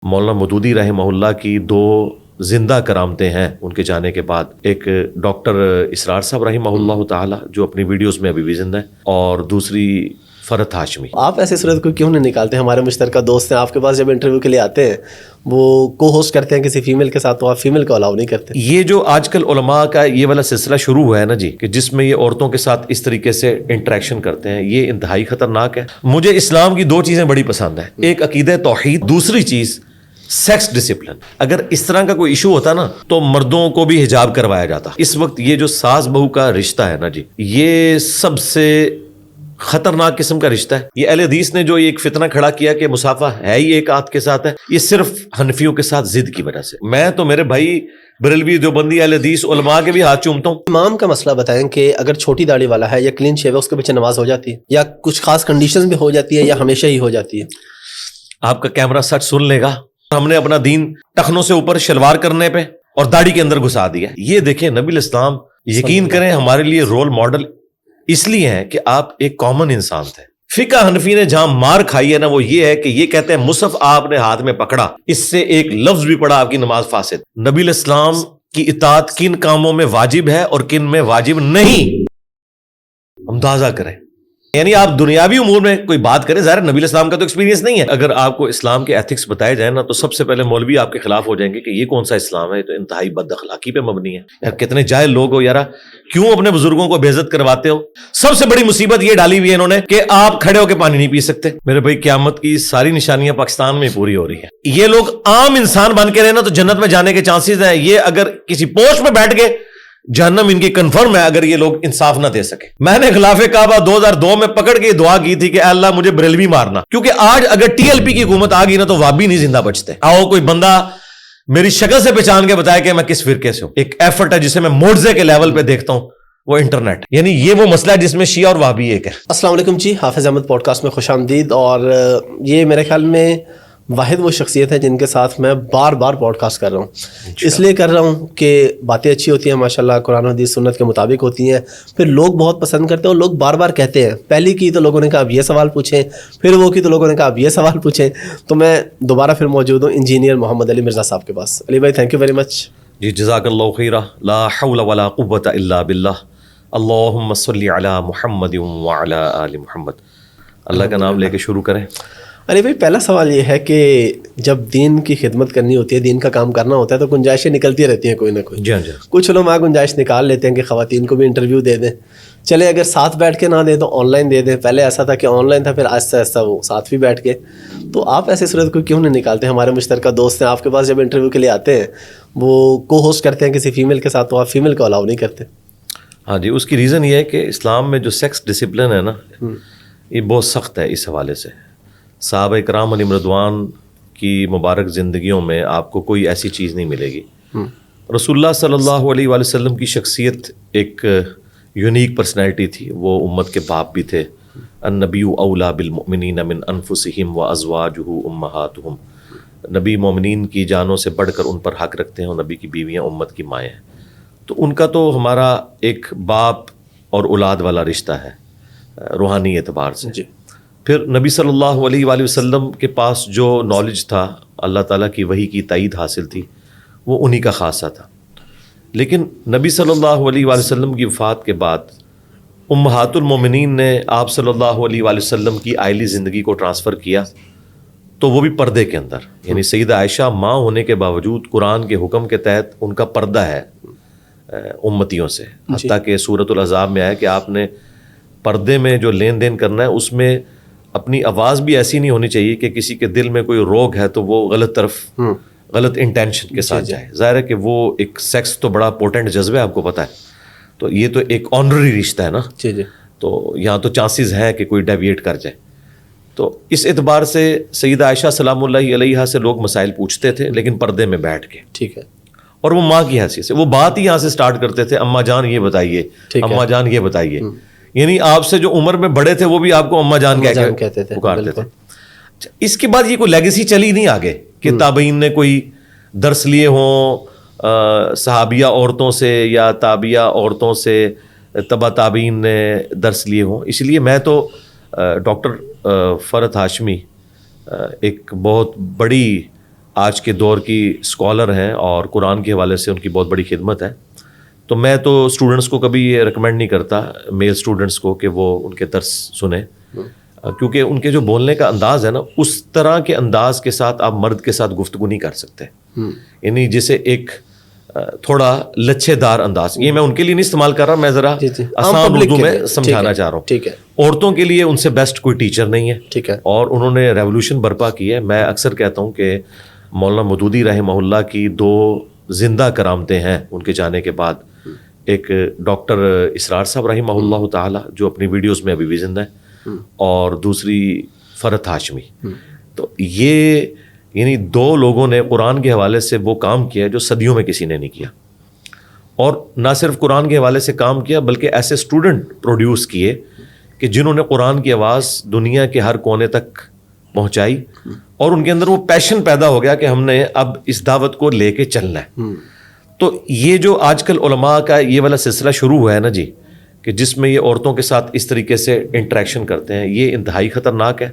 مولانا مودودی رحمہ اللہ کی دو زندہ کرامتیں ہیں ان کے جانے کے بعد. ایک ڈاکٹر اسرار صاحب رحمہ اللہ تعالی جو اپنی ویڈیوز میں ابھی بھی زندہ ہیں, اور دوسری فرحت ہاشمی. آپ ایسی صورت کو کیوں نہیں نکالتے؟ ہمارے مشترکہ دوست ہیں آپ کے پاس, جب انٹرویو کے لیے آتے ہیں وہ کو ہوسٹ کرتے ہیں کسی فیمیل کے ساتھ, تو آپ فیمیل کو الاؤ نہیں کرتے. یہ جو آج کل علماء کا یہ والا سلسلہ شروع ہوا ہے نا جی, کہ جس میں یہ عورتوں کے ساتھ اس طریقے سے انٹریکشن کرتے ہیں, یہ انتہائی خطرناک ہے. مجھے اسلام کی دو چیزیں بڑی پسند ہیں, ایک عقیدہ توحید, دوسری چیز سیکس ڈسپلن. اگر اس طرح کا کوئی ایشو ہوتا نا تو مردوں کو بھی حجاب کروایا جاتا. اس وقت یہ جو ساس بہو کا رشتہ ہے نا جی, یہ سب سے خطرناک قسم کا رشتہ ہے. یہ اہل حدیث نے جو ایک فتنہ کھڑا کیا کہ مصافحہ ہے ہی ایک ہاتھ کے ساتھ ہے, یہ صرف حنفیوں کے ساتھ ضد کی وجہ سے. میں تو میرے بھائی بریلوی دیوبندی اہل حدیث علماء کے بھی ہاتھ چومتا ہوں. امام کا مسئلہ بتائیں کہ اگر چھوٹی داڑھی والا ہے یا کلین شیو ہے, اس کے پیچھے نماز ہو جاتی ہے, یا کچھ خاص کنڈیشنز بھی ہو جاتی ہے, یا ہمیشہ ہی ہو جاتی ہے؟ آپ کا کیمرہ سچ سن لے گا. ہم نے اپنا دین ٹخنوں سے اوپر شلوار کرنے پہ اور داڑھی کے اندر گھسا دیا. یہ دیکھیں نبی الاسلام یقین کریں ہمارے لیے رول ماڈل اس لیے ہیں کہ آپ ایک کامن انسان تھے. فقہ حنفی نے جہاں مار کھائی ہے نا وہ یہ ہے کہ یہ کہتے ہیں مصحف آپ نے ہاتھ میں پکڑا, اس سے ایک لفظ بھی پڑا آپ کی نماز فاسد. نبی الاسلام کی اطاعت کن کاموں میں واجب ہے اور کن میں واجب نہیں, اندازہ کریں. یعنی آپ دنیاوی امور میں کوئی بات کریں, ظاہر نبی الاسلام کا تو ایکسپیرینس نہیں ہے. اگر آپ کو اسلام کے ایتھکس بتائے جائیں نا تو سب سے پہلے مولوی آپ کے خلاف ہو جائیں گے کہ یہ کون سا اسلام ہے, تو انتہائی بد اخلاقی پہ مبنی ہے. یار کتنے جاہل لوگ ہو یار, کیوں اپنے بزرگوں کو بے عزت کرواتے ہو؟ سب سے بڑی مصیبت یہ ڈالی ہوئی ہے انہوں نے کہ آپ کھڑے ہو کے پانی نہیں پی سکتے. میرے بھائی قیامت کی ساری نشانیاں پاکستان میں پوری ہو رہی ہیں. یہ لوگ عام انسان بن کے رہے نا تو جنت میں جانے کے چانسز ہیں. یہ اگر کسی پوسٹ میں بیٹھ گئے جہنم ان کی کنفرم ہے, اگر یہ لوگ انصاف نہ دے سکے. میں نے خلاف کعبہ 2002 میں پکڑ کے دعا کی تھی کہ اے اللہ مجھے بریلوی مارنا, کیونکہ آج اگر ٹی ایل پی کی حکومت آ گئی نا تو وابی نہیں زندہ بچتے. آؤ کوئی بندہ میری شکل سے پہچان کے بتائے کہ میں کس فرقے سے ہوں. ایک ایفرٹ ہے جسے میں معجزے کے لیول پہ دیکھتا ہوں, وہ انٹرنیٹ. یعنی یہ وہ مسئلہ ہے جس میں شیعہ اور وہابی ایک ہے. السلام علیکم جی, حافظ احمد پوڈ کاسٹ میں خوش آمدید. اور یہ میرے خیال میں واحد وہ شخصیت ہے جن کے ساتھ میں بار بار پوڈ کاسٹ کر رہا ہوں. اس لیے کر رہا ہوں کہ باتیں اچھی ہوتی ہیں ماشاءاللہ, قرآن و حدیث سنت کے مطابق ہوتی ہیں, پھر لوگ بہت پسند کرتے ہیں اور لوگ بار بار کہتے ہیں. پہلی کی تو لوگوں نے کہا اب یہ سوال پوچھیں, پھر وہ کی تو لوگوں نے کہا اب یہ سوال پوچھیں. تو میں دوبارہ پھر موجود ہوں انجینئر محمد علی مرزا صاحب کے پاس. علی بھائی تھینک یو ویری مچ. جی جزاک اللہ خیرہ. لا حول ولا قوۃ الا باللہ. اللہم صلی علی محمد وعلی آل محمد. اللہ کا نام لے کے شروع کریں. علی بھائی پہلا سوال یہ ہے کہ جب دین کی خدمت کرنی ہوتی ہے, دین کا کام کرنا ہوتا ہے, تو گنجائشیں نکلتی رہتی ہیں کوئی نہ کوئی. جی جی. کچھ لوگ گنجائش نکال لیتے ہیں کہ خواتین کو بھی انٹرویو دے دیں. چلے اگر ساتھ بیٹھ کے نہ دیں تو آن لائن دے دیں. پہلے ایسا تھا کہ آن لائن تھا, پھر آہستہ آہستہ وہ ساتھ بھی بیٹھ کے. تو آپ ایسی صورت کو کیوں نہیں نکالتے؟ ہمارے مشترکہ دوست ہیں آپ کے پاس, جب انٹرویو کے لیے آتے ہیں وہ کو ہوسٹ کرتے ہیں کسی فیمیل کے ساتھ, تو آپ فیمیل کو الاؤ نہیں کرتے. ہاں جی, اس کی ریزن یہ ہے کہ اسلام میں جو سیکس ڈسپلن ہے نا یہ بہت سخت ہے. اس حوالے سے صحابہ کرام علیہم رضوان کی مبارک زندگیوں میں آپ کو کوئی ایسی چیز نہیں ملے گی. رسول اللہ صلی اللہ علیہ وآلہ وسلم کی شخصیت ایک یونیک پرسنالٹی تھی. وہ امت کے باپ بھی تھے. النبی اولیٰ بالمؤمنین من انفسہم وازواجہ امہاتہم. نبی مومنین کی جانوں سے بڑھ کر ان پر حق رکھتے ہیں, اور نبی کی بیویاں امت کی مائیں ہیں. تو ان کا تو ہمارا ایک باپ اور اولاد والا رشتہ ہے روحانی اعتبار سے. جی. پھر نبی صلی اللہ علیہ وآلہ وسلم کے پاس جو نالج تھا, اللہ تعالیٰ کی وحی کی تائید حاصل تھی, وہ انہی کا خاصہ تھا. لیکن نبی صلی اللہ علیہ وآلہ وسلم کی وفات کے بعد امہات المومنین نے آپ صلی اللہ علیہ وآلہ وسلم کی آئلی زندگی کو ٹرانسفر کیا, تو وہ بھی پردے کے اندر. یعنی سیدہ عائشہ ماں ہونے کے باوجود قرآن کے حکم کے تحت ان کا پردہ ہے امتیوں سے. حتیٰ کہ سورۃ الاحزاب میں آیا کہ آپ نے پردے میں جو لین دین کرنا ہے اس میں اپنی آواز بھی ایسی نہیں ہونی چاہیے کہ کسی کے دل میں کوئی روگ ہے تو وہ غلط طرف غلط انٹینشن کے ساتھ جائے. ظاہر ہے کہ وہ ایک سیکس تو بڑا پوٹنٹ جذبہ ہے, آپ کو پتہ ہے. تو یہ تو ایک آنرری رشتہ ہے نا. جی جی. تو یہاں تو چانسز ہیں کہ کوئی ڈیویٹ کر جائے. تو اس اعتبار سے سیدہ عائشہ سلام اللہ علیہا سے لوگ مسائل پوچھتے تھے, لیکن پردے میں بیٹھ کے. ٹھیک ہے. اور وہ ماں کی حیثیت سے وہ بات ہی یہاں سے سٹارٹ کرتے تھے, اماں جان یہ بتائیے, اماں جان یہ بتائیے. یعنی آپ سے جو عمر میں بڑے تھے وہ بھی آپ کو اماں جان کہتے تھے, پکارتے تھے. اس کے بعد یہ کوئی لیگیسی چلی نہیں آگے کہ تابعین نے کوئی درس لیے ہوں صحابیہ عورتوں سے یا تابعیہ عورتوں سے, تبع تابعین نے درس لیے ہوں. اس لیے میں تو ڈاکٹر فرحت ہاشمی ایک بہت بڑی آج کے دور کی اسکالر ہیں اور قرآن کے حوالے سے ان کی بہت بڑی خدمت ہے. تو میں تو اسٹوڈنٹس کو کبھی یہ ریکمینڈ نہیں کرتا, میل اسٹوڈنٹس کو, کہ وہ ان کے درس سنیں, کیونکہ ان کے جو بولنے کا انداز ہے نا, اس طرح کے انداز کے ساتھ آپ مرد کے ساتھ گفتگو نہیں کر سکتے. یعنی جیسے ایک تھوڑا لچھے دار انداز, یہ میں ان کے لیے نہیں استعمال کر رہا, میں ذرا آسان اردو میں سمجھانا چاہ رہا ہوں. ٹھیک ہے. عورتوں کے لیے ان سے بیسٹ کوئی ٹیچر نہیں ہے. ٹھیک ہے. اور انہوں نے ریولوشن برپا کی ہے. میں اکثر کہتا ہوں کہ مولانا مودودی رحمہ اللہ کی 2 زندہ کرامتیں ہیں ان کے جانے کے بعد. ایک ڈاکٹر اسرار صاحب رحمہ اللہ تعالی جو اپنی ویڈیوز میں ابھی بھی زندہ ہے, اور دوسری فرحت ہاشمی. تو یہ یعنی 2 لوگوں نے قرآن کے حوالے سے وہ کام کیا جو صدیوں میں کسی نے نہیں کیا, اور نہ صرف قرآن کے حوالے سے کام کیا بلکہ ایسے اسٹوڈنٹ پروڈیوس کیے کہ جنہوں نے قرآن کی آواز دنیا کے ہر کونے تک پہنچائی, اور ان کے اندر وہ پیشن پیدا ہو گیا کہ ہم نے اب اس دعوت کو لے کے چلنا ہے. تو یہ جو آج کل علماء کا یہ والا سلسلہ شروع ہوا ہے نا جی, کہ جس میں یہ عورتوں کے ساتھ اس طریقے سے انٹریکشن کرتے ہیں, یہ انتہائی خطرناک ہے.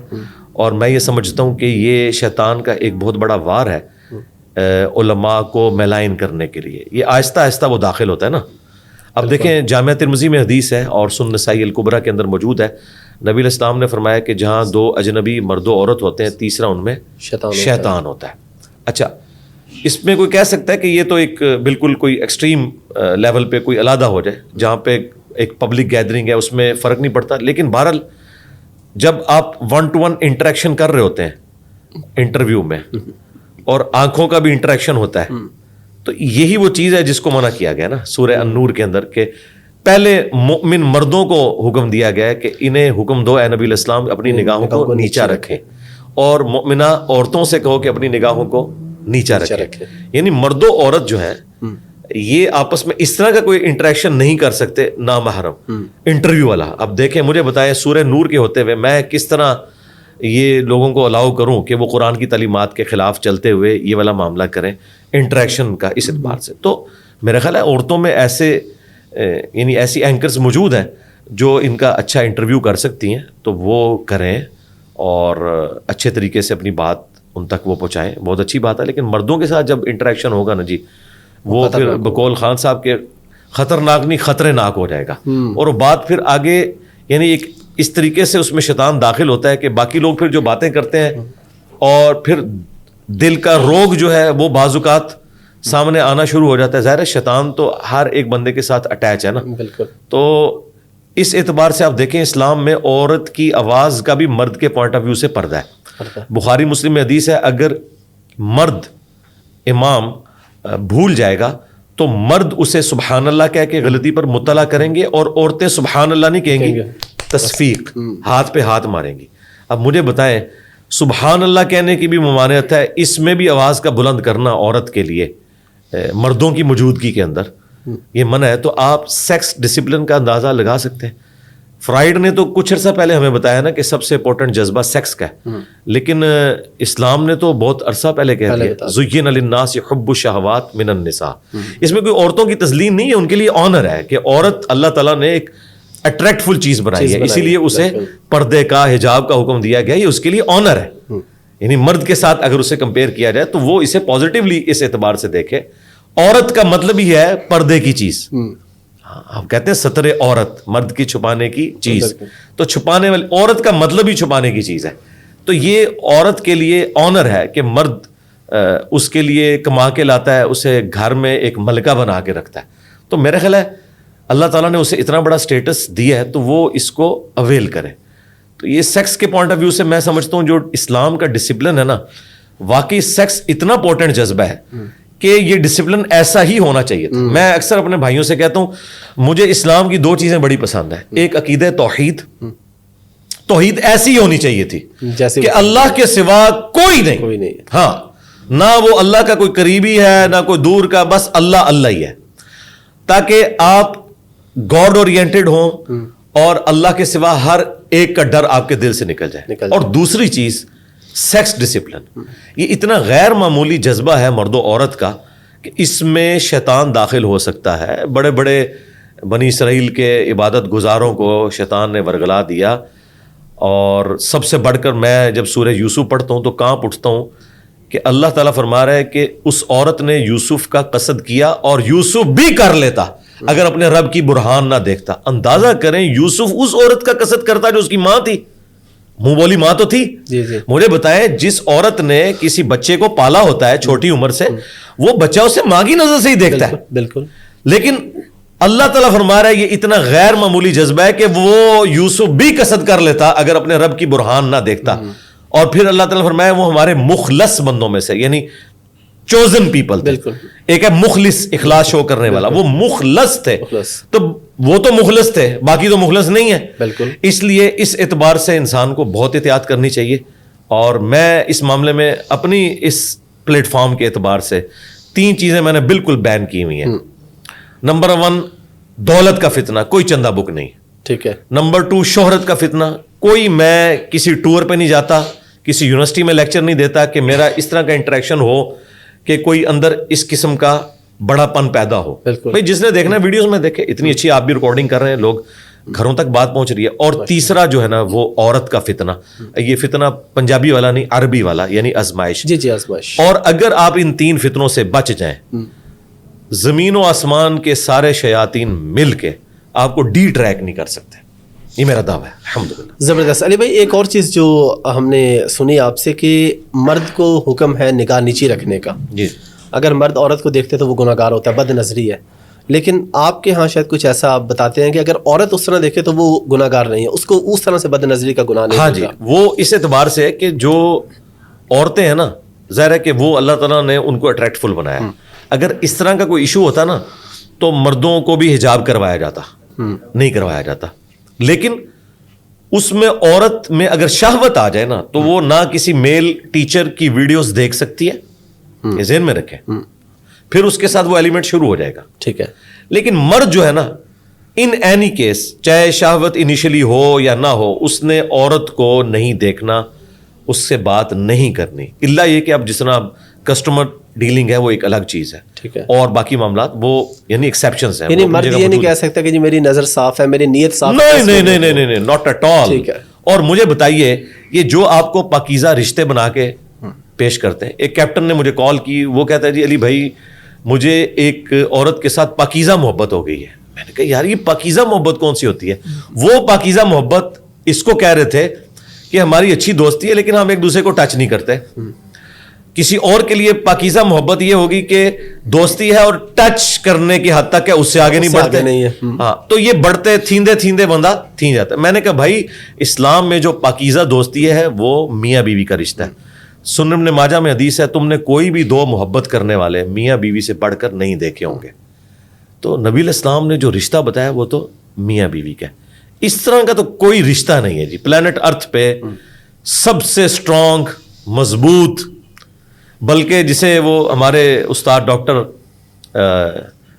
اور میں یہ سمجھتا ہوں کہ یہ شیطان کا ایک بہت بڑا وار ہے علماء کو میلائن کرنے کے لیے. یہ آہستہ آہستہ وہ داخل ہوتا ہے نا. اب دیکھیں جامعہ ترمذی میں حدیث ہے اور سنن نسائی الکبریٰ کے اندر موجود ہے, نبی علیہ السلام نے فرمایا کہ جہاں 2 اجنبی مرد و عورت ہوتے ہیں, تیسرا ان میں شیطان ہوتا ہے. اچھا, اس میں کوئی کہہ سکتا ہے کہ یہ تو ایک بالکل کوئی ایکسٹریم لیول پہ کوئی علیحدہ ہو جائے, جہاں پہ ایک پبلک گیدرنگ ہے اس میں فرق نہیں پڑتا. لیکن بہرحال جب آپ 1-to-1 انٹریکشن کر رہے ہوتے ہیں انٹرویو میں, اور آنکھوں کا بھی انٹریکشن ہوتا ہے, تو یہی وہ چیز ہے جس کو منع کیا گیا نا سورہ النور کے اندر, کہ پہلے مومن مردوں کو حکم دیا گیا ہے کہ انہیں حکم دو اے نبی علیہ السلام اپنی نگاہوں کو نیچا رکھیں, اور مومنہ عورتوں سے کہو کہ اپنی نگاہوں کو نیچا رکھیں. یعنی مرد و عورت جو ہے یہ آپس میں اس طرح کا کوئی انٹریکشن نہیں کر سکتے نامحرم انٹرویو والا. اب دیکھیں مجھے بتائیں سورہ نور کے ہوتے ہوئے میں کس طرح یہ لوگوں کو الاؤ کروں کہ وہ قرآن کی تعلیمات کے خلاف چلتے ہوئے یہ والا معاملہ کریں انٹریکشن کا اس اعتبار سے. تو میرا خیال ہے عورتوں میں ایسے یعنی ایسی اینکرز موجود ہیں جو ان کا اچھا انٹرویو کر سکتی ہیں, تو وہ کریں اور اچھے طریقے سے اپنی بات ان تک وہ پہنچائیں. بہت اچھی بات ہے. لیکن مردوں کے ساتھ جب انٹریکشن ہوگا نا جی, وہ پھر بقول خان صاحب کے خطرناک نہیں خطرے ناک ہو جائے گا. اور وہ بات پھر آگے یعنی ایک اس طریقے سے اس میں شیطان داخل ہوتا ہے کہ باقی لوگ پھر جو باتیں کرتے ہیں اور پھر دل کا روگ جو ہے وہ بعض اوقات سامنے آنا شروع ہو جاتا ہے. ظاہر ہے شیطان تو ہر ایک بندے کے ساتھ اٹیچ ہے نا. بالکل. تو اس اعتبار سے آپ دیکھیں اسلام میں عورت کی آواز کا بھی مرد کے پوائنٹ آف ویو سے پردہ ہے. بخاری مسلم میں حدیث ہے اگر مرد امام بھول جائے گا تو مرد اسے سبحان اللہ کہہ کے غلطی پر مطلع کریں گے, اور عورتیں سبحان اللہ نہیں کہیں گی, تصفیق ہاتھ پہ ہاتھ ماریں گی. اب مجھے بتائیں سبحان اللہ کہنے کی بھی ممانعت ہے, اس میں بھی آواز کا بلند کرنا عورت کے لیے مردوں کی موجودگی کے اندر یہ منع ہے. تو آپ سیکس ڈسپلن کا اندازہ لگا سکتے ہیں. فرائڈ نے تو کچھ عرصہ پہلے ہمیں بتایا نا کہ سب سے امپورٹنٹ جذبہ سیکس کا ہے, لیکن اسلام نے تو بہت عرصہ پہلے کہہ دیا زین للناس حب الشہوات من النساء. اس میں کوئی عورتوں کی تزلین نہیں ہے, ان کے لیے آنر ہے کہ عورت اللہ تعالیٰ نے ایک اٹریکٹفل چیز بنائی ہے, اسی لیے اسے پردے کا حجاب کا حکم دیا گیا, یہ اس کے لیے آنر ہے. یعنی مرد کے ساتھ اگر اسے کمپیئر کیا جائے تو وہ اسے پازیٹیولی اس اعتبار سے دیکھے. عورت کا مطلب ہی ہے پردے کی چیز. آپ کہتے ہیں ستر عورت, مرد کی چھپانے کی چیز, تو چھپانے والی عورت کا مطلب ہی چھپانے کی چیز ہے. تو یہ عورت کے لیے آنر ہے کہ مرد اس کے لیے کما کے لاتا ہے, اسے گھر میں ایک ملکہ بنا کے رکھتا ہے. تو میرا خیال ہے اللہ تعالیٰ نے اسے اتنا بڑا سٹیٹس دیا ہے تو وہ اس کو اویل کرے. تو یہ سیکس کے پوائنٹ آف ویو سے میں سمجھتا ہوں جو اسلام کا ڈسپلن ہے نا, واقعی سیکس اتنا پورٹنٹ جذبہ ہے کہ یہ ڈسپلن ایسا ہی ہونا چاہیے تھا. میں اکثر اپنے بھائیوں سے کہتا ہوں مجھے اسلام کی 2 چیزیں بڑی پسند ہیں. ایک عقیدہ توحید, توحید ایسی ہونی چاہیے تھی کہ اللہ کے سوا کوئی نہیں, ہاں نہ وہ اللہ کا کوئی قریبی ہے نہ کوئی دور کا, بس اللہ اللہ ہی ہے, تاکہ آپ گاڈ اورینٹڈ ہوں اور اللہ کے سوا ہر ایک کا ڈر آپ کے دل سے نکل جائے. اور دوسری چیز سیکس ڈسپلن, یہ اتنا غیر معمولی جذبہ ہے مرد و عورت کا کہ اس میں شیطان داخل ہو سکتا ہے. بڑے بڑے بنی اسرائیل کے عبادت گزاروں کو شیطان نے ورگلا دیا, اور سب سے بڑھ کر میں جب سورہ یوسف پڑھتا ہوں تو کانپ اٹھتا ہوں کہ اللہ تعالیٰ فرما رہا ہے کہ اس عورت نے یوسف کا قصد کیا اور یوسف بھی کر لیتا اگر اپنے رب کی برہان نہ دیکھتا. اندازہ کریں یوسف اس عورت کا قصد کرتا جو اس کی ماں تھی, منہ بولی ماں تو تھی. جی جی. مجھے بتائیں جس عورت نے کسی بچے کو پالا ہوتا ہے چھوٹی عمر سے, وہ بچہ اسے ماں کی نظر سے ہی دیکھتا ہے. بالکل. لیکن اللہ تعالیٰ فرما رہا ہے یہ اتنا غیر معمولی جذبہ ہے کہ وہ یوسف بھی قصد کر لیتا اگر اپنے رب کی برہان نہ دیکھتا. اور پھر اللہ تعالیٰ فرمایا وہ ہمارے مخلص بندوں میں سے, یعنی چوزن پیپل تھے. ایک ہے مخلص, اخلاص شو کرنے والا, وہ مخلص تھے. تو وہ تو مخلص تھے, باقی تو مخلص نہیں ہے. بالکل. اس لیے اس اعتبار سے انسان کو بہت احتیاط کرنی چاہیے. اور میں اس معاملے میں اپنی اس پلیٹ فارم کے اعتبار سے 3 چیزیں میں نے بالکل بین کی ہوئی ہیں. نمبر 1 دولت کا فتنہ, کوئی چندہ بک نہیں. ٹھیک ہے. نمبر 2 شہرت کا فتنہ, کوئی میں کسی ٹور پہ نہیں جاتا, کسی یونیورسٹی میں لیکچر نہیں دیتا کہ میرا اس طرح کا انٹریکشن ہو کہ کوئی اندر اس قسم کا بڑا پن پیدا ہو. بھائی جس نے دیکھنا ویڈیوز میں دیکھے, اتنی اچھی آپ بھی ریکارڈنگ کر رہے ہیں, لوگ گھروں تک بات پہنچ رہی ہے. اور تیسرا جو ہے نا وہ عورت کا فتنہ. یہ فتنہ پنجابی والا نہیں, عربی والا, یعنی آزمائش. جی جی آزمائش. اور اگر آپ ان 3 فتنوں سے بچ جائیں, زمین و آسمان کے سارے شیاطین مل کے آپ کو ڈی ٹریک نہیں کر سکتے. یہ میرا دعویٰ ہے الحمدللہ. زبردست. علی بھائی ایک اور چیز جو ہم نے سنی آپ سے کہ مرد کو حکم ہے نگاہ نیچی رکھنے کا. جی. اگر مرد عورت کو دیکھتے تو وہ گناہ گار ہوتا ہے, بد نظری ہے. لیکن آپ کے ہاں شاید کچھ ایسا آپ بتاتے ہیں کہ اگر عورت اس طرح دیکھے تو وہ گناہ گار نہیں ہے, اس کو اس طرح سے بد نظری کا گناہ نہیں. ہاں جی, وہ اس اعتبار سے کہ جو عورتیں ہیں نا, ظاہر ہے کہ وہ اللہ تعالیٰ نے ان کو اٹریکٹفل بنایا. اگر اس طرح کا کوئی ایشو ہوتا نا تو مردوں کو بھی حجاب کروایا جاتا, نہیں کروایا جاتا. لیکن اس میں عورت میں اگر شہوت آ جائے نا تو وہ نہ کسی میل ٹیچر کی ویڈیوز دیکھ سکتی ہے, یہ ذہن میں رکھیں, پھر اس کے ساتھ وہ ایلیمنٹ شروع ہو جائے گا. ٹھیک ہے. لیکن مرد جو ہے نا, ان اینی کیس چاہے شہوت انیشلی ہو یا نہ ہو, اس نے عورت کو نہیں دیکھنا, اس سے بات نہیں کرنی, الا یہ کہ اب جس طرح کسٹمر ڈیلنگ ہے وہ ایک الگ چیز ہے. ٹھیک ہے. اور باقی معاملات وہ یعنی ایکسیپشنز ہیں. یعنی مرد یہ نہیں کہہ سکتا کہ جی میری نظر صاف ہے, میری نیت صاف ہے. نہیں, ناٹ ایٹ آل. اور مجھے بتائیے, یہ جو آپ کو پاکیزہ رشتے بنا کے پیش کرتے ہیں, ایک کیپٹن نے مجھے کال کی, وہ کہتا ہے جی علی بھائی مجھے ایک عورت کے ساتھ پاکیزہ محبت ہو گئی ہے. میں نے کہا یار یہ پاکیزہ محبت کون سی ہوتی ہے؟ وہ پاکیزہ محبت اس کو کہہ رہے تھے کہ ہماری اچھی دوستی ہے لیکن ہم ایک دوسرے کو ٹچ نہیں کرتے. کسی اور کے لیے پاکیزہ محبت یہ ہوگی کہ دوستی ہے اور ٹچ کرنے کی حد تک ہے, اس سے آگے نہیں بڑھتے. ہاں, تو یہ بڑھتے تھیندے بندہ تھین جاتا ہے. میں نے کہا بھائی اسلام میں جو پاکیزہ دوستی ہے وہ میاں بیوی کا رشتہ ہے. سنن ابن ماجہ میں حدیث ہے, تم نے کوئی بھی 2 محبت کرنے والے میاں بیوی سے بڑھ کر نہیں دیکھے ہوں گے. تو نبی علیہ السلام نے جو رشتہ بتایا وہ تو میاں بیوی کا ہے. اس طرح کا تو کوئی رشتہ نہیں ہے جی پلانٹ ارتھ پہ. سب سے اسٹرانگ, مضبوط, بلکہ جسے وہ ہمارے استاد ڈاکٹر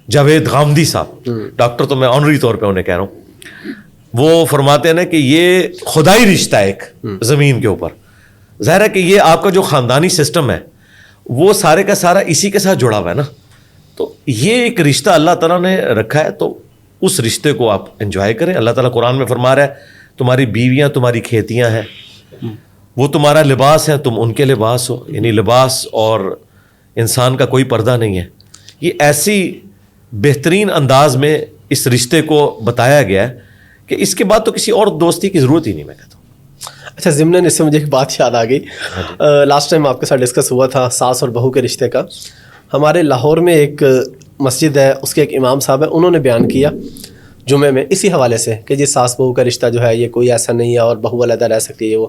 جاوید غامدی صاحب, ڈاکٹر تو میں آنری طور پہ انہیں کہہ رہا ہوں, وہ فرماتے ہیں نا کہ یہ خدائی رشتہ ہے ایک زمین کے اوپر. ظاہر ہے کہ یہ آپ کا جو خاندانی سسٹم ہے وہ سارے کا سارا اسی کے ساتھ جڑا ہوا ہے نا. تو یہ ایک رشتہ اللہ تعالیٰ نے رکھا ہے, تو اس رشتے کو آپ انجوائے کریں. اللہ تعالیٰ قرآن میں فرما رہا ہے تمہاری بیویاں تمہاری کھیتیاں ہیں, وہ تمہارا لباس ہے, تم ان کے لباس ہو. یعنی لباس اور انسان کا کوئی پردہ نہیں ہے. یہ ایسی بہترین انداز میں اس رشتے کو بتایا گیا ہے کہ اس کے بعد تو کسی اور دوستی کی ضرورت ہی نہیں, میں کہتا ہوں. اچھا, ضمن اس سے مجھے ایک بات یاد آ گئی. لاسٹ ٹائم آپ کے ساتھ ڈسکس ہوا تھا ساس اور بہو کے رشتے کا. ہمارے لاہور میں ایک مسجد ہے, اس کے ایک امام صاحب ہیں, انہوں نے بیان کیا جمعے میں اسی حوالے سے کہ جی ساس بہو کا رشتہ جو ہے یہ کوئی ایسا نہیں ہے اور بہو علیحدہ رہ سکتی ہے وہ.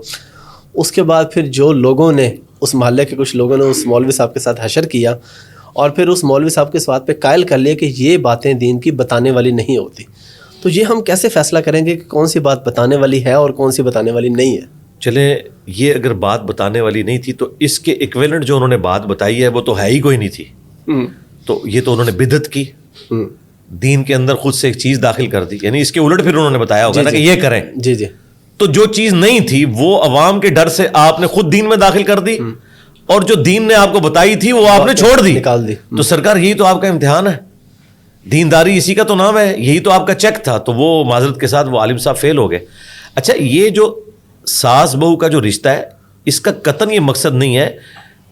اس کے بعد پھر جو لوگوں نے, اس محلے کے کچھ لوگوں نے اس مولوی صاحب کے ساتھ حشر کیا اور پھر اس مولوی صاحب کے اس بات پہ قائل کر لیا کہ یہ باتیں دین کی بتانے والی نہیں ہوتی. تو یہ ہم کیسے فیصلہ کریں گے کہ کون سی بات بتانے والی ہے اور کون سی بتانے والی نہیں ہے؟ چلیں, یہ اگر بات بتانے والی نہیں تھی تو اس کے ایکویلنٹ جو انہوں نے بات بتائی ہے وہ تو ہے ہی کوئی نہیں تھی. تو یہ تو انہوں نے بدعت کی, دین کے اندر خود سے ایک چیز داخل کر دی. یعنی اس کے الٹ پھر انہوں نے بتایا ہوگا نا کہ یہ کریں. جی جی. تو جو چیز نہیں تھی وہ عوام کے ڈر سے آپ نے خود دین میں داخل کر دی, اور جو دین نے آپ کو بتائی تھی وہ آپ نے چھوڑ دی, نکال دی. تو سرکار یہی تو آپ کا امتحان ہے, دینداری اسی کا تو نام ہے, یہی تو آپ کا چیک تھا. تو وہ معذرت کے ساتھ وہ عالم صاحب فیل ہو گئے. اچھا, یہ جو ساس بہو کا جو رشتہ ہے اس کا قطعاً یہ مقصد نہیں ہے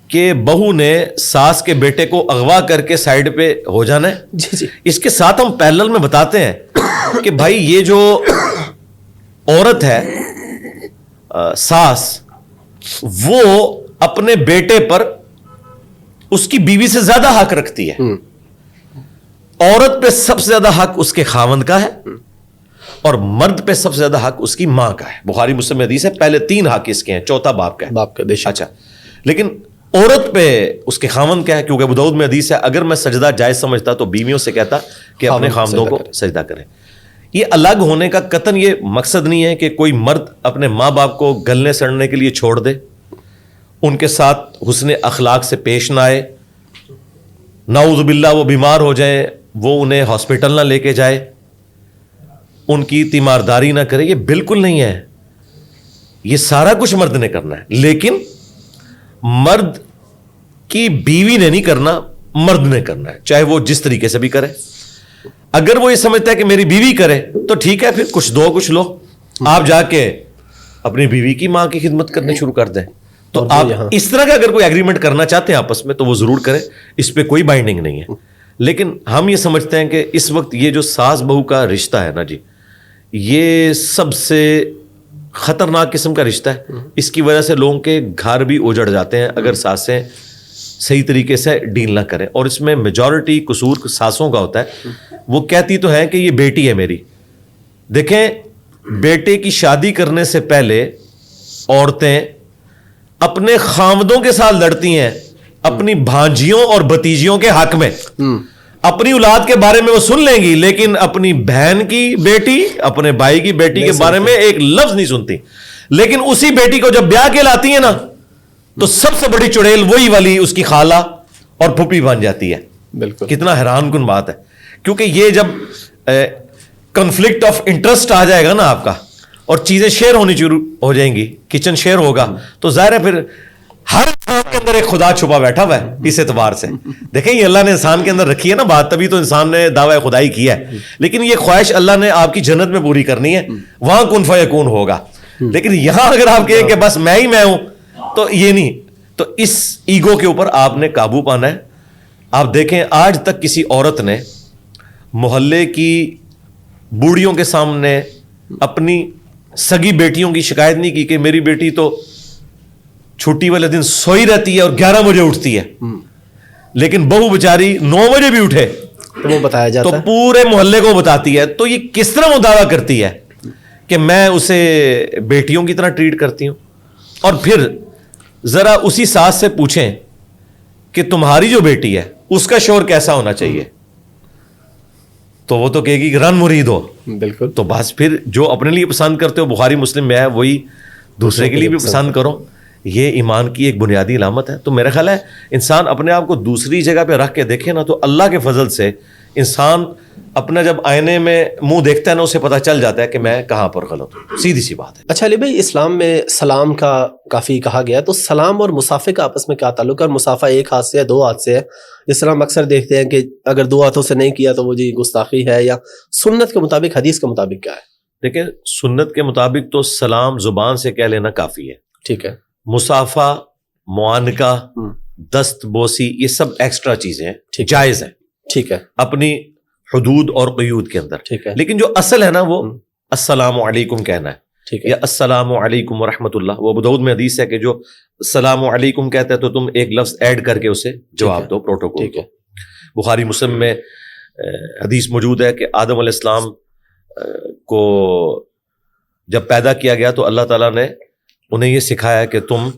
کہ بہو نے ساس کے بیٹے کو اغوا کر کے سائڈ پہ ہو جانا ہے. جی جی اس کے ساتھ ہم پیرلل میں بتاتے ہیں کہ بھائی یہ جو عورت ہے ساس, وہ اپنے بیٹے پر اس کی بیوی سے زیادہ حق رکھتی ہے. عورت پہ سب سے زیادہ حق اس کے خاوند کا ہے اور مرد پہ سب سے زیادہ حق اس کی ماں کا ہے. بخاری مسلم حدیث ہے, پہلے 3 حق اس کے ہیں, چوتھا باپ کا ہے. باپ کا بے شک. اچھا, لیکن عورت پہ اس کے خاوند کیا ہے؟ کیونکہ ابو داؤد میں حدیث ہے اگر میں سجدہ جائز سمجھتا تو بیویوں سے کہتا کہ اپنے خاوندوں کو سجدہ کریں. یہ الگ ہونے کا قطعاً یہ مقصد نہیں ہے کہ کوئی مرد اپنے ماں باپ کو گلنے سڑنے کے لیے چھوڑ دے, ان کے ساتھ حسن اخلاق سے پیش نہ آئے, نعوذ باللہ وہ بیمار ہو جائیں, وہ انہیں ہاسپٹل نہ لے کے جائے, ان کی تیمارداری نہ کرے. یہ بالکل نہیں ہے, یہ سارا کچھ مرد نے کرنا ہے. لیکن مرد کی بیوی نے نہیں کرنا, مرد نے کرنا ہے, چاہے وہ جس طریقے سے بھی کرے. اگر وہ یہ سمجھتا ہے کہ میری بیوی کرے تو ٹھیک ہے, پھر کچھ دو کچھ لو, آپ جا کے اپنی بیوی کی ماں کی خدمت کرنی شروع کر دیں. تو آپ اس طرح کا اگر کوئی ایگریمنٹ کرنا چاہتے ہیں آپس میں تو وہ ضرور کریں, اس پہ کوئی بائنڈنگ نہیں ہے. لیکن ہم یہ سمجھتے ہیں کہ اس وقت یہ جو ساس بہو کا رشتہ ہے نا جی, یہ سب سے خطرناک قسم کا رشتہ ہے. اس کی وجہ سے لوگوں کے گھر بھی اجڑ جاتے ہیں اگر ساسیں صحیح طریقے سے ڈیل نہ کریں. اور اس میں میجورٹی قصور ساسوں کا ہوتا ہے. وہ کہتی تو ہے کہ یہ بیٹی ہے میری. دیکھیں, بیٹے کی شادی کرنے سے پہلے عورتیں اپنے خاوندوں کے ساتھ لڑتی ہیں اپنی بھانجیوں اور بھتیجیوں کے حق میں. اپنی اولاد کے بارے میں وہ سن لیں گی, لیکن اپنی بہن کی بیٹی, اپنے بھائی کی بیٹی کے بارے میں ایک لفظ نہیں سنتی. لیکن اسی بیٹی کو جب بیاہ کے لاتی ہے نا تو سب سے بڑی چڑیل وہی والی اس کی خالہ اور پھوپھی بن جاتی ہے. بالکل. کتنا حیران کن بات ہے, کیونکہ یہ جب کنفلکٹ آف انٹرسٹ آ جائے گا نا آپ کا, اور چیزیں شیئر ہونی شروع ہو جائیں گی, کچن شیئر ہوگا, تو ظاہر ہے پھر ہر انسان کے اندر ایک خدا چھپا بیٹھا ہوا ہے. اس اعتبار سے دیکھیں, یہ اللہ نے انسان کے اندر رکھی ہے نا بات, تبھی تو انسان نے دعوی خدائی کیا ہے. لیکن یہ خواہش اللہ نے آپ کی جنت میں پوری کرنی ہے, وہاں کن فیکون ہوگا. لیکن یہاں اگر آپ کہیں کہ بس میں ہی میں ہوں, تو یہ نہیں. تو اس ایگو کے اوپر آپ نے قابو پانا ہے. آپ دیکھیں, آج تک کسی عورت نے محلے کی بوڑھیوں کے سامنے اپنی سگی بیٹیوں کی شکایت نہیں کی کہ میری بیٹی تو چھٹی والے دن سوئی رہتی ہے اور 11 بجے اٹھتی ہے, لیکن بہو بیچاری 9 بجے بھی اٹھے تو وہ بتایا جاتا تو پورے محلے کو بتاتی ہے. تو یہ کس طرح وہ دعویٰ کرتی ہے کہ میں اسے بیٹیوں کی طرح ٹریٹ کرتی ہوں؟ اور پھر ذرا اسی ساس سے پوچھیں کہ تمہاری جو بیٹی ہے اس کا شوہر کیسا ہونا چاہیے, تو وہ تو کہے گی کہ رن مرید ہو. بالکل. تو بس پھر جو اپنے لیے پسند کرتے ہو, بخاری مسلم میں ہے, وہی دوسرے کے لیے بھی پسند کرو. یہ ایمان کی ایک بنیادی علامت ہے. تو میرا خیال ہے انسان اپنے آپ کو دوسری جگہ پہ رکھ کے دیکھے نا, تو اللہ کے فضل سے انسان اپنا جب آئینے میں منہ دیکھتا ہے نا, اسے پتہ چل جاتا ہے کہ میں کہاں پر غلط ہوں. سیدھی سی بات ہے. اچھا علی بھائی, اسلام میں سلام کا کافی کہا گیا, تو سلام اور مصافحے کا آپس میں کیا تعلق ہے؟ اور مصافحہ ایک ہاتھ سے ہے, 2 ہاتھ سے ہے؟ جس طرح ہم اکثر دیکھتے ہیں کہ اگر 2 ہاتھوں سے نہیں کیا تو وہ جی گستاخی ہے, یا سنت کے مطابق, حدیث کے مطابق کیا ہے؟ دیکھیں, سنت کے مطابق تو سلام زبان سے کہہ لینا کافی ہے. ٹھیک ہے. مصافحہ, معانقہ, دست بوسی, یہ سب ایکسٹرا چیزیں ہیں, جائز ہیں. ٹھیک ہے. اپنی حدود اور قیود کے اندر. ٹھیک ہے. لیکن جو اصل ہے نا وہ السلام علیکم کہنا ہے. ٹھیک ہے. یا السلام علیکم ورحمۃ اللہ. وہ ابو داؤد میں حدیث ہے کہ جو السلام علیکم کہتا ہے تو تم ایک لفظ ایڈ کر کے اسے جواب دو, پروٹوکول. ٹھیک ہے. بخاری مسلم میں حدیث موجود ہے کہ آدم علیہ السلام کو جب پیدا کیا گیا تو اللہ تعالیٰ نے انہیں یہ سکھایا کہ تم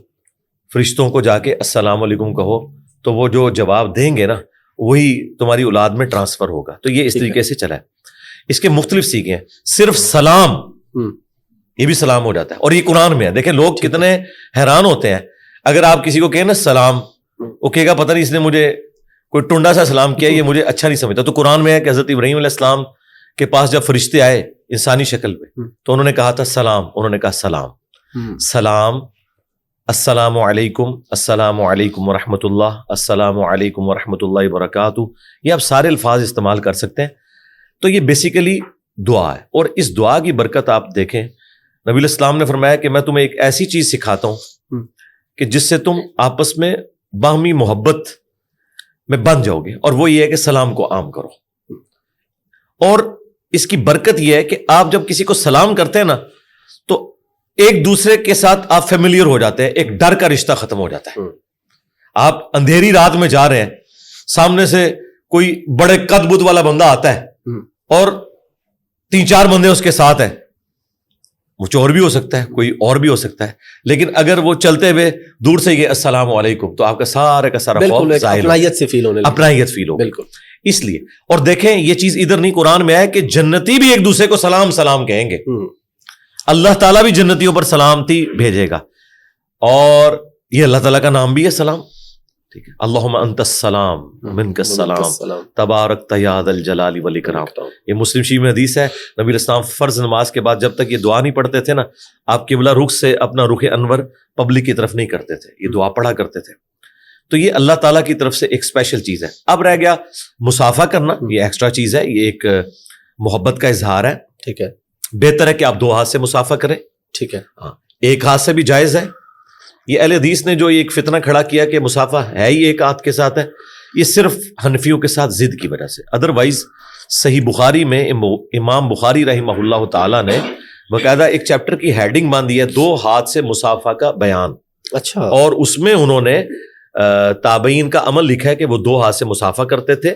فرشتوں کو جا کے السلام علیکم کہو, تو وہ جو جواب دیں گے نا وہی تمہاری اولاد میں ٹرانسفر ہوگا. تو یہ اس طریقے سے چلا ہے. اس کے مختلف سیکھیں ہیں. صرف سلام یہ بھی سلام ہو جاتا ہے, اور یہ قرآن میں ہے. دیکھیں لوگ کتنے حیران ہوتے ہیں, اگر آپ کسی کو کہیں نا سلام, وہ کہے گا پتہ نہیں اس نے مجھے کوئی ٹنڈا سا سلام کیا, یہ مجھے اچھا نہیں سمجھتا. تو قرآن میں ہے کہ حضرت ابراہیم علیہ السلام کے پاس جب فرشتے آئے انسانی شکل پہ, تو انہوں نے کہا تھا سلام, انہوں نے کہا سلام, سلام, السلام علیکم, السلام علیکم ورحمۃ اللہ, السلام علیکم ورحمۃ اللہ وبرکاتہ. یہ آپ سارے الفاظ استعمال کر سکتے ہیں. تو یہ بیسیکلی دعا ہے, اور اس دعا کی برکت آپ دیکھیں, نبی علیہ السلام نے فرمایا کہ میں تمہیں ایک ایسی چیز سکھاتا ہوں کہ جس سے تم آپس میں باہمی محبت میں بن جاؤ گے. اور وہ یہ ہے کہ سلام کو عام کرو. اور اس کی برکت یہ ہے کہ آپ جب کسی کو سلام کرتے ہیں نا تو ایک دوسرے کے ساتھ آپ فیملیئر ہو جاتے ہیں, ایک ڈر کا رشتہ ختم ہو جاتا ہے. آپ اندھیری رات میں جا رہے ہیں, سامنے سے کوئی بڑے قد بد والا بندہ آتا ہے اور 3-4 بندے اس کے ساتھ ہیں, وہ چور بھی ہو سکتا ہے, کوئی اور بھی ہو سکتا ہے, لیکن اگر وہ چلتے ہوئے دور سے یہ السلام علیکم تو آپ کا سارے کا سارا خوف ظاہر اپنائیت سے فیل ہونے لگے, اپنائیت فیل ہو. بالکل. اس لیے, اور دیکھیں یہ چیز ادھر نہیں, قرآن میں ہے کہ جنتی بھی ایک دوسرے کو سلام سلام کہیں گے. اللہ تعالیٰ بھی جنتیوں پر سلامتی بھیجے گا, اور یہ اللہ تعالیٰ کا نام بھی ہے سلام. ٹھیک ہے, اللہم انت السلام منک السلام تبارک یا ذا الجلال والاکرام. یہ مسلم شریف میں حدیث ہے, نبی اسلام فرض نماز کے بعد جب تک یہ دعا نہیں پڑھتے تھے نا, آپ قبلہ رخ سے اپنا رخ انور پبلک کی طرف نہیں کرتے تھے, یہ دعا پڑھا کرتے تھے. تو یہ اللہ تعالیٰ کی طرف سے ایک اسپیشل چیز ہے. اب رہ گیا مصافحہ کرنا, یہ ایکسٹرا چیز ہے, یہ ایک محبت کا اظہار ہے. ٹھیک ہے, بہتر ہے کہ آپ 2 ہاتھ سے مصافحہ کریں. ٹھیک ہے, ہاں, ایک ہاتھ سے بھی جائز ہے. یہ اہل حدیث نے جو ایک فتنہ کھڑا کیا کہ مصافحہ ہے ہی ایک ہاتھ کے ساتھ ہے, یہ صرف حنفیوں کے ساتھ ضد کی وجہ سے. ادروائز صحیح بخاری میں امام بخاری رحمہ اللہ تعالیٰ نے باقاعدہ ایک چیپٹر کی ہیڈنگ باندھی ہے 2 ہاتھ سے مصافحہ کا بیان. اچھا. اور اس میں انہوں نے تابعین کا عمل لکھا ہے کہ وہ 2 ہاتھ سے مصافحہ کرتے تھے,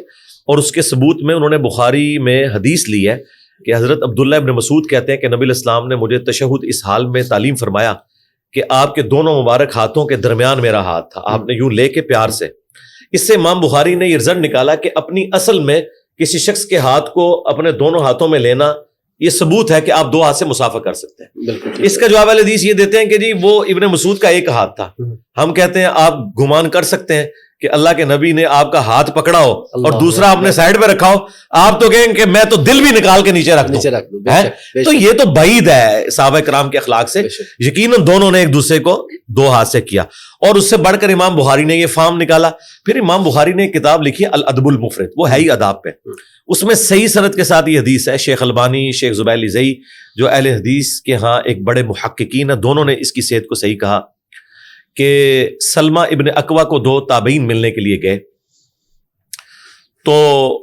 اور اس کے ثبوت میں انہوں نے بخاری میں حدیث لی ہے کہ حضرت عبداللہ ابن مسعود کہتے ہیں کہ نبی الاسلام نے مجھے تشہد اس حال میں تعلیم فرمایا کہ آپ کے دونوں مبارک ہاتھوں کے درمیان میرا ہاتھ تھا, آپ نے یوں لے کے پیار سے. اس سے امام بخاری نے یہ رزلٹ نکالا کہ اپنی اصل میں کسی شخص کے ہاتھ کو اپنے دونوں ہاتھوں میں لینا یہ ثبوت ہے کہ آپ 2 ہاتھ سے مصافحہ کر سکتے ہیں. بالکل. اس کا جواب اہل حدیث یہ دیتے ہیں کہ جی وہ ابن مسعود کا ایک ہاتھ تھا, ہم کہتے ہیں آپ گمان کر سکتے ہیں کہ اللہ کے نبی نے آپ کا ہاتھ پکڑا ہو اور دوسرا آپ نے سائڈ پہ رکھا ہو, آپ تو کہیں کہ میں تو دل بھی نکال کے نیچے رکھ دوں. تو یہ تو بعید ہے صحابہ کرام کے اخلاق سے. یقیناً دونوں نے ایک دوسرے کو 2 ہاتھ سے کیا, اور اس سے بڑھ کر امام بخاری نے یہ فارم نکالا. پھر امام بخاری نے ایک کتاب لکھی الادب المفرد, وہ ہے ہی اداب پہ. اس میں صحیح سند کے ساتھ یہ حدیث ہے. شیخ البانی, شیخ زبیر زئی جو اہل حدیث کے ہاں ایک بڑے محققین ہیں, دونوں نے اس کی صحت کو صحیح کہا کہ سلمہ ابن اکوا کو 2 تابعین ملنے کے لیے گئے, تو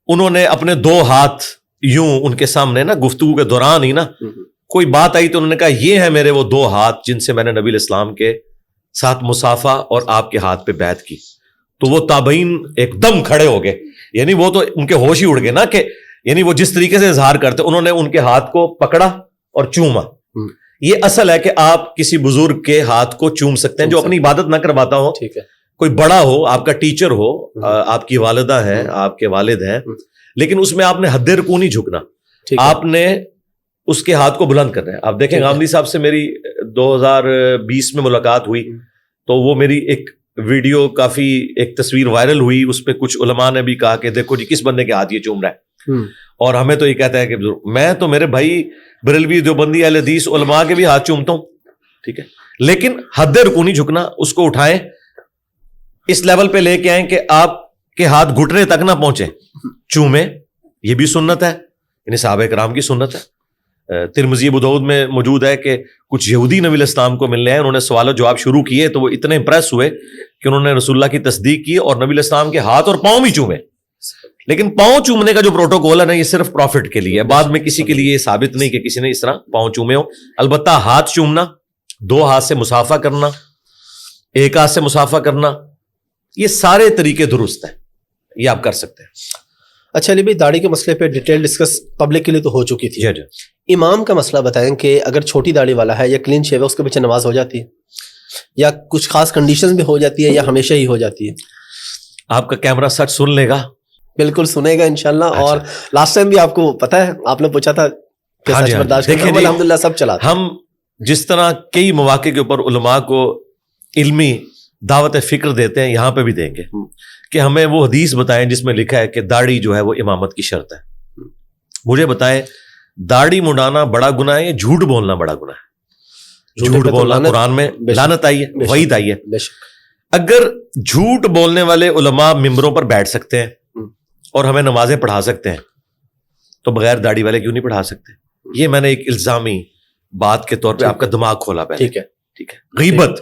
انہوں نے اپنے 2 ہاتھ یوں ان کے سامنے نا گفتگو کے دوران ہی نا کوئی بات آئی تو انہوں نے کہا یہ ہے میرے وہ 2 ہاتھ جن سے میں نے نبی الاسلام کے ساتھ مصافحہ اور آپ کے ہاتھ پہ بیعت کی. تو وہ تابعین ایک دم کھڑے ہو گئے, یعنی وہ تو ان کے ہوش ہی اڑ گئے نا, کہ یعنی وہ جس طریقے سے اظہار کرتے, انہوں نے ان کے ہاتھ کو پکڑا اور چوما. یہ اصل ہے کہ آپ کسی بزرگ کے ہاتھ کو چوم سکتے ہیں جو اپنی عبادت نہ کرواتا ہو. ٹھیک ہے, کوئی بڑا ہو, آپ کا ٹیچر ہو, آپ کی والدہ ہے, آپ کے والد ہیں, لیکن اس میں آپ نے حد رکوع نہیں جھکنا, آپ نے اس کے ہاتھ کو بلند کرنا ہے. آپ دیکھیں غامدی صاحب سے میری 2020 میں ملاقات ہوئی, تو وہ میری ایک ویڈیو کافی ایک تصویر وائرل ہوئی, اس پہ کچھ علماء نے بھی کہا کہ دیکھو جی کس بندے کے ہاتھ یہ چوم رہا ہے, اور ہمیں تو یہ کہتا ہے کہ میں تو میرے بھائی بریلوی دیوبندی اہل حدیث علماء کے بھی ہاتھ چومتا ہوں, ٹھیک ہے, لیکن حد رکوع نہیں جھکنا. اس کو اٹھائیں, اس لیول پہ لے کے آئیں کہ آپ کے ہاتھ گھٹنے تک نہ پہنچے, چومیں. یہ بھی سنت ہے, یعنی صحابہ کرام کی سنت ہے. ترمذی ابو داؤد میں موجود ہے کہ کچھ یہودی نبی الاسلام کو ملنے ہیں, انہوں نے سوال و جواب شروع کیے تو وہ اتنے امپریس ہوئے کہ انہوں نے رسول اللہ کی تصدیق کی اور نبی الاسلام کے ہاتھ اور پاؤں بھی چومے. لیکن پاؤں چومنے کا جو پروٹوکول ہے نا, یہ صرف پروفٹ کے لیے ہے, بعد میں کسی کے لیے یہ ثابت نہیں کہ کسی نے اس طرح پاؤں چومے ہو. البتہ ہاتھ چومنا, 2 ہاتھ سے مصافحہ کرنا, 1 ہاتھ سے مصافحہ کرنا, یہ سارے طریقے درست ہیں, یہ آپ کر سکتے ہیں. اچھا علی بھائی, داڑھی کے مسئلے پہ ڈیٹیل ڈسکس پبلک کے لیے تو ہو چکی تھی. جی جی. امام کا مسئلہ بتائیں کہ اگر چھوٹی داڑھی والا ہے یا کلین شیو ہے, اس کے پیچھے نماز ہو جاتی ہے, یا کچھ خاص کنڈیشنز بھی ہو جاتی ہے, یا ہمیشہ ہی ہو جاتی ہے؟ آپ کا کیمرہ سچ سن لے گا, بالکل سنے گا انشاءاللہ. اور لاسٹ ٹائم بھی آپ کو پتا ہے, آپ نے پوچھا تھا کہ سچ برداشت کرنا, الحمدللہ سب چلا. ہم جس طرح کئی مواقع کے اوپر علماء کو علمی دعوت فکر دیتے ہیں, یہاں پہ بھی دیں گے کہ ہمیں وہ حدیث بتائیں جس میں لکھا ہے کہ داڑھی جو ہے وہ امامت کی شرط ہے. مجھے بتائیں داڑھی مڈانا بڑا گناہ ہے یا جھوٹ بولنا بڑا گناہ ہے؟ جھوٹ بولنا قرآن میں لعنت آئی ہے, وعید آئی ہے. اگر جھوٹ بولنے والے علماء ممبروں پر بیٹھ سکتے ہیں اور ہمیں نمازیں پڑھا سکتے ہیں, تو بغیر داڑھی والے کیوں نہیں پڑھا سکتے؟ یہ میں نے ایک الزامی بات کے طور پہ آپ کا دماغ کھولا پہلے. ٹھیک ہے, ٹھیک ہے. غیبت,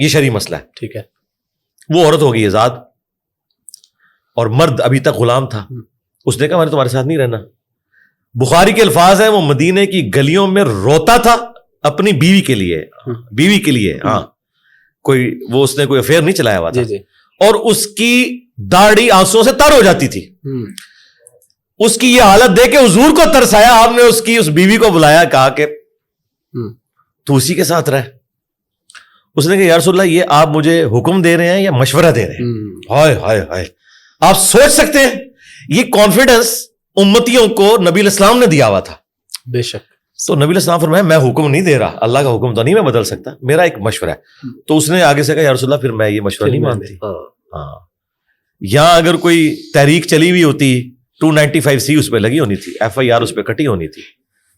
یہ شرعی مسئلہ ہے. ٹھیک ہے. وہ عورت ہو گئی آزاد اور مرد ابھی تک غلام تھا. اس نے کہا میں نے تمہارے ساتھ نہیں رہنا. بخاری کے الفاظ ہیں وہ مدینے کی گلیوں میں روتا تھا اپنی بیوی کے لیے. ہاں کوئی وہ اس نے کوئی افیئر نہیں چلایا ہوا تھا. اور اس کی داڑھی آنسوؤں سے تر ہو جاتی تھی. اس کی یہ حالت دیکھ کے حضور کو ترس آیا. آپ نے اس بیوی کو بلایا, کہا کہ تو اسی کے ساتھ رہ. اس نے کہا یا رسول اللہ یہ آپ مجھے حکم دے رہے ہیں یا مشورہ دے رہے ہیں؟ ہائے ہائے ہائے, آپ سوچ سکتے ہیں یہ کانفیڈنس امتیوں کو نبی الاسلام نے دیا ہوا تھا. بے شک. تو نبی الاسلام فرمایا میں حکم نہیں دے رہا, اللہ کا حکم تو نہیں میں بدل سکتا, میرا ایک مشورہ ہے. تو اس نے آگے سے کہا یا رسول اللہ پھر میں یہ مشورہ نہیں مانتی. ہاں یہاں اگر کوئی تحریک چلی ہوئی ہوتی 295C اس پہ لگی ہونی تھی, FIR اس پہ کٹی ہونی تھی,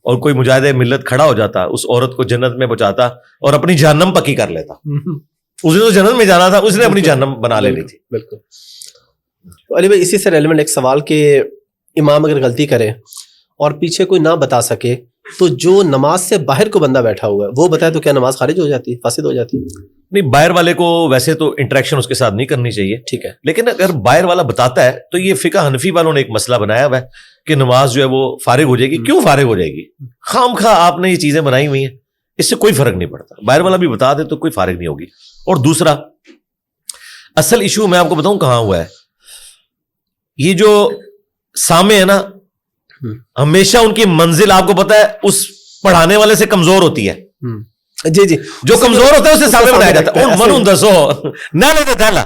اور کوئی مجاہد ملت کھڑا ہو جاتا, اس عورت کو جنت میں پہنچاتا اور اپنی جہنم پکی کر لیتا. اس نے تو جنت میں جانا تھا, اس نے اپنی جہنم بنا لینی تھی. بالکل. علی بھائی اسی سے ریلیونٹ ایک سوال کہ امام اگر غلطی کرے اور پیچھے کوئی نہ بتا سکے تو جو نماز سے باہر کو بندہ بیٹھا ہوا ہے وہ بتائے تو کیا نماز خارج ہو جاتی ہے, فاسد ہو جاتی ہے؟ نہیں, باہر والے کو ویسے تو انٹریکشن اس کے ساتھ نہیں کرنی چاہیے. ٹھیک ہے. لیکن اگر باہر والا بتاتا ہے تو یہ فقہ حنفی والوں نے ایک مسئلہ بنایا ہوا ہے کہ نماز جو ہے وہ فارغ ہو جائے گی. کیوں فارغ ہو جائے گی؟ خام خواہ آپ نے یہ چیزیں بنائی ہوئی ہیں, اس سے کوئی فرق نہیں پڑتا. باہر والا بھی بتا دے تو کوئی فارغ نہیں ہوگی. اور دوسرا اصل ایشو میں آپ کو بتاؤں کہاں ہوا ہے. یہ جو سامع ہے نا, ہمیشہ ان کی منزل آپ کو پتا ہے اس پڑھانے والے سے کمزور ہوتی ہے. جی جو کمزور ہوتا ہے اسے سامنے بنایا جاتا ہے. من دسو نہ لیتے دہلا,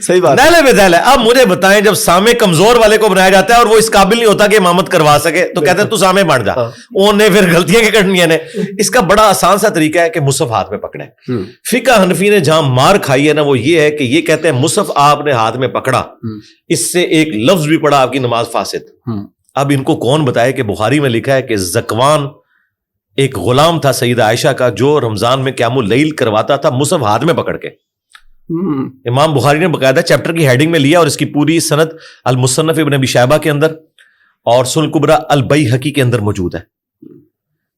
صحیح بات نہ لے دہلا. اب مجھے بتائیں جب سامع کمزور والے کو بنایا جاتا ہے اور وہ اس قابل نہیں ہوتا کہ امامت کروا سکے تو کہتے ہیں تو سامع بن جا. انہوں نے پھر غلطیاں کی کرنی ہیں. اس کا بڑا آسان سا طریقہ ہے کہ مصحف ہاتھ میں پکڑے. فقہ حنفی نے جہاں مار کھائی ہے نا وہ یہ ہے کہ یہ کہتے ہیں مصحف آپ نے ہاتھ میں پکڑا, اس سے ایک لفظ بھی پڑھا آپ کی نماز فاسد. اب ان کو کون بتائے کہ بخاری میں لکھا ہے کہ زکوان ایک غلام تھا سیدہ عائشہ کا جو رمضان میں قیام اللیل کرواتا تھا مصحف ہاتھ میں پکڑ کے. امام بخاری نے باقاعدہ چیپٹر کی ہیڈنگ میں لیا اور اس کی پوری سند المصنف ابن ابی شیبہ کے اندر اور سنن کبریٰ البیہقی کے اندر موجود ہے.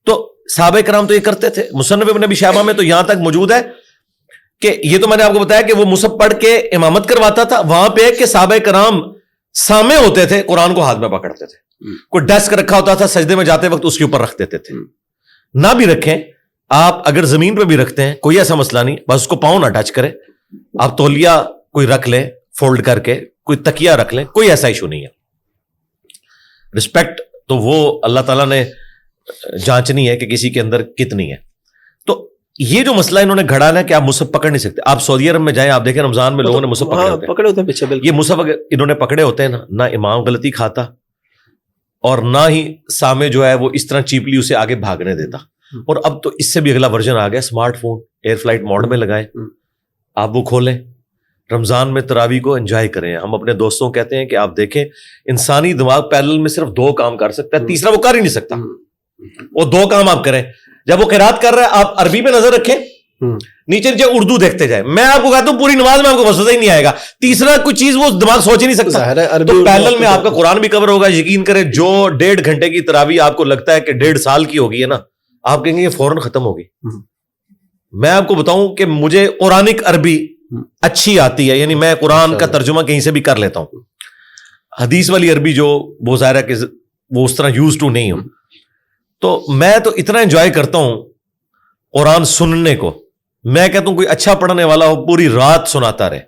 تو صحابہ کرام تو یہ کرتے تھے. مصنف ابن ابی شیبہ میں تو یہاں تک موجود ہے کہ یہ تو میں نے آپ کو بتایا کہ وہ مصحف پڑھ کے امامت کرواتا تھا. وہاں پہ کہ صحابہ کرام سامع ہوتے تھے, قرآن کو ہاتھ میں پکڑتے تھے. کوئی ڈیسک رکھا ہوتا تھا, سجدے میں جاتے وقت اس کے اوپر رکھ دیتے تھے. نہ بھی رکھیں آپ, اگر زمین پہ بھی رکھتے ہیں کوئی ایسا مسئلہ نہیں, بس اس کو پاؤں نہ ٹچ کرے. آپ تولیہ کوئی رکھ لیں فولڈ کر کے, کوئی تکیہ رکھ لیں, کوئی ایسا ایشو نہیں ہے. رسپیکٹ تو وہ اللہ تعالیٰ نے جانچنی ہے کہ کسی کے اندر کتنی ہے. تو یہ جو مسئلہ انہوں نے گھڑا ہے کہ آپ مصحف پکڑ نہیں سکتے. آپ سعودی عرب میں جائیں, آپ دیکھیں رمضان میں لوگوں نے مصحف پکڑے ہوتے ہیں پیچھے. یہ مصحف اگر انہوں نے پکڑے ہوتے ہیں نا, نہ امام غلطی کھاتا اور نہ ہی سامع جو ہے وہ اس طرح چیپلی اسے آگے بھاگنے دیتا. اور اب تو اس سے بھی اگلا ورژن آ گیا, smart phone air flight mode میں لگائیں, آپ وہ کھولیں, رمضان میں تراویح کو انجوائے کریں. ہم اپنے دوستوں کہتے ہیں کہ آپ دیکھیں انسانی دماغ پیرل میں صرف 2 کام کر سکتا ہے, تیسرا وہ کر ہی نہیں سکتا. وہ 2 کام آپ کریں. جب وہ قرات کر رہا ہے آپ عربی پہ نظر رکھیں, نیچے نیچے اردو دیکھتے جائیں. میں آپ کو کہتا ہوں پوری نماز میں آپ کو وسوسہ ہی نہیں آئے گا. تیسرا کوئی چیز وہ دماغ سوچ ہی نہیں سکتا. تو پیرل میں آپ کا قرآن بھی کور ہوگا. یقین کریں جو 1.5 گھنٹے کی تراویح آپ کو لگتا ہے کہ 1.5 سال کی ہوگی ہے نا, آپ کہیں گے یہ فوراً ختم ہوگی. میں آپ کو بتاؤں کہ مجھے قرآنک عربی اچھی آتی ہے, یعنی میں قرآن کا ترجمہ کہیں سے بھی کر لیتا ہوں. حدیث والی عربی جو وہ ظاہر ہے کہ وہ اس طرح یوز ٹو نہیں ہوں. تو میں تو اتنا انجوائے کرتا ہوں قرآن سننے کو. میں کہتا ہوں کوئی اچھا پڑھنے والا ہو پوری رات سناتا رہے,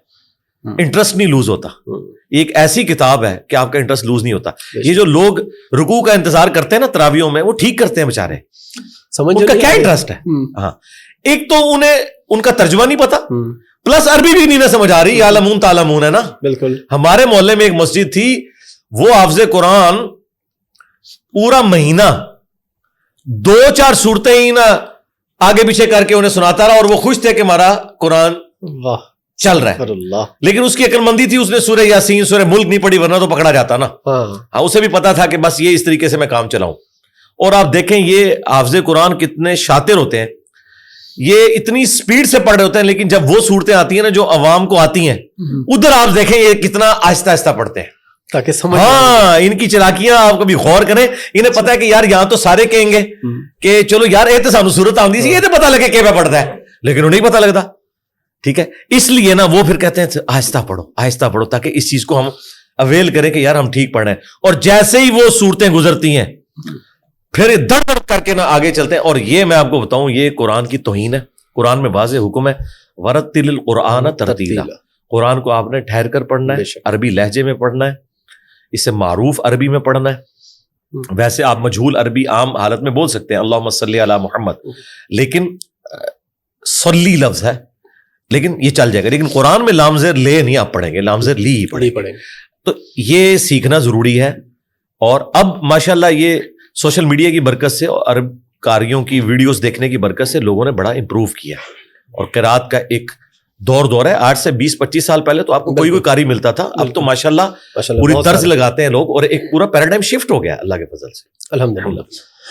انٹرسٹ نہیں لوز ہوتا. ایک ایسی کتاب ہے کہ آپ کا انٹرسٹ لوز نہیں ہوتا. یہ جو لوگ رکوع کا انتظار کرتے ہیں نا تراویحوں میں, وہ ٹھیک کرتے ہیں بیچارے, ان کا کیا انٹرسٹ ہے. ہاں, ایک تو انہیں ان کا ترجمہ نہیں پتا, پلس عربی بھی نہیں سمجھ آ رہی. یعلمون تعلمون ہے نا. بالکل. ہمارے محلے میں ایک مسجد تھی, وہ حافظ قرآن پورا مہینہ 2-4 صورتیں ہی نا آگے پیچھے کر کے انہیں سناتا رہا, اور وہ خوش تھے کہ ہمارا قرآن چل رہا ہے. لیکن اس کی عقل مندی تھی, اس نے سورہ یاسین سورہ ملک نہیں پڑھی, ورنہ تو پکڑا جاتا نا. ہاں, اسے بھی پتا تھا کہ بس یہ اس طریقے سے میں کام چلاؤں. اور آپ دیکھیں یہ حافظ قرآن کتنے شاطر ہوتے ہیں, یہ اتنی سپیڈ سے پڑھ رہے ہوتے ہیں, لیکن جب وہ صورتیں آتی ہیں نا جو عوام کو آتی ہیں, ادھر آپ دیکھیں یہ کتنا آہستہ آہستہ پڑھتے ہیں تاکہ سمجھ. ہاں, ان کی چلاکیاں آپ کبھی غور کریں. انہیں پتا ہے کہ یار یہاں تو سارے کہیں گے کہ چلو یار یہ تو سانو صورت آندی سی, یہ تو پتا لگے کہ پڑھتا ہے, لیکن انہیں نہیں پتا لگتا. ٹھیک ہے, اس لیے نا وہ پھر کہتے ہیں آہستہ پڑھو تاکہ اس چیز کو ہم اویل کریں کہ یار ہم ٹھیک پڑھ رہے ہیں. اور جیسے ہی وہ صورتیں گزرتی ہیں پھر دڑ دڑ کر کے نا آگے چلتے ہیں. اور یہ میں آپ کو بتاؤں, یہ قرآن کی توہین ہے. قرآن میں واضح حکم ہے ورتل القرآن ترتیلا, قرآن کو آپ نے ٹھہر کر پڑھنا ہے, عربی لہجے میں پڑھنا ہے, اسے معروف عربی میں پڑھنا ہے. ویسے آپ مجہول عربی عام حالت میں بول سکتے ہیں اللہم صلی علی محمد, لیکن صلی لفظ ہے لیکن یہ چل جائے گا. لیکن قرآن میں لام زیر لے نہیں آپ پڑھیں گے, لام زیر لی پڑھیں گے. تو یہ سیکھنا ضروری ہے. اور اب ماشاءاللہ یہ سوشل میڈیا کی برکت سے اور عرب کاریوں کی ویڈیوز دیکھنے کی برکت سے لوگوں نے بڑا امپروو کیا, اور قرات کا ایک دور ہے. آج سے 20-25 سال پہلے تو آپ کو کوئی کاری ملتا تھا, اب تو ماشاءاللہ پوری طرز لگاتے ہیں لوگ, اور ایک پورا پیراڈائم شفٹ ہو گیا اللہ کے فضل سے, الحمدللہ.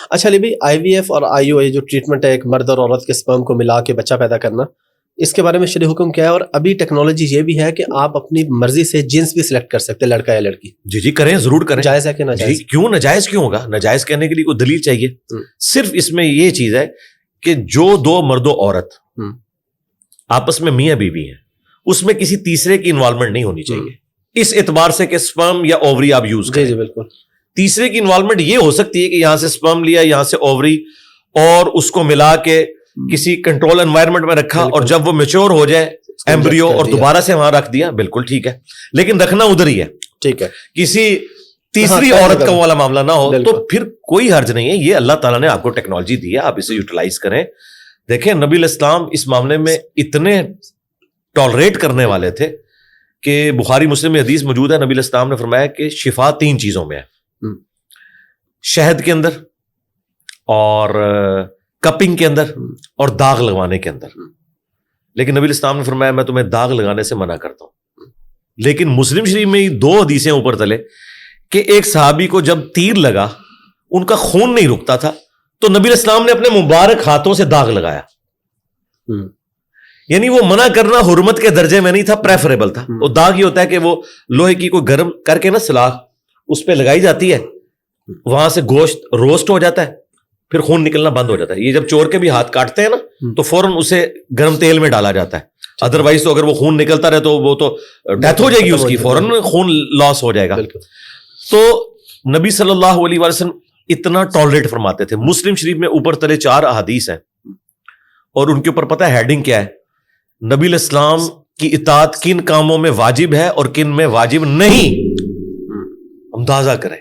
اچھا علی بھائی, آئی وی ایف اور آئی او اے جو ٹریٹمنٹ ہے ایک مرد اور عورت کے سپرم کو ملا کے بچہ پیدا کرنا, اس کے بارے میں شرعی حکم کیا ہے؟ اور ابھی ٹیکنالوجی یہ بھی ہے کہ آپ اپنی مرضی سے جنس بھی سلیکٹ کر سکتے ہیں, لڑکا یا لڑکی. جی کریں, ضرور کریں. جائز ہے کہ ناجائز؟ کیوں ناجائز کیوں ہوگا؟ ناجائز کہنے کے لیے کوئی دلیل چاہیے. صرف اس میں یہ چیز ہے کہ جو دو مرد و عورت آپس میں میاں بیوی ہیں, اس میں کسی تیسرے کی انوالومنٹ نہیں ہونی چاہیے, اس اعتبار سے کہ سپرم یا اووری آپ یوز کریں. جی بالکل. تیسرے کی انوالومنٹ یہ ہو سکتی ہے کہ یہاں سے سپرم لیا, یہاں سے اووری, اور اس کو ملا کے کسی کنٹرول انوائرمنٹ میں رکھا, اور جب وہ میچور ہو جائے ایمبریو اور دوبارہ سے وہاں رکھ دیا, بالکل ٹھیک ہے, لیکن رکھنا ادھر ہی ہے. ٹھیک ہے, کسی تیسری عورت کا والا معاملہ نہ ہو, تو پھر کوئی حرج نہیں ہے. یہ اللہ تعالیٰ نے آپ کو ٹیکنالوجی دی ہے, آپ اسے یوٹیلائز کریں. دیکھیں نبی الاسلام اس معاملے میں اتنے ٹالریٹ کرنے والے تھے کہ بخاری مسلم میں حدیث موجود ہے, نبی الاسلام نے فرمایا کہ شفا 3 چیزوں میں ہے, شہد کے اندر, اور کپنگ کے اندر, اور داغ لگوانے کے اندر. لیکن نبی الاسلام نے فرمایا میں تمہیں داغ لگانے سے منع کرتا ہوں. لیکن مسلم شریف میں 2 حدیثیں اوپر تلے کہ ایک صحابی کو جب تیر لگا ان کا خون نہیں رکتا تھا, تو نبی الاسلام نے اپنے مبارک ہاتھوں سے داغ لگایا. یعنی وہ منع کرنا حرمت کے درجے میں نہیں تھا, پریفریبل تھا. وہ داغ یہ ہوتا ہے کہ وہ لوہے کی کوئی گرم کر کے نا سلاخ اس پہ لگائی جاتی ہے, وہاں سے گوشت روسٹ ہو جاتا ہے, پھر خون نکلنا بند ہو جاتا ہے. یہ جب چور کے بھی ہاتھ کاٹتے ہیں نا تو فوراً اسے گرم تیل میں ڈالا جاتا ہے, ادروائز تو اگر وہ خون نکلتا رہے تو وہ تو ڈیتھ ہو جائے گی اس کی, فوراً خون لاس ہو جائے گا. تو نبی صلی اللہ علیہ وسلم اتنا ٹالریٹ فرماتے تھے. مسلم شریف میں اوپر تلے 4 احادیث ہیں, اور ان کے اوپر پتہ ہے ہیڈنگ کیا ہے, نبی الاسلام کی اطاعت کن کاموں میں واجب ہے اور کن میں واجب نہیں. اندازہ کریں,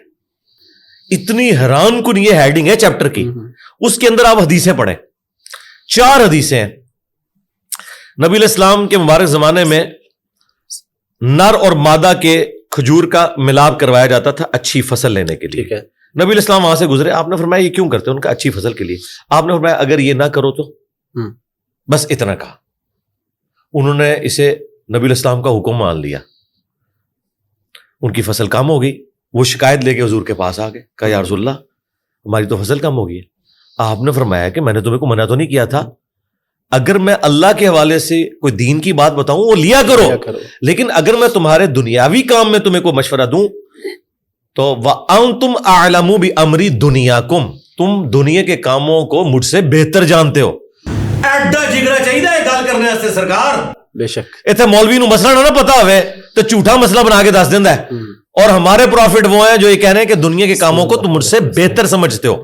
اتنی حیران کن یہ ہیڈنگ ہے چیپٹر کی. اس کے اندر آپ حدیثیں پڑھیں, 4 حدیثیں ہیں. نبی الاسلام کے مبارک زمانے میں نر اور مادہ کے کھجور کا ملاپ کروایا جاتا تھا اچھی فصل لینے کے لیے. نبی الاسلام وہاں سے گزرے, آپ نے فرمایا یہ کیوں کرتے ہیں؟ ان کا اچھی فصل کے لیے. آپ نے فرمایا اگر یہ نہ کرو تو, بس اتنا کہا. انہوں نے اسے نبی الاسلام کا حکم مان لیا, ان کی فصل کم ہو گئی. وہ شکایت لے کے حضور کے پاس آ گئے, کہا یا رسول اللہ ہماری تو فصل کم ہو گئی ہے. آپ نے فرمایا کہ میں نے تمہیں کو منع تو نہیں کیا تھا, اگر میں اللہ کے حوالے سے کوئی دین کی بات بتاؤں وہ لیا کرو, لیکن اگر میں تمہارے دنیاوی کام میں تمہیں کوئی مشورہ دوں تو وَأَنْتُمْ أَعْلَمُ بِأَمْرِ دُنْيَاكُمْ, تم دنیا کے کاموں کو مجھ سے بہتر جانتے ہو. ایڈا جگرا چاہیے گل کرنے واسطے سرکار. بے شک اتنے مولوی نو مسئلہ نہ پتا ہوئے تو جھوٹا مسئلہ بنا کے دس دینا ہے, اور ہمارے پروفٹ وہ ہیں جو یہ کہہ رہے ہیں کہ دنیا کے کاموں کو تم مجھ سے بہتر سمجھتے ہو.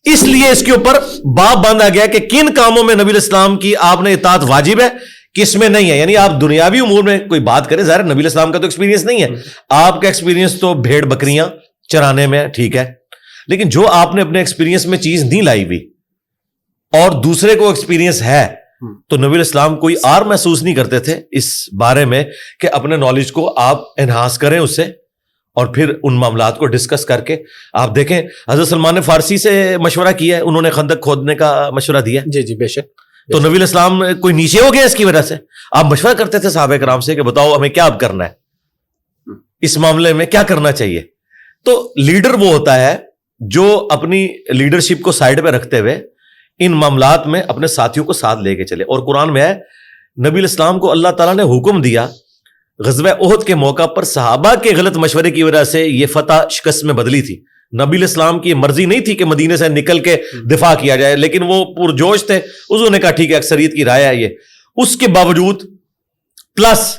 اس لیے اس کے اوپر باب باندھا گیا کہ کن کاموں میں نبی الاسلام کی آپ نے اطاعت واجب ہے, کس میں نہیں ہے. یعنی آپ دنیاوی امور میں کوئی بات کریں, ظاہر نبی الاسلام کا تو ایکسپیرینس نہیں ہے, آپ کا ایکسپیرینس تو بھیڑ بکریاں چرانے میں, ٹھیک ہے, لیکن جو آپ نے اپنے ایکسپیرینس میں چیز نہیں لائی ہوئی اور دوسرے کو ایکسپیرینس ہے, تو نبی الاسلام کوئی اور محسوس نہیں کرتے تھے اس بارے میں کہ اپنے نالج کو آپ انہانس کریں اس سے, اور پھر ان معاملات کو ڈسکس کر کے. آپ دیکھیں حضرت سلمان نے فارسی سے مشورہ کیا ہے, انہوں نے خندق کھودنے کا مشورہ دیا. جی بے شک. تو نبی الاسلام کوئی نیچے ہو گیا اس کی وجہ سے؟ آپ مشورہ کرتے تھے صحابہ کرام سے کہ بتاؤ ہمیں کیا اب کرنا ہے, اس معاملے میں کیا کرنا چاہیے. تو لیڈر وہ ہوتا ہے جو اپنی لیڈرشپ کو سائڈ پہ رکھتے ہوئے ان معاملات میں اپنے ساتھیوں کو ساتھ لے کے چلے. اور قرآن میں ہے نبی الاسلام کو اللہ تعالیٰ نے حکم دیا, غزوہ احد کے موقع پر صحابہ کے غلط مشورے کی وجہ سے یہ فتح شکست میں بدلی تھی, نبی علیہ السلام کی مرضی نہیں تھی کہ مدینے سے نکل کے دفاع کیا جائے, لیکن وہ پرجوش تھے, حضور نے کہا ٹھیک ہے اکثریت کی رائے ہے یہ. اس کے باوجود پلس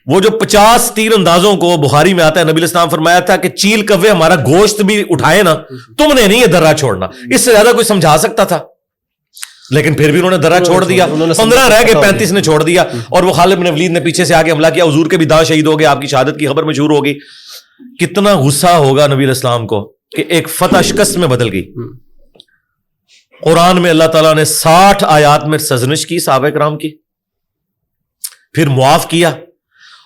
وہ جو 50 تیر اندازوں کو بخاری میں آتا ہے, نبی علیہ السلام فرمایا تھا کہ چیل کوے ہمارا گوشت بھی اٹھائے نا, تم نے نہیں یہ درہ چھوڑنا. اس سے زیادہ کوئی سمجھا سکتا تھا, لیکن پھر بھی انہوں نے درہ چھوڑ دیا. 15 رہ گئے, 35 نے چھوڑ دیا. اور وہ خالد بن ولید نے پیچھے سے آگے حملہ کیا, حضور کے بھی داں شہید ہو گئے, آپ کی شہادت کی خبر مشہور ہوگی. کتنا غصہ ہوگا نبی علیہ السلام کو کہ ایک فتح شکست میں بدل گئی. قرآن میں اللہ تعالیٰ نے 60 آیات میں سرزنش کی صحابہ کرام کی, پھر معاف کیا,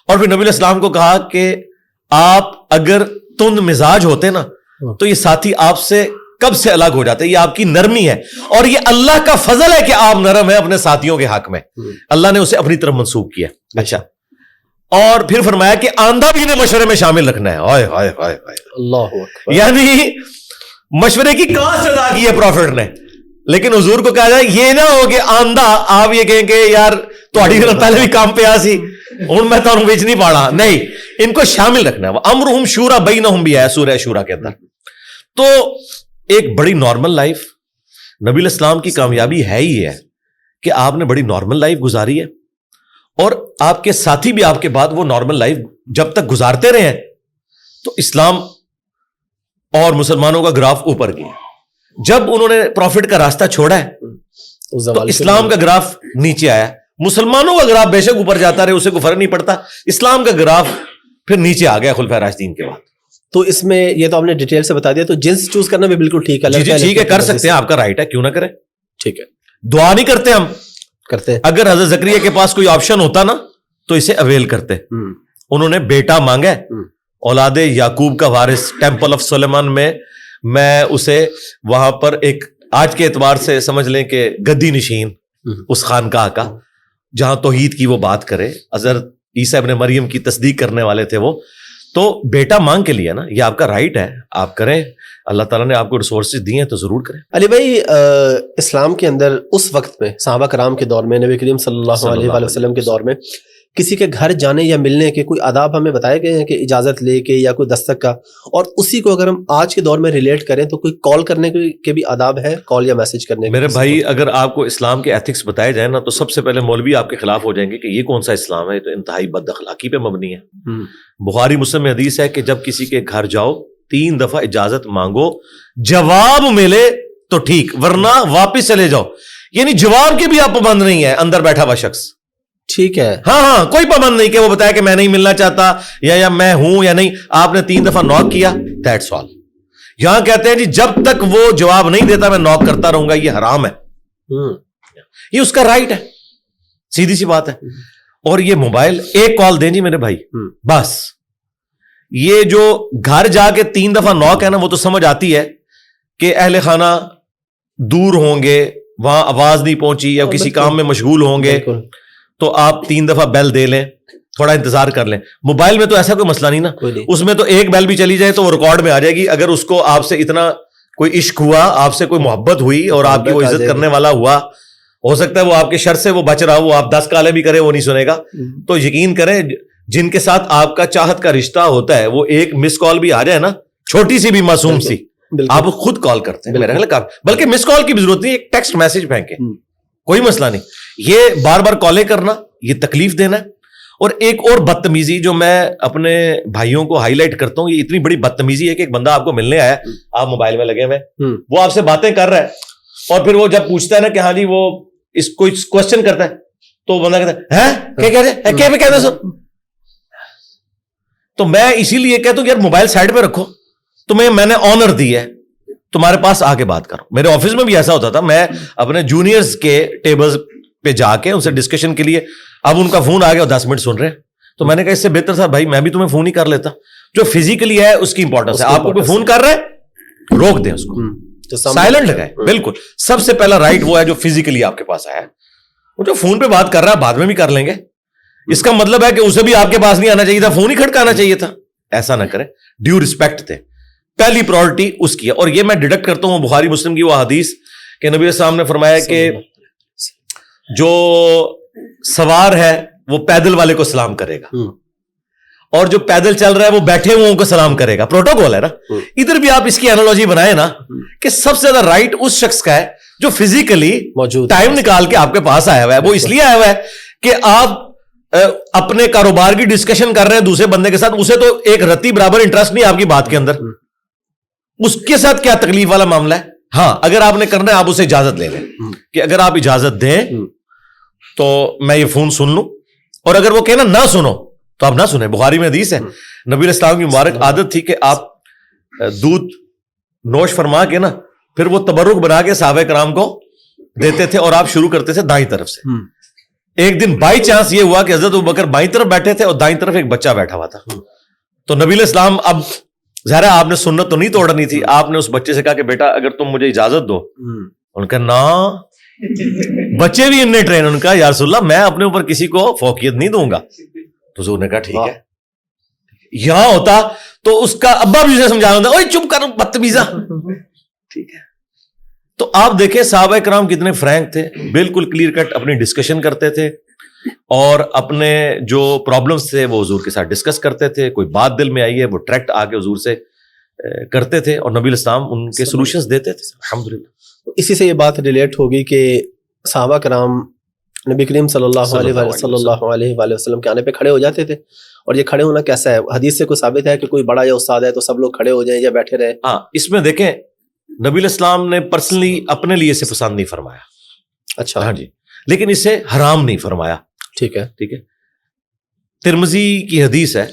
اور پھر نبی علیہ السلام کو کہا کہ آپ اگر تند مزاج ہوتے نا تو یہ ساتھی آپ سے کب سے الگ ہو جاتے. یہ آپ کی نرمی ہے, اور یہ اللہ کا فضل ہے کہ آپ نرم ہیں اپنے ساتھیوں کے حق میں. اللہ نے اسے اپنی طرف منسوب کیا. اچھا, اور پھر فرمایا کہ آندھا بھی انہیں مشورے میں شامل رکھنا ہے. ہائے ہائے ہائے ہائے, اللہ اکبر. یعنی مشورے کی کہاں سے ادا کی ہے پروفٹ نے, لیکن حضور کو کہا جائے یہ نہ ہو کہ آندھا آپ یہ کہیں کہ یار تہاڈی پہلے بھی کام پہ آسی ہوں میں تمہیں بیچ نہیں پاڑا. نہیں, ان کو شامل رکھنا ہے. امرہم شورا بینہم بھی ہے سورہ شورا کے اندر. تو ایک بڑی نارمل لائف, نبی علیہ السلام کی کامیابی ہے ہی ہے کہ آپ نے بڑی نارمل لائف گزاری ہے, اور آپ کے ساتھی بھی آپ کے بعد وہ نارمل لائف جب تک گزارتے رہے ہیں تو اسلام اور مسلمانوں کا گراف اوپر گیا. جب انہوں نے پروفٹ کا راستہ چھوڑا ہے تو اسلام کا گراف نیچے آیا. مسلمانوں کا گراف بے شک اوپر جاتا رہے, اسے کوئی فرق نہیں پڑتا. اسلام کا گراف پھر نیچے آ گیا خلفائے راشدین کے بعد. تو اس میں یہ تو آپ نے ڈیٹیل سے بتا دیا, تو جنس چوز کرنا بھی بالکل ٹھیک ہے. جی ٹھیک ہے, کر سکتے ہیں, آپ کا رائٹ ہے, کیوں نہ کریں. ٹھیک ہے, دعا نہیں کرتے ہم, کرتے ہیں. اگر حضرت زکریا کے پاس کوئی آپشن ہوتا نا تو اسے اویل کرتے. انہوں نے بیٹا مانگا, اولاد یعقوب کا وارث, ٹیمپل آف سلیمان میں اسے وہاں پر ایک آج کے اعتبار سے سمجھ لیں کہ گدی نشین اس خانقاہ کا, جہاں توحید کی وہ بات کرے. حضرت عیسیٰ ابن مریم کی تصدیق کرنے والے تھے وہ. تو بیٹا مانگ کے لیے نا, یہ آپ کا رائٹ ہے, آپ کریں. اللہ تعالیٰ نے آپ کو ریسورسز دیے ہیں تو ضرور کریں. علی بھائی, اسلام کے اندر اس وقت میں صحابہ کرام کے دور میں, نبی کریم صلی اللہ علیہ وآلہ وسلم کے دور میں کسی کے گھر جانے یا ملنے کے کوئی آداب ہمیں بتائے گئے ہیں کہ اجازت لے کے یا کوئی دستک کا, اور اسی کو اگر ہم آج کے دور میں ریلیٹ کریں تو کوئی کال کرنے کے بھی آداب ہے, کال یا میسج کرنے کے؟ میرے بھائی, اگر آپ کو اسلام کے ایتھکس بتائے جائیں نا تو سب سے پہلے مولوی آپ کے خلاف ہو جائیں گے کہ یہ کون سا اسلام ہے, یہ تو انتہائی بد اخلاقی پہ مبنی ہے. بخاری مسلم میں حدیث ہے کہ جب کسی کے گھر جاؤ 3 دفعہ اجازت مانگو, جواب ملے تو ٹھیک, ورنہ واپس چلے جاؤ. یعنی جواب کے بھی آپ پابند نہیں ہے اندر بیٹھا ہوا شخص. ٹھیک ہے, ہاں کوئی پابند نہیں کہ وہ بتایا کہ میں نہیں ملنا چاہتا یا میں ہوں یا نہیں. آپ نے 3 دفعہ نوک کیا, دیٹس آل. یہاں کہتے ہیں جی جب تک وہ جواب نہیں دیتا میں نوک کرتا رہوں گا, یہ حرام ہے, یہ اس کا رائٹ ہے, سیدھی سی بات ہے. اور یہ موبائل ایک کال دیں جی میرے بھائی, بس. یہ جو گھر جا کے 3 دفعہ نوک ہے نا, وہ تو سمجھ آتی ہے کہ اہل خانہ دور ہوں گے, وہاں آواز نہیں پہنچی یا کسی کام میں مشغول ہوں گے, تو آپ 3 دفعہ بیل دے لیں, تھوڑا انتظار کر لیں. موبائل میں تو ایسا کوئی مسئلہ نہیں نا, اس میں تو ایک بیل بھی چلی جائے تو وہ ریکارڈ میں آ جائے گی. اگر اس کو آپ سے اتنا کوئی عشق ہوا, آپ سے کوئی محبت ہوئی اور آپ کی وہ عزت کرنے والا ہوا, ہو سکتا ہے وہ آپ کے شر سے وہ بچ رہا ہو, آپ 10 کالے بھی کرے وہ نہیں سنے گا. تو یقین کریں جن کے ساتھ آپ کا چاہت کا رشتہ ہوتا ہے, وہ ایک مس کال بھی آ جائے نا, چھوٹی سی بھی معصوم سی, آپ خود کال کرتے ہیں. میرے خیال بلکہ مس کال کی بھی ضرورت نہیں, ایک ٹیکسٹ میسج پھینکے, کوئی مسئلہ نہیں. یہ بار بار کالیں کرنا یہ تکلیف دینا ہے. اور ایک اور بدتمیزی جو میں اپنے بھائیوں کو ہائی لائٹ کرتا ہوں, یہ اتنی بڑی بدتمیزی ہے کہ ایک بندہ آپ کو ملنے آیا, آپ موبائل میں لگے ہوئے, وہ آپ سے باتیں کر رہا ہے, اور پھر وہ جب پوچھتا ہے نا کہ ہاں جی وہ اس کو کوشچن کرتا ہے تو بندہ کہتا ہے کیا کہہ رہے سر. تو میں اسی لیے کہتا ہوں یار موبائل سائڈ پہ رکھو, تمہیں میں نے آنر دی ہے, تمہارے پاس آ کے بات کرو. میرے آفس میں بھی ایسا ہوتا تھا, میں اپنے جونیئرز کے ٹیبل پہ جا کے ان سے ڈسکشن کے لیے, اب ان کا فون آ گیا اور 10 منٹ سن رہے ہیں, تو میں نے کہا اس سے بہتر تھا بھائی میں بھی تمہیں فون ہی کر لیتا. جو فزیکلی ہے اس کی امپورٹنس ہے, آپ کو کوئی فون کر رہا ہے روک دیں اس کو, سائلنٹ لگائیں. بالکل سب سے پہلا رائٹ وہ ہے جو فزیکلی آپ کے پاس آیا ہے. وہ جو فون پہ بات کر رہا ہے بعد میں بھی کر لیں گے, اس کا مطلب ہے کہ اسے بھی آپ کے پاس نہیں آنا چاہیے تھا, فون ہی کھڑکانا چاہیے تھا. ایسا نہ کریں, ڈیو ریسپیکٹ دیں, پہلی پرائورٹی اس کی ہے. اور یہ میں ڈیڈکٹ کرتا ہوں بخاری مسلم کی وہ حدیث کہ نبی السلام نے فرمایا کہ جو سوار ہے وہ پیدل والے کو سلام کرے گا, اور جو پیدل چل رہا ہے وہ بیٹھے ہوئے کو سلام کرے گا, پروٹوکول ہے نا. ادھر بھی آپ اس کی انالوجی بنائے نا کہ سب سے زیادہ رائٹ اس شخص کا ہے جو فزیکلی موجود ٹائم نکال کے آپ کے پاس آیا ہوا ہے. وہ اس لیے آیا ہوا ہے کہ آپ اپنے کاروبار کی ڈسکشن کر رہے ہیں دوسرے بندے کے ساتھ, اسے تو ایک رتی برابر انٹرسٹ نہیں آپ کی بات کے اندر, اس کے ساتھ کیا تکلیف والا معاملہ ہے. ہاں اگر آپ نے کرنا ہے آپ اسے اجازت لے لیں کہ اگر آپ اجازت دیں تو میں یہ فون سن لوں, اور اگر وہ کہنا نہ سنو تو آپ نہ سنیں. بخاری میں حدیث ہے, نبی علیہ السلام کی مبارک عادت تھی کہ آپ دودھ نوش فرما کے نا پھر وہ تبرک بنا کے صحابہ کرام کو دیتے تھے اور آپ شروع کرتے تھے دائیں طرف سے. ایک دن بائی چانس یہ ہوا کہ حضرت ابوبکر بائیں طرف بیٹھے تھے اور دائیں طرف ایک بچہ بیٹھا ہوا تھا. تو نبی علیہ السلام, اب ظاہر ہے آپ نے سنت تو نہیں توڑنی تھی, آپ نے اس بچے سے کہا کہ بیٹا اگر تم مجھے اجازت دو. ان کا نا بچے بھی انہیں ٹرین, ان کا یا رسول اللہ میں اپنے اوپر کسی کو فوقیت نہیں دوں گا. تو حضور نے کہا ٹھیک ہے. یہاں ہوتا تو اس کا ابا بھی اسے سمجھانا ہوتا, اوے چپ کر بدتمیزا. ٹھیک ہے, تو آپ دیکھیں صحابہ کرام کتنے فرینک تھے, بالکل کلیئر کٹ اپنی ڈسکشن کرتے تھے اور اپنے جو پرابلمز تھے وہ حضور کے ساتھ ڈسکس کرتے تھے. کوئی بات دل میں آئی ہے وہ ڈائریکٹ آ کے حضور سے کرتے تھے اور نبی علیہ السلام ان کے سولوشنز دیتے تھے. الحمدللہ. اسی سے یہ بات ریلیٹ ہوگی کہ صحابہ کرام نبی کریم صلی اللہ علیہ وآلہ وسلم کے آنے پہ کھڑے ہو جاتے تھے, اور یہ کھڑے ہونا کیسا ہے؟ حدیث سے کوئی ثابت ہے کہ کوئی بڑا یا استاد ہے تو سب لوگ کھڑے ہو جائیں یا بیٹھے رہیں؟ ہاں, اس میں دیکھیں نبی علیہ السلام نے پرسنلی اپنے لیے اسے پسند نہیں فرمایا. اچھا, ہاں جی, لیکن اسے حرام نہیں فرمایا. ٹھیک ہے, ٹھیک ہے. ترمذی کی حدیث ہے,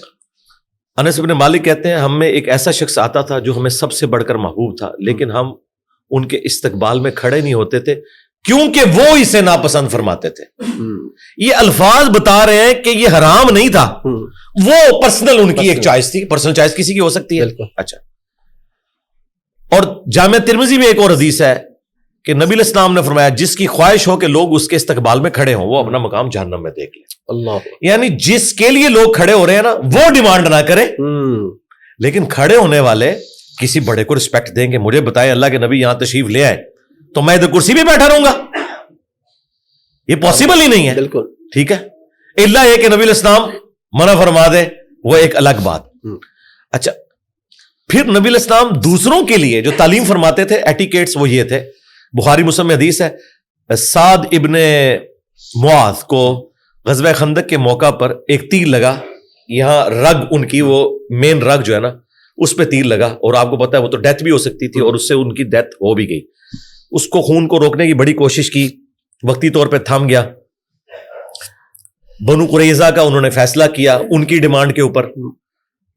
انس بن مالک کہتے ہیں ہم میں ایک ایسا شخص آتا تھا جو ہمیں سب سے بڑھ کر محبوب تھا, لیکن ہم ان کے استقبال میں کھڑے نہیں ہوتے تھے کیونکہ وہ اسے ناپسند فرماتے تھے. یہ الفاظ بتا رہے ہیں کہ یہ حرام نہیں تھا, وہ پرسنل ان کی ایک چوائس تھی. پرسنل چوائس کسی کی ہو سکتی ہے. اچھا, اور جامع ترمذی میں ایک اور حدیث ہے کہ نبی علیہ السلام نے فرمایا جس کی خواہش ہو کہ لوگ اس کے استقبال میں کھڑے ہوں وہ اپنا مقام جہنم میں دیکھ لیں. اللہ, یعنی جس کے لیے لوگ کھڑے ہو رہے ہیں نا وہ ڈیمانڈ نہ کریں, لیکن کھڑے ہونے والے کسی بڑے کو رسپیکٹ دیں گے. مجھے بتائے اللہ کے نبی یہاں تشریف لے آئے تو میں ادھر کرسی پہ بیٹھا رہوں گا, یہ پاسبل ہی نہیں ہے. بالکل ٹھیک ہے, اللہ یہ کہ نبی علیہ السلام منع فرما دے وہ ایک الگ بات. اچھا, پھر نبی علیہ السلام دوسروں کے لیے جو تعلیم فرماتے تھے ایٹیکیٹس وہ یہ تھے. بخاری مسلم میں حدیث ہے, سعد ابن معاذ کو غزوہ خندق کے موقع پر ایک تیر لگا, یہاں رگ ان کی وہ مین رگ جو ہے نا اس پہ تیر لگا, اور آپ کو پتا ہے وہ تو ڈیتھ بھی ہو سکتی تھی اور اس سے ان کی ڈیتھ ہو بھی گئی. اس کو خون کو روکنے کی بڑی کوشش کی, وقتی طور پہ تھم گیا. بنو قریظہ کا انہوں نے فیصلہ کیا ان کی ڈیمانڈ کے اوپر,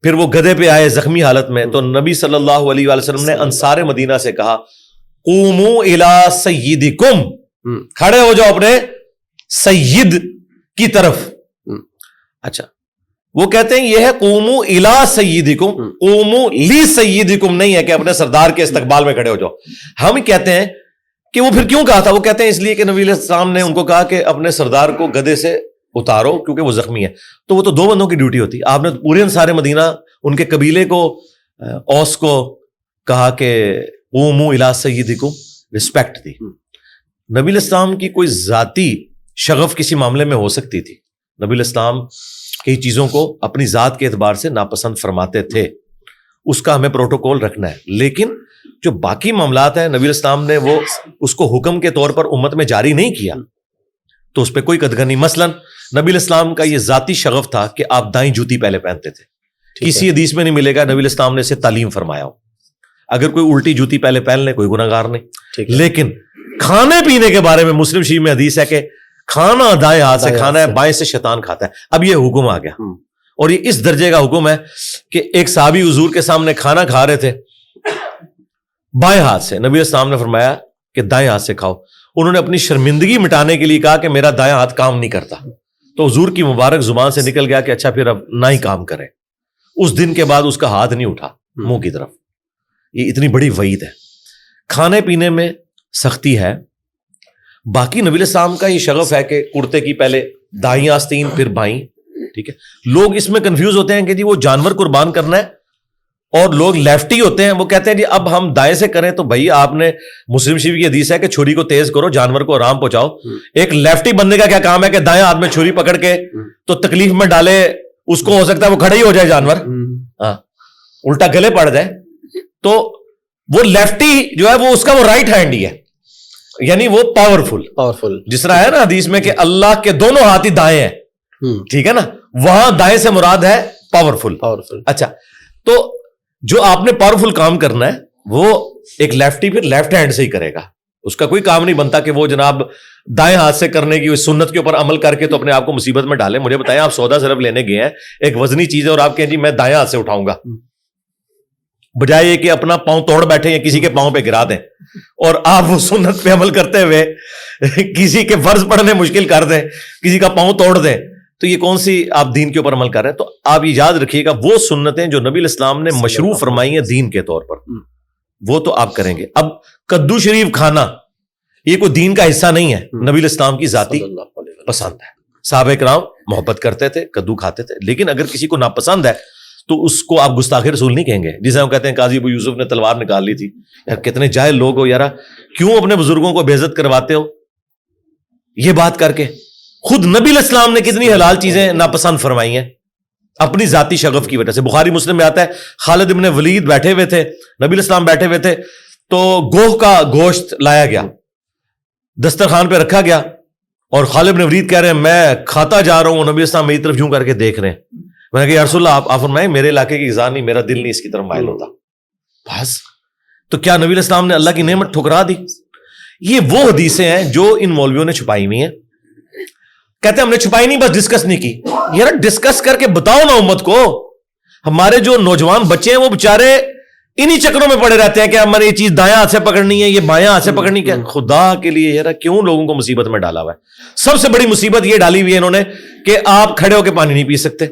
پھر وہ گدھے پہ آئے زخمی حالت میں, تو نبی صلی اللہ علیہ وآلہ وسلم نے انصار مدینہ سے کہا قوموا الی سیدکم, کھڑے ہو جاؤ اپنے سید کی طرف. اچھا, وہ کہتے ہیں یہ ہے قوموا الی سیدکم, قوموا لی سیدکم نہیں ہے کہ اپنے سردار کے استقبال میں کھڑے ہو جاؤ. ہم کہتے ہیں کہ وہ پھر کیوں کہا تھا, وہ کہتے ہیں اس لیے کہ نبی علیہ السلام نے ان کو کہا کہ اپنے سردار کو گدھے سے اتارو کیونکہ وہ زخمی ہے. تو وہ تو دو بندوں کی ڈیوٹی ہوتی. آپ نے پورے انصار مدینہ ان کے قبیلے کو اوس کو کہا کہ قوموا الی سیدکم, رسپیکٹ دی. نبی علیہ السلام کی کوئی ذاتی شغف کسی معاملے میں ہو سکتی تھی, نبی علیہ السلام کئی چیزوں کو اپنی ذات کے اعتبار سے ناپسند فرماتے تھے, اس کا ہمیں پروٹوکول رکھنا ہے. لیکن جو باقی معاملات ہیں نبی علیہ السلام نے وہ اس کو حکم کے طور پر امت میں جاری نہیں کیا تو اس پہ کوئی قدغن نہیں. مثلا نبی علیہ السلام کا یہ ذاتی شغف تھا کہ آپ دائیں جوتی پہلے پہنتے تھے. کسی حدیث میں نہیں ملے گا نبی علیہ السلام نے اسے تعلیم فرمایا ہو. اگر کوئی الٹی جوتی پہلے پہن لے کوئی گناہ گار نہیں. لیکن کھانے پینے کے بارے میں مسلم شریف میں حدیث ہے کہ کھانا دائیں ہاتھ سے کھانا ہے, بائیں سے شیطان کھاتا ہے. اب یہ حکم آ گیا اور یہ اس درجے کا حکم ہے کہ ایک صحابی حضور کے سامنے کھانا کھا رہے تھے بائیں ہاتھ سے, نبی السلام نے فرمایا کہ دائیں ہاتھ سے کھاؤ. انہوں نے اپنی شرمندگی مٹانے کے لیے کہا کہ میرا دائیں ہاتھ کام نہیں کرتا, تو حضور کی مبارک زبان سے نکل گیا کہ اچھا پھر اب نہ ہی کام کرے. اس دن کے بعد اس کا ہاتھ نہیں اٹھا منہ کی طرف. یہ اتنی بڑی وعید ہے. کھانے پینے میں سختی ہے. باقی نبی علیہ السلام کا یہ شغف ہے کہ کرتے کی پہلے دائیں آستین پھر بائیں. ٹھیک ہے, لوگ اس میں کنفیوز ہوتے ہیں کہ جی وہ جانور قربان کرنا ہے, اور لوگ لیفٹی ہوتے ہیں وہ کہتے ہیں جی اب ہم دائیں سے کریں. تو بھائی آپ نے مسلم شریف کی حدیث ہے کہ چھری کو تیز کرو جانور کو آرام پہنچاؤ. ایک لیفٹی بندے کا کیا کام ہے کہ دائیں ہاتھ میں چھری پکڑ کے تو تکلیف میں ڈالے اس کو ہو سکتا ہے وہ کھڑا ہی ہو جائے جانور, ہاں الٹا گلے پڑ جائے, تو وہ لیفٹی جو ہے وہ اس کا وہ رائٹ ہینڈ ہی ہے, یعنی وہ پاورفل. جس طرح ہے نا حدیث میں کہ اللہ کے دونوں ہاتھ ہی دائیں ہیں, ٹھیک ہے نا, وہاں دائیں سے مراد ہے پاورفل. اچھا, تو جو آپ نے پاورفل کام کرنا ہے وہ ایک لیفٹی پھر لیفٹ ہینڈ سے ہی کرے گا. اس کا کوئی کام نہیں بنتا کہ وہ جناب دائیں ہاتھ سے کرنے کی سنت کے اوپر عمل کر کے تو اپنے آپ کو مصیبت میں ڈالے. مجھے بتائیں, آپ سودا صرف لینے گئے ہیں, ایک وزنی چیز ہے, اور آپ کہیں جی میں دائیں ہاتھ سے اٹھاؤں گا, بجائے یہ کہ اپنا پاؤں توڑ بیٹھے یا کسی کے پاؤں پہ گرا دیں اور آپ وہ سنت پہ عمل کرتے ہوئے کسی کے فرض پڑھنے مشکل کر دیں, کسی کا پاؤں توڑ دیں, تو یہ کون سی آپ دین کے اوپر عمل کر رہے ہیں؟ تو آپ یہ یاد رکھیے گا وہ سنتیں جو نبی الاسلام نے مشروع فرمائی ہیں دین کے طور پر, وہ تو آپ کریں گے. اب کدو شریف کھانا یہ کوئی دین کا حصہ نہیں ہے, نبی الاسلام کی ذاتی پسند ہے. صحابہ کرام محبت کرتے تھے, کدو کھاتے تھے, لیکن اگر کسی کو ناپسند ہے تو اس کو آپ گستاخ رسول نہیں کہیں گے. جسے ہم کہتے ہیں قاضی ابو یوسف نے تلوار نکال لی تھی, یار کتنے جاہل لوگ ہو یار, کیوں اپنے بزرگوں کو بے عزت کرواتے ہو یہ بات کر کے. خود نبی الاسلام نے کتنی حلال چیزیں ناپسند فرمائی ہیں اپنی ذاتی شغف کی وجہ سے. بخاری مسلم میں آتا ہے خالد ابن ولید بیٹھے ہوئے تھے, نبی الاسلام بیٹھے ہوئے تھے, تو گوہ کا گوشت لایا گیا, دسترخوان پہ رکھا گیا, اور خالد ابن ولید کہہ رہے ہیں میں کھاتا جا رہا ہوں, نبی الاسلام میری طرف یوں کر کے دیکھ رہے ہیں. میں نے کہا یا رسول اللہ آپ فرمائیں میرے علاقے کی غذا نہیں, میرا دل نہیں اس کی طرف مائل ہوتا. بس تو کیا نبی الاسلام نے اللہ کی نعمت ٹھکرا دی؟ یہ وہ حدیثیں ہیں جو ان مولویوں نے چھپائی ہوئی ہیں. کہتے ہیں ہم نے چھپائی نہیں, بس ڈسکس نہیں کی. یار ڈسکس کر کے بتاؤ نا امت کو. ہمارے جو نوجوان بچے ہیں وہ بےچارے انہی چکروں میں پڑے رہتے ہیں کہ ہمارے یہ چیز دایاں ہاتھ سے پکڑنی ہے, یہ بایاں ہاتھ سے پکڑنی ہے. خدا کے لیے یار کیوں لوگوں کو مصیبت میں ڈالا ہوا ہے؟ سب سے بڑی مصیبت یہ ڈالی ہوئی ہے انہوں نے کہ آپ کھڑے ہو کے پانی نہیں پی سکتے.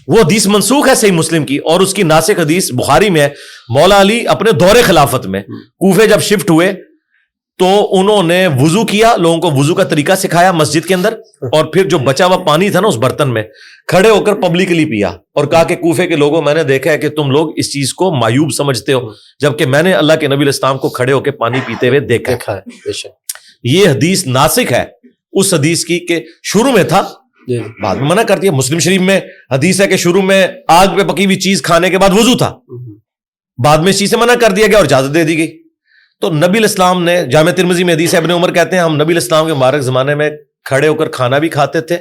وہ حدیث منسوخ ہے صحیح مسلم کی, اور اس کی ناسخ حدیث بخاری میں ہے. مولا علی اپنے دور خلافت میں کوفے جب شفٹ ہوئے تو انہوں نے وضو کیا, لوگوں کو وضو کا طریقہ سکھایا مسجد کے اندر, اور پھر جو بچا ہوا پانی تھا نا اس برتن میں کھڑے ہو کر پبلکلی پیا, اور کہا کہ کوفے کے لوگوں میں نے دیکھا ہے کہ تم لوگ اس چیز کو معیوب سمجھتے ہو, جبکہ میں نے اللہ کے نبی الاسلام کو کھڑے ہو کے پانی پیتے ہوئے دیکھا ہے. یہ حدیث ناسخ ہے اس حدیث کی کہ شروع میں تھا, بعد میں منع کر دیا. مسلم شریف میں حدیث ہے کہ شروع میں آگ پہ پکی ہوئی چیز کھانے کے بعد وضو تھا, بعد میں اس چیز سے منع کر دیا گیا اور اجازت دے دی گئی. تو نبی الاسلام نے, جامع ترمذی میں حدیث ہے, ابن عمر کہتے ہیں ہم نبی الاسلام کے مبارک زمانے میں کھڑے ہو کر کھانا بھی کھاتے تھے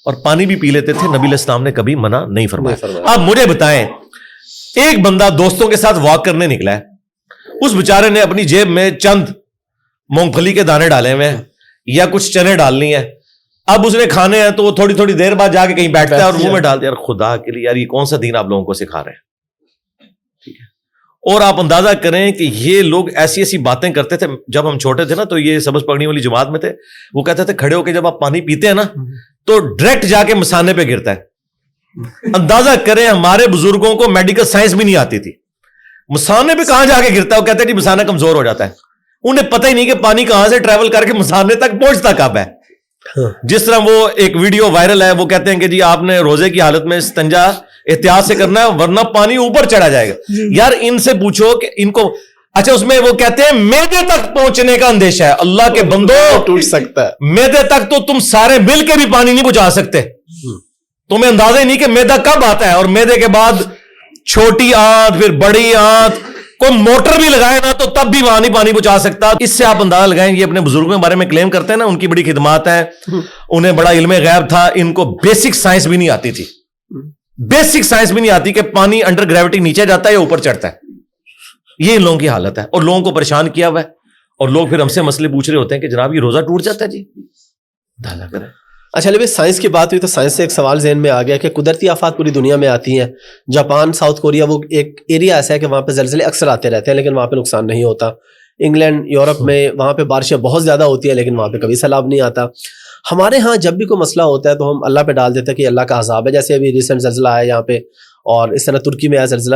اور پانی بھی پی لیتے تھے, نبی الاسلام نے کبھی منع نہیں فرمایا. آپ مجھے بتائیں, ایک بندہ دوستوں کے ساتھ واک کرنے نکلا ہے, اس بیچارے نے اپنی جیب میں چند مونگ پھلی کے دانے ڈالے ہوئے ہیں یا کچھ چنے ڈالنی ہیں, اب اس نے کھانے ہیں تو وہ تھوڑی تھوڑی دیر بعد جا کے کہیں بیٹھتا ہے اور منہ میں ڈال دیا. یار خدا کے لیے یار یہ کون سا دین آپ لوگوں کو سکھا رہے ہیں؟ ٹھیک ہے, اور آپ اندازہ کریں کہ یہ لوگ ایسی ایسی باتیں کرتے تھے. جب ہم چھوٹے تھے نا تو یہ سبز پگڑی والی جماعت میں تھے, وہ کہتے تھے کھڑے ہو کے جب آپ پانی پیتے ہیں نا تو ڈائریکٹ جا کے مسانے پہ گرتا ہے. اندازہ کریں ہمارے بزرگوں کو میڈیکل سائنس بھی نہیں آتی تھی, مسانے پہ کہاں جا کے گرتا ہے؟ وہ کہتے ہیں جی مسانہ کمزور ہو جاتا ہے. انہیں پتہ ہی نہیں کہ پانی کہاں سے ٹریول کر کے مسانے تک پہنچتا کب ہے. جس طرح وہ ایک ویڈیو وائرل ہے, وہ کہتے ہیں کہ جی آپ نے روزے کی حالت میں استنجا احتیاط سے کرنا ہے ورنہ پانی اوپر چڑھا جائے گا. یار ان سے پوچھو کہ ان کو, اچھا اس میں وہ کہتے ہیں میدے تک پہنچنے کا اندیشہ ہے. اللہ کے بندو ٹوٹ سکتا ہے, میدے تک تو تم سارے مل کے بھی پانی نہیں پہنچا سکتے. تمہیں اندازہ ہی نہیں کہ میدا کب آتا ہے, اور میدے کے بعد چھوٹی آنت پھر بڑی آنت, کوئی موٹر بھی لگائے نا تو تب بھی وہاں نہیں پانی پہنچا سکتا. اس سے آپ اندازہ لگائیں, یہ اپنے بزرگوں کے بارے میں کلیم کرتے ہیں نا ان کی بڑی خدمات ہیں, انہیں بڑا علم غیب تھا, ان کو بیسک سائنس بھی نہیں آتی تھی. بیسک سائنس بھی نہیں آتی کہ پانی انڈر گریوٹی نیچے جاتا ہے یا اوپر چڑھتا ہے. یہ ان لوگوں کی حالت ہے, اور لوگوں کو پریشان کیا ہوا ہے, اور لوگ پھر ہم سے مسئلے پوچھ رہے ہوتے ہیں کہ جناب یہ روزہ ٹوٹ جاتا ہے. جی اندازہ کریں. اچھا علی بھائی, سائنس کی بات ہوئی تو سائنس سے ایک سوال ذہن میں آ گیا کہ قدرتی آفات پوری دنیا میں آتی ہیں. جاپان, ساؤتھ کوریا, وہ ایک ایریا ایسا ہے کہ وہاں پہ زلزلے اکثر آتے رہتے ہیں لیکن وہاں پہ نقصان نہیں ہوتا. انگلینڈ, یورپ میں وہاں پہ بارشیں بہت زیادہ ہوتی ہیں لیکن وہاں پہ کبھی سیلاب نہیں آتا. ہمارے ہاں جب بھی کوئی مسئلہ ہوتا ہے تو ہم اللہ پہ ڈال دیتے ہیں کہ اللہ کا عذاب ہے. جیسے ابھی ریسنٹ زلزلہ آیا یہاں پہ, اور اس طرح ترکی میں آیا زلزلہ.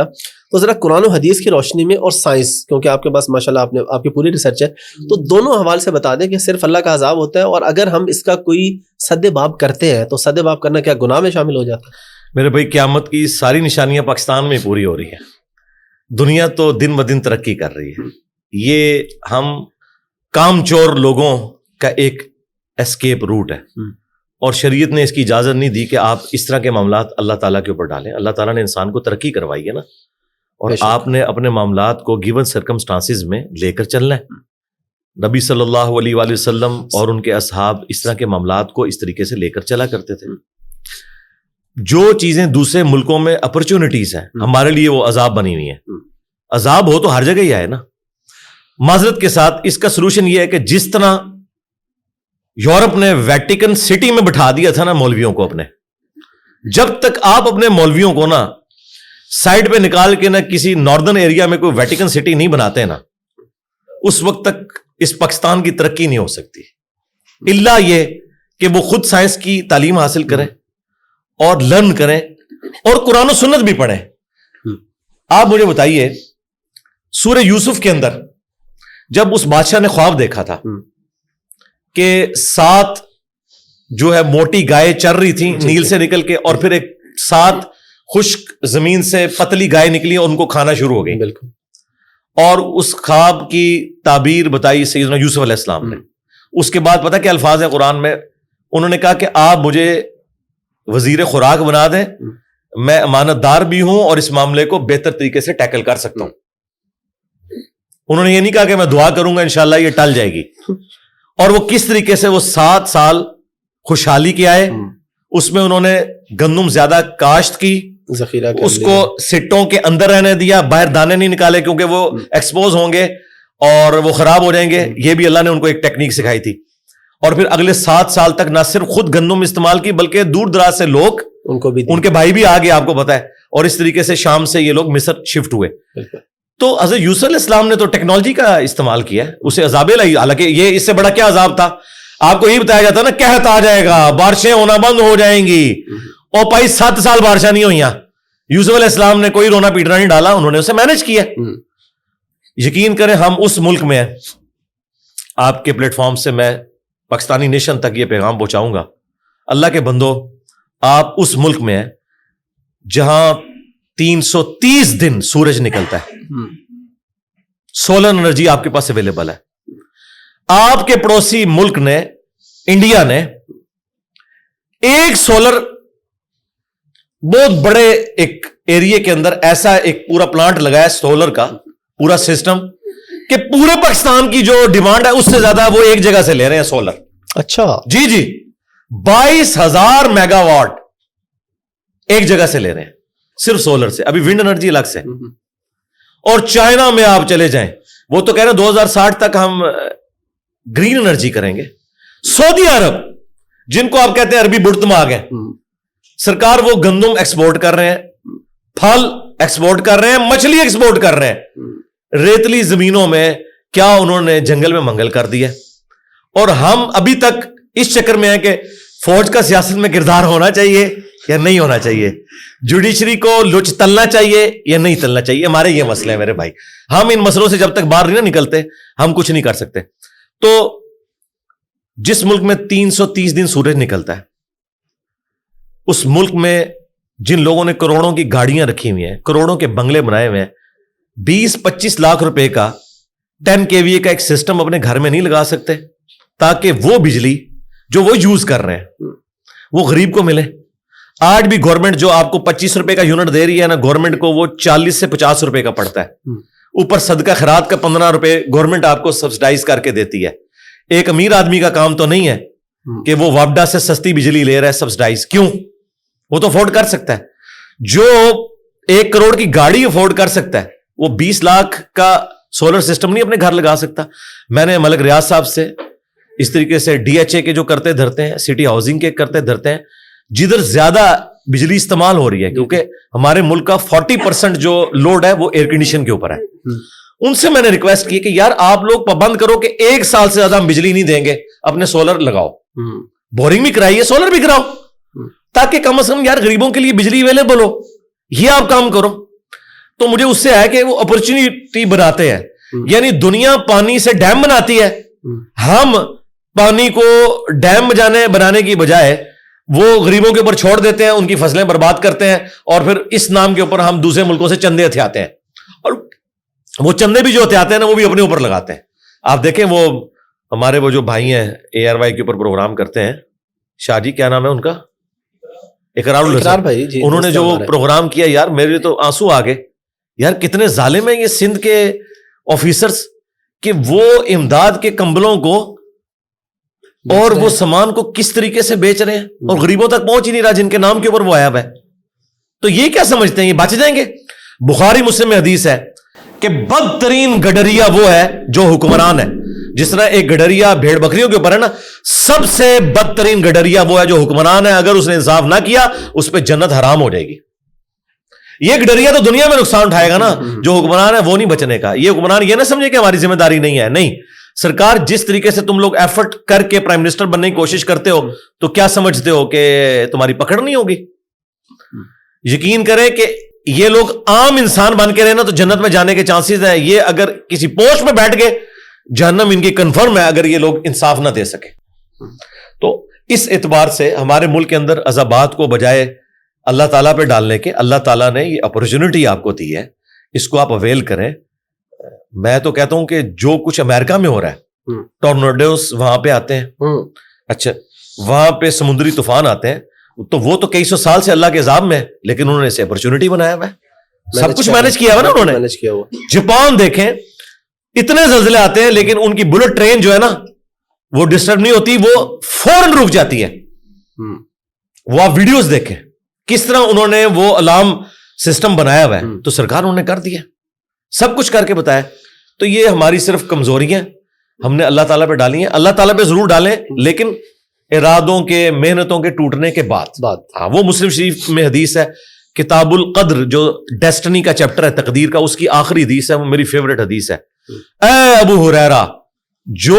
تو ذرا قرآن و حدیث کی روشنی میں اور سائنس, کیونکہ آپ کے پاس ماشاءاللہ آپ کی پوری ریسرچ ہے, تو دونوں حوالے سے بتا دیں کہ صرف اللہ کا عذاب ہوتا ہے, اور اگر ہم اس کا کوئی سد باب کرتے ہیں تو سد باب کرنا کیا گناہ میں شامل ہو جاتا ہے؟ میرے بھائی قیامت کی ساری نشانیاں پاکستان میں پوری ہو رہی ہیں. دنیا تو دن بدن ترقی کر رہی ہے. یہ ہم کام چور لوگوں کا ایک اسکیپ روٹ ہے. اور شریعت نے اس کی اجازت نہیں دی کہ آپ اس طرح کے معاملات اللہ تعالیٰ کے اوپر ڈالیں. اللہ تعالیٰ نے انسان کو ترقی کروائی ہے نا, اور آپ نے اپنے معاملات کو گیون سرکمسٹانسز میں لے کر چلنا ہے. نبی صلی اللہ علیہ وآلہ وسلم اور ان کے اصحاب اس طرح کے معاملات کو اس طریقے سے لے کر چلا کرتے تھے. جو چیزیں دوسرے ملکوں میں اپرچونٹیز ہیں, ہمارے لیے وہ عذاب بنی ہوئی ہیں. عذاب ہو تو ہر جگہ ہی آئے نا. معذرت کے ساتھ اس کا سلوشن یہ ہے کہ جس طرح یورپ نے ویٹیکن سٹی میں بٹھا دیا تھا نا مولویوں کو اپنے, جب تک آپ اپنے مولویوں کو نا سائڈ پہ نکال کے نا کسی ناردرن ایریا میں کوئی ویٹیکن سٹی نہیں بناتے نا, اس وقت تک اس پاکستان کی ترقی نہیں ہو سکتی. الا یہ کہ وہ خود سائنس کی تعلیم حاصل کریں اور لرن کریں اور قرآن و سنت بھی پڑھیں. آپ مجھے بتائیے, سورہ یوسف کے اندر جب اس بادشاہ نے خواب دیکھا تھا کہ 7 جو ہے موٹی گائے چر رہی تھیں نیل سے نکل کے, اور پھر ایک 7 خشک زمین سے پتلی گائے نکلی اور ان کو کھانا شروع ہو گئی. بالکل. اور اس خواب کی تعبیر بتائی سیدنا یوسف علیہ السلام نے. اس کے بعد پتہ کیا الفاظ ہیں قرآن میں؟ انہوں نے کہا کہ آپ مجھے وزیر خوراک بنا دیں, میں امانت دار بھی ہوں اور اس معاملے کو بہتر طریقے سے ٹیکل کر سکتا ہوں. انہوں نے یہ نہیں کہا کہ میں دعا کروں گا انشاءاللہ یہ ٹل جائے گی. اور وہ کس طریقے سے وہ 7 سال خوشحالی کے آئے, اس میں انہوں نے گندم زیادہ کاشت کی, ذخیرہ اس کو سٹوں کے اندر رہنے دیا, باہر دانے نہیں نکالے کیونکہ وہ ایکسپوز ہوں گے اور وہ خراب ہو جائیں گے. یہ بھی اللہ نے ان کو ایک ٹیکنیک سکھائی تھی. اور پھر اگلے 7 سال تک نہ صرف خود گندم استعمال کی بلکہ دور دراز سے لوگ, ان کے بھائی بھی آگے, آپ کو پتا ہے. اور اس طریقے سے شام سے یہ لوگ مصر شفٹ ہوئے. تو حضرت یوسف علیہ السلام نے تو ٹیکنالوجی کا استعمال کیا, اسے عذاب لائی. حالانکہ یہ اس سے بڑا کیا عذاب تھا؟ آپ کو یہ بتایا جاتا نا قحط آ جائے گا, بارشیں ہونا بند ہو جائیں گی, اور پائی 7 سال بارشیں نہیں ہوئیں. یوسف علیہ السلام نے کوئی رونا پیٹنا نہیں ڈالا, انہوں نے اسے مینج کیا. یقین کریں ہم اس ملک میں ہیں, آپ کے پلیٹ فارم سے میں پاکستانی نیشن تک یہ پیغام پہنچاؤں گا, اللہ کے بندو آپ اس ملک میں ہیں جہاں 330 دن سورج نکلتا ہے, سولر انرجی آپ کے پاس اویلیبل ہے. آپ کے پڑوسی ملک نے, انڈیا نے, ایک سولر بہت بڑے ایک ایریے کے اندر ایسا ایک پورا پلانٹ لگایا سولر کا پورا سسٹم کہ پورے پاکستان کی جو ڈیمانڈ ہے اس سے زیادہ وہ ایک جگہ سے لے رہے ہیں سولر. اچھا جی 22,000 میگا واٹ ایک جگہ سے لے رہے ہیں صرف سولر سے. ابھی ونڈ انرجی الگ سے. اور چائنا میں آپ چلے جائیں, وہ تو کہہ رہے ہیں 2060 تک ہم گرین انرجی کریں گے. سعودی عرب جن کو آپ کہتے ہیں عربی بڑتم آ گئے, سرکار وہ گندم ایکسپورٹ کر رہے ہیں, پھل ایکسپورٹ کر رہے ہیں, مچھلی ایکسپورٹ کر رہے ہیں. ریتلی زمینوں میں کیا انہوں نے جنگل میں منگل کر دیا, اور ہم ابھی تک اس چکر میں ہیں کہ فوج کا سیاست میں کردار ہونا چاہیے یا نہیں ہونا چاہیے, جوڈیشری کو لچ تلنا چاہیے یا نہیں تلنا چاہیے. ہمارے یہ مسئلے ہیں میرے بھائی, ہم ان مسئلوں سے جب تک باہر نہیں نکلتے ہم کچھ نہیں کر سکتے. تو جس ملک میں 330 دن سورج نکلتا ہے, اس ملک میں جن لوگوں نے کروڑوں کی گاڑیاں رکھی ہوئی ہیں, کروڑوں کے بنگلے بنائے ہوئے ہیں, 20-25 لاکھ روپے کا 10 kVA کا ایک سسٹم اپنے گھر میں نہیں لگا سکتے تاکہ وہ بجلی جو وہ یوز کر رہے ہیں وہ غریب کو ملے. آج بھی گورنمنٹ جو آپ کو 25 روپے کا یونٹ دے رہی ہے نا, گورنمنٹ کو وہ 40 سے 50 روپے کا پڑتا ہے. اوپر صدقہ خیرات کا 15 روپے گورنمنٹ آپ کو سبسڈائز کر کے دیتی ہے. ایک امیر آدمی کا کام تو نہیں ہے کہ وہ وابڈا سے سستی بجلی لے رہا ہے سبسڈائز. کیوں؟ وہ تو افورڈ کر سکتا ہے. جو 1 کروڑ کی گاڑی افورڈ کر سکتا ہے وہ 20 لاکھ کا سولر سسٹم نہیں اپنے گھر لگا سکتا. میں نے ملک ریاض صاحب سے اس طریقے سے DHA کے جو کرتے دھرتے ہیں, سٹی ہاؤسنگ کے کرتے دھرتے ہیں, جدھر زیادہ بجلی استعمال ہو رہی ہے, کیونکہ ہمارے ملک کا 40% جو لوڈ ہے وہ ایئر کنڈیشن کے اوپر ہے. ان سے میں نے ریکویسٹ کی کہ یار آپ لوگ پابند کرو کہ 1 سال سے زیادہ ہم بجلی نہیں دیں گے, اپنے سولر لگاؤ, بورنگ بھی کرائیے, سولر بھی کراؤ, تاکہ کم از کم یار غریبوں کے لیے بجلی اویلیبل ہو. یہ آپ کام کرو. تو مجھے اس سے ہے کہ وہ اپرچونٹی بناتے ہیں, یعنی دنیا پانی سے ڈیم بناتی ہے, ہم پانی کو ڈیم بنانے کی بجائے وہ غریبوں کے اوپر چھوڑ دیتے ہیں, ان کی فصلیں برباد کرتے ہیں, اور پھر اس نام کے اوپر ہم دوسرے ملکوں سے چندے ہتھیاتے ہیں, اور وہ چندے بھی جو ہتھیاتے ہیں نا وہ بھی اپنے اوپر لگاتے ہیں. آپ دیکھیں وہ ہمارے وہ جو بھائی ہیں ARY کے اوپر پروگرام کرتے ہیں, شاہ جی کیا نام ہے ان کا, اقرار اقرار بھائی جی, انہوں نے جو پروگرام کیا یار میرے تو آنسو آ گئے یار, کتنے ظالم ہیں یہ سندھ کے آفیسرز کہ وہ امداد کے کمبلوں کو اور وہ سامان کو کس طریقے سے بیچ رہے ہیں اور غریبوں تک پہنچ ہی نہیں رہا جن کے نام کے اوپر وہ آیا ہوا ہے. تو یہ کیا سمجھتے ہیں یہ بچ جائیں گے؟ بخاری مسلم میں حدیث ہے کہ بدترین گڈریا وہ ہے جو حکمران ہے. جس طرح ایک گڈریا بھیڑ بکریوں کے اوپر ہے نا, سب سے بدترین گڈریا وہ ہے جو حکمران ہے. اگر اس نے انصاف نہ کیا اس پہ جنت حرام ہو جائے گی. یہ گڈریا تو دنیا میں نقصان اٹھائے گا نا, جو حکمران ہے وہ نہیں بچنے کا. یہ حکمران یہ نہ سمجھے کہ ہماری ذمہ داری نہیں ہے, نہیں. سرکار جس طریقے سے تم لوگ ایفرٹ کر کے پرائم منسٹر بننے کی کوشش کرتے ہو تو کیا سمجھتے ہو کہ تمہاری پکڑ نہیں ہوگی؟ یقین کریں کہ یہ لوگ عام انسان بن کے رہے نا تو جنت میں جانے کے چانسز ہیں. یہ اگر کسی پوسٹ میں بیٹھ گئے جہنم ان کی کنفرم ہے اگر یہ لوگ انصاف نہ دے سکے. تو اس اعتبار سے ہمارے ملک کے اندر عذابات کو بجائے اللہ تعالیٰ پہ ڈالنے کے, اللہ تعالیٰ نے یہ اپرچونٹی آپ کو دی ہے, اس کو آپ اویل کریں. میں تو کہتا ہوں کہ جو کچھ امریکہ میں ہو رہا ہے, ٹورناڈوز وہاں پہ آتے ہیں, اچھا وہاں پہ سمندری طوفان آتے ہیں, تو وہ تو کئی سو سال سے اللہ کے عذاب میں ہے, لیکن انہوں نے اسے اپرچونٹی بنایا ہوا ہے, سب کچھ مینج کیا ہوا نا انہوں نے. جاپان دیکھیں اتنے زلزلے آتے ہیں لیکن ان کی بلٹ ٹرین جو ہے نا وہ ڈسٹرب نہیں ہوتی, وہ فوراً رک جاتی ہے. وہ آپ ویڈیوز دیکھیں کس طرح انہوں نے وہ الارم سسٹم بنایا ہوا ہے. تو سرکار انہوں نے کر دیا, سب کچھ کر کے بتایا. تو یہ ہماری صرف کمزوریاں ہم نے اللہ تعالیٰ پہ ڈالی ہیں. اللہ تعالیٰ پہ ضرور ڈالیں لیکن ارادوں کے, محنتوں کے ٹوٹنے کے بعد. ہاں وہ مسلم شریف میں حدیث ہے, کتاب القدر جو ڈیسٹنی کا چیپٹر ہے, تقدیر کا, اس کی آخری حدیث ہے, وہ میری فیوریٹ حدیث ہے. اے ابو ہریرہ, جو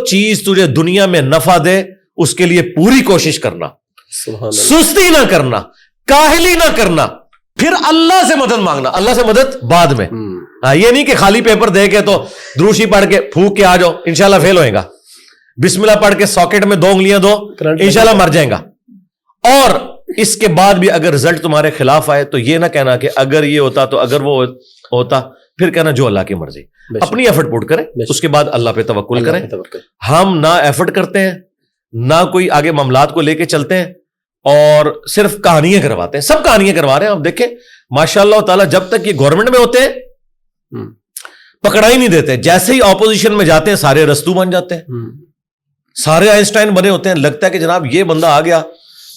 چیز تجھے دنیا میں نفع دے اس کے لیے پوری کوشش کرنا, سستی نہ کرنا, کاہلی نہ کرنا, پھر اللہ سے مدد مانگنا, اللہ سے مدد بعد میں. یہ نہیں کہ خالی پیپر دے کے تو دروشی پڑھ کے پھونک کے آ جاؤ انشاءاللہ فیل ہوئے گا, بسم اللہ پڑھ کے ساکٹ میں 2 انگلیاں دو انشاءاللہ مر جائیں گا. اور اس کے بعد بھی اگر رزلٹ تمہارے خلاف آئے تو یہ نہ کہنا کہ اگر یہ ہوتا تو اگر وہ ہوتا, پھر کہنا جو اللہ کی مرضی. اپنی ایفرٹ پٹ کریں, اس کے بعد اللہ پہ توکل کریں. ہم نہ ایفرٹ کرتے ہیں نہ کوئی آگے معاملات کو لے کے چلتے ہیں اور صرف کہانیاں کرواتے ہیں. سب کہانیاں کروا رہے ہیں. آپ دیکھیں ماشاء اللہ تعالیٰ جب تک یہ گورنمنٹ میں ہوتے ہیں پکڑا ہی نہیں دیتے, جیسے ہی اپوزیشن میں جاتے ہیں سارے رستو بن جاتے ہیں, سارے آئنسٹائن بنے ہوتے ہیں. لگتا ہے کہ جناب یہ بندہ آ گیا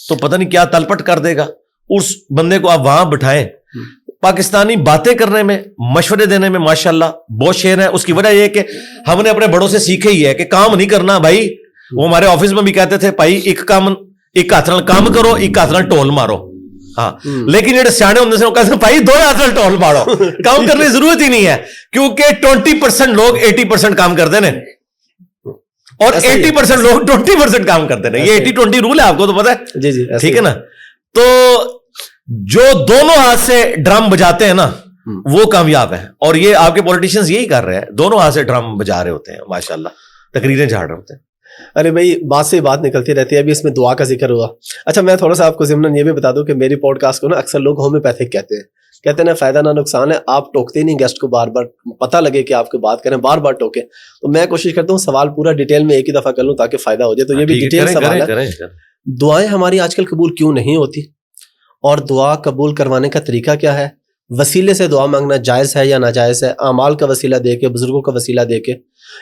تو پتہ نہیں کیا تلپٹ کر دے گا. اس بندے کو آپ وہاں بٹھائیں. پاکستانی باتیں کرنے میں, مشورے دینے میں ماشاءاللہ بہت شیر ہے. اس کی وجہ یہ کہ ہم نے اپنے بڑوں سے سیکھے ہی ہے کہ کام نہیں کرنا بھائی. وہ ہمارے آفس میں بھی کہتے تھے بھائی ایک ہاتھ نال کام کرو, ایک ہاتھ نال ٹول مارو. ہاں لیکن جڑے سیانے ہوندے سے وہ کہتے ہیں بھائی 2 ہاتھ نال ٹول مارو, کام کرنے کی ضرورت ہی نہیں ہے, کیونکہ 20% لوگ 80% کام کرتے ہیں اور 80% لوگ 20% کام کرتے ہیں. یہ 80-20 رول ہے, آپ کو تو پتہ ہے. جی ٹھیک ہے نا. تو جو دونوں ہاتھ سے ڈرم بجاتے ہیں نا وہ کامیاب ہیں, اور یہ آپ کے پولیٹیشینز یہی کر رہے ہیں, دونوں ہاتھ سے ڈرم بجا رہے ہوتے ہیں ماشاءاللہ, تقریریں جھاڑ رہے ہوتے ہیں. ارے بھائی بات سے بات نکلتی رہتی ہے. ابھی اس میں دعا کا ذکر ہوا. اچھا میں تھوڑا سا آپ کو ضمن یہ بھی بتا دوں کہ میری پوڈ کاسٹ کو نا اکثر لوگ ہومیوپیتھک کہتے ہیں نا فائدہ نہ نقصان ہے. آپ ٹوکتے نہیں گیسٹ کو, بار بار پتہ لگے کہ آپ کو بات کریں, بار بار ٹوکیں. تو میں کوشش کرتا ہوں سوال پورا ڈیٹیل میں ایک ہی دفعہ کر لوں تاکہ فائدہ ہو جائے. تو یہ بھی ڈیٹیل سوال ہے. دعائیں ہماری آج کل قبول کیوں نہیں ہوتی, اور دعا قبول کروانے کا طریقہ کیا ہے؟ وسیلے سے دعا مانگنا جائز ہے یا ناجائز ہے؟ اعمال کا وسیلہ دے کے, بزرگوں کا وسیلہ دے کے,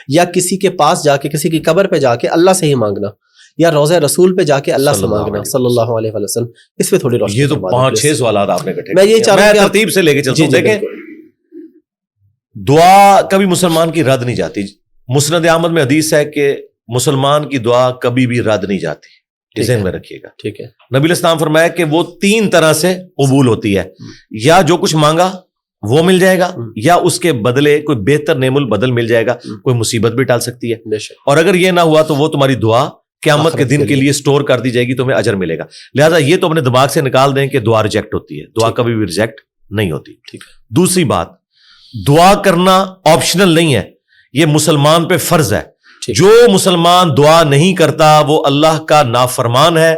یا کسی کے پاس جا کے, کسی کی قبر پہ جا کے اللہ سے ہی مانگنا, یا روضہ رسول پہ جا کے اللہ سے مانگنا صلی اللہ علیہ وسلم. اس پہ تھوڑی روشنی. یہ تو 5-6 سوالات آپ نے اکٹھے, میں یہ چاہ رہا ہوں ترتیب سے لے کے چلتا ہوں. دیکھیں دعا کبھی مسلمان کی رد نہیں جاتی. مسند احمد میں حدیث ہے کہ مسلمان کی دعا کبھی بھی رد نہیں جاتی, ذہن میں رکھیے گا. ٹھیک ہے. نبی الاسلام فرمایا کہ وہ 3 طرح سے قبول ہوتی ہے, یا جو کچھ مانگا وہ مل جائے گا, یا اس کے بدلے کوئی بہتر نعم البدل مل جائے گا, کوئی مصیبت بھی ٹال سکتی ہے. اور اگر یہ نہ ہوا تو وہ تمہاری دعا قیامت کے دن کے لیے سٹور کر دی جائے گی, تمہیں اجر ملے گا. لہٰذا یہ تو اپنے دماغ سے نکال دیں کہ دعا ریجیکٹ ہوتی ہے. دعا کبھی بھی ریجیکٹ نہیں ہوتی. دوسری بات, دعا کرنا آپشنل نہیں ہے, یہ مسلمان پہ فرض ہے. جو مسلمان دعا نہیں کرتا وہ اللہ کا نافرمان ہے,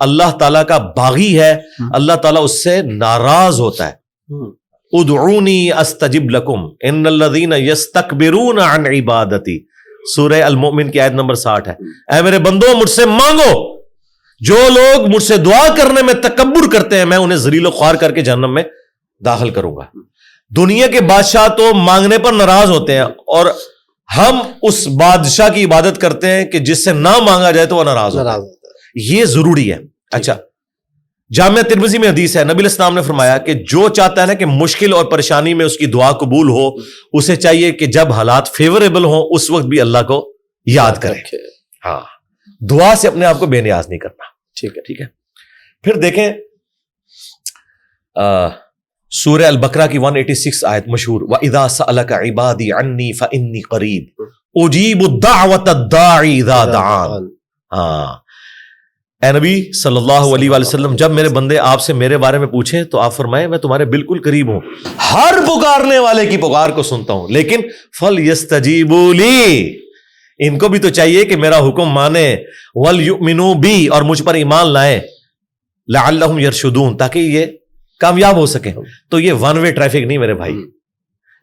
اللہ تعالیٰ کا باغی ہے, اللہ تعالیٰ اس سے ناراض ہوتا ہے. ادعونی استجب لکم ان الذین یستکبرون عن عبادتی, سورہ المؤمن کی آیت نمبر 60 ہے. اے میرے بندو مجھ سے مانگو, جو لوگ مجھ سے دعا کرنے میں تکبر کرتے ہیں میں انہیں ذلیل و خوار کر کے جہنم میں داخل کروں گا. دنیا کے بادشاہ تو مانگنے پر ناراض ہوتے ہیں اور ہم اس بادشاہ کی عبادت کرتے ہیں کہ جس سے نہ مانگا جائے تو وہ ناراض ہوتا ہے. یہ ضروری ہے. اچھا, جامعہ ترمذی میں حدیث ہے, نبی الاسلام نے فرمایا کہ جو چاہتا ہے نا کہ مشکل اور پریشانی میں اس کی دعا قبول ہو, اسے چاہیے کہ جب حالات فیوریبل ہوں اس وقت بھی اللہ کو یاد کرے. ہاں, دعا سے اپنے آپ کو بے نیاز نہیں کرنا. ٹھیک ہے. پھر دیکھیں سورہ البقرہ کی 186 آیت مشہور, وَإِذَا سَأَلَكَ عِبَادِي عَنِّي فَإِنِّي قَرِيبٌ أُجِيبُ الدَّعْوَةَ الدَّاعِ إِذَا دَعَانِ. ہاں, اے نبی صلی اللہ علیہ وآلہ وسلم, جب میرے بندے آپ سے میرے بارے میں پوچھیں تو آپ فرمائیں میں تمہارے بالکل قریب ہوں, ہر پکارنے والے کی پکار کو سنتا ہوں, لیکن فَلْيَسْتَجِيبُوا لِي, ان کو بھی تو چاہیے کہ میرا حکم مانے, وَلْيُؤْمِنُوا بِي, اور مجھ پر ایمان لائیں, لَعَلَّهُمْ يَرْشُدُونَ, تاکہ یہ کامیاب ہو سکیں. تو یہ ون وے ٹریفک نہیں میرے بھائی,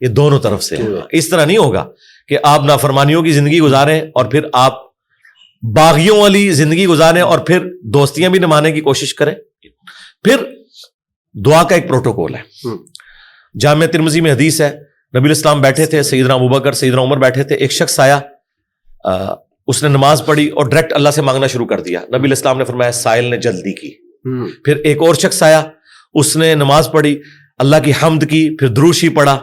یہ دونوں طرف سے. اس طرح نہیں ہوگا کہ آپ نافرمانیوں کی زندگی گزاریں اور پھر آپ باغیوں والی زندگی گزاریں اور پھر دوستیاں بھی نمانے کی کوشش کریں. پھر دعا کا ایک پروٹوکول ہے. جامعہ ترمذی میں حدیث ہے, نبی الاسلام بیٹھے تھے, سیدنا ابوبکر سیدنا عمر بیٹھے تھے, ایک شخص آیا, اس نے نماز پڑھی اور ڈائریکٹ اللہ سے مانگنا شروع کر دیا. نبی الاسلام نے فرمایا سائل نے جلدی کی. پھر ایک اور شخص آیا, اس نے نماز پڑھی, اللہ کی حمد کی, پھر دروشی پڑھا,